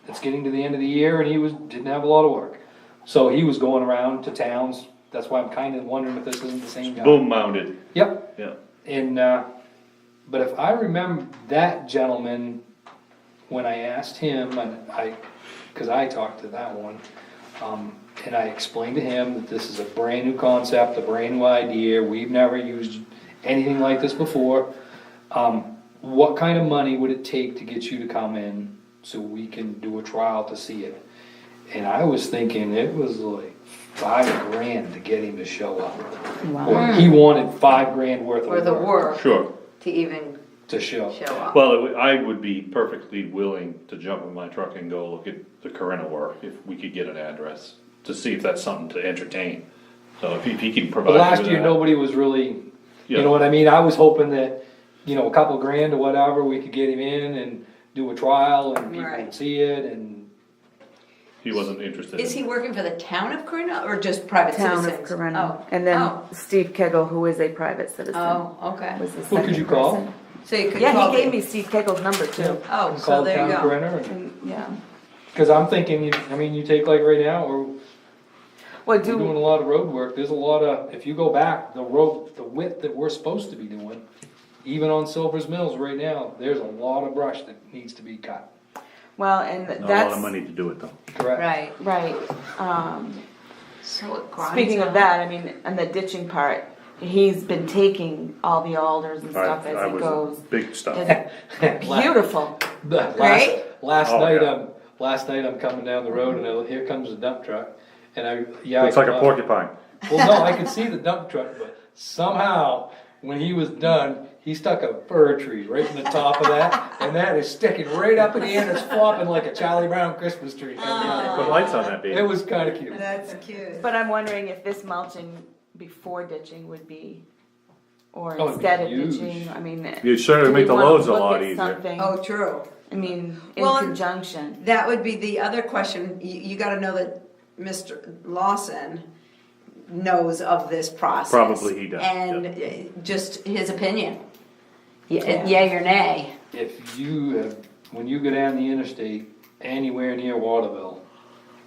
it's getting to the end of the year and didn't have a lot of work. So he was going around to towns, that's why I'm kinda wondering if this isn't the same guy. Boom mounted, Yep, yeah. and, but if I remember that gentleman, when I asked him, cause I talked to that one, and I explained to him that this is a brand new concept, a brand new idea, we've never used anything like this before. What kind of money would it take to get you to come in so we can do a trial to see it? And I was thinking it was like $5,000 to get him to show up. Wow. Or he wanted $5,000 worth Or the of work work Sure. to even to show. show up. Well, I would be perfectly willing to jump in my truck and go look at the Corinna work if we could get an address to see if that's something to entertain. So if he can provide. But you last with year, that. nobody was really, you Yeah. know what I mean? I was hoping that, a couple grand or whatever, we could get him in and do a trial and people Right. would see it and. He wasn't interested. Is he working for the town of Corinna or just private Town citizens? of Corinna. Oh. And then Oh. Steve Kegel, who is a private citizen. Oh, okay. Was the Who could second you call? person. So you could Yeah, call he gave the- me Steve Kegel's number too. Oh, so Call there town you of go. Corinna, And, yeah. cause I'm thinking, you take like right now, or Well, we're doing a lot of road work, there's a lot of, if you go back, the width that we're supposed to be doing, even on Silver's Mills right now, there's a lot of brush that needs to be cut. Well, and Not a lot that's, of money to do it though. Correct. Right, right, so it grinds speaking of out. that, I mean, and the ditching part, he's been taking all the alders and stuff I as it was goes. big stuff. It's beautiful. Right? Last Oh, night, yeah. last night I'm coming down the road and here comes a dump truck, and Looks like a porcupine. Well, no, I could see the dump truck, but somehow, when he was done, he stuck a fir tree right in the top of that, and that is sticking right up in the air, and it's flopping like a Charlie Brown Christmas tree coming down. Put lights on that It baby. was kinda cute. That's cute. But I'm wondering if this mulching before ditching would be, or Oh, it'd be instead of huge. ditching, I mean. You'd certainly do we make the wanna loads a look lot at easier. something, Oh, true. I mean, in Well, conjunction. That would be the other question, you gotta know that Mr. Lawson knows of this process. Probably he does, And just his opinion. Yeah. Yay or nay. If you have, when you go down the interstate, anywhere near Waterville,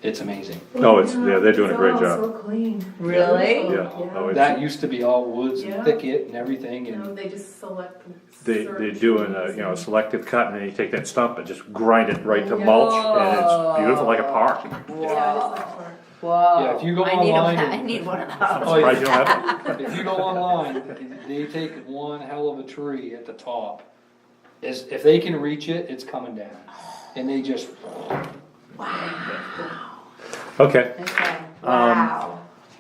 it's amazing. Oh, yeah, they're doing a great It's all job. so clean. Really? Yeah. Oh, it's- That used to be all woods and Yeah. thicket and everything, You know, and they just select. They're certain doing a, trees you know, a and- selective cut and then you take that stump and just grind it right to Yeah. mulch and it's beautiful like a park. Yeah, it is Whoa. like for- Whoa. Yeah, if you go I need online I and- need one of I'm those. Oh, surprised you don't have it. if you go online, they take one hell of a tree at the top. If they can reach it, it's coming down, and they just, Okay, Okay, wow.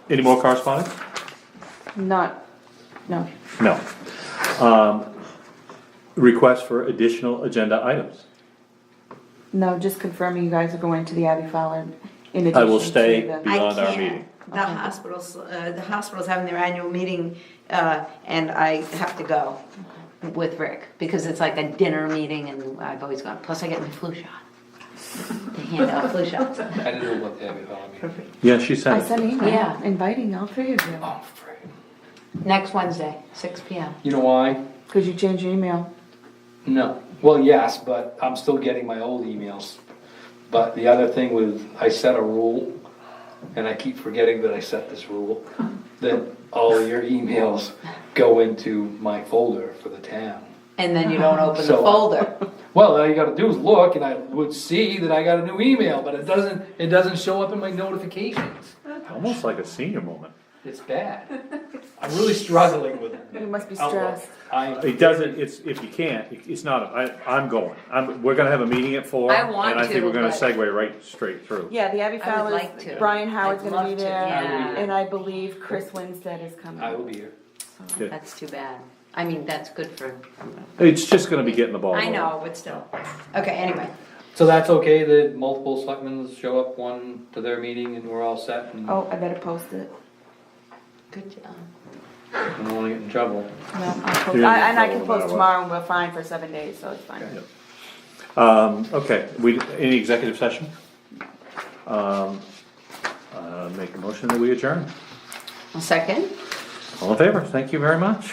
any more correspondence? Not, no. No. Request for additional agenda items. No, just confirming you guys are going to the Abbey Fowler in addition I to the. will stay I beyond our can't. meeting. The hospital's having their annual meeting, and I have to go with Rick, because it's like a dinner meeting and I've always gone, plus I get my flu shot. They hand out flu shots. I didn't know what they had on me. Yeah, she I sent sent it. an email Yeah. inviting all three of you, Oh, frick. Next Wednesday, 6 PM. You know why? because you changed your email. No. Well, yes, but I'm still getting my old emails. But the other thing was, I set a rule, and I keep forgetting that I set this rule, that all your emails go into my folder for the town. And then you don't open the So- folder. Well, all you gotta do is look, and I would see that I got a new email, but it doesn't show up in my notifications. Almost like a senior moment. It's bad. I'm really struggling with it. You must be Outlook. stressed. It doesn't, it's, if you can't, it's not, I'm going. We're gonna have a meeting at 4. I want and I think to, we're gonna but- segue right straight through. Yeah, the Abbey I would Fowler's, like to. Brian Howard's I'd gonna be love to, there, yeah. and I believe Chris Winstead is coming. I will be here. Okay. That's too bad. I mean, that's good for, It's just gonna be getting the ball I rolling. know, but still. Okay, anyway. So that's okay, that multiple selectmen show up one to their meeting and we're all set and Oh, I better post it. Good job. we don't wanna get in trouble. No, I'll post, Yeah, and I no can matter post what. tomorrow and we're fine for 7 days, so it's fine. Yeah. Okay, any executive session? Make a motion that we adjourn. A second? All in favor? Thank you very much.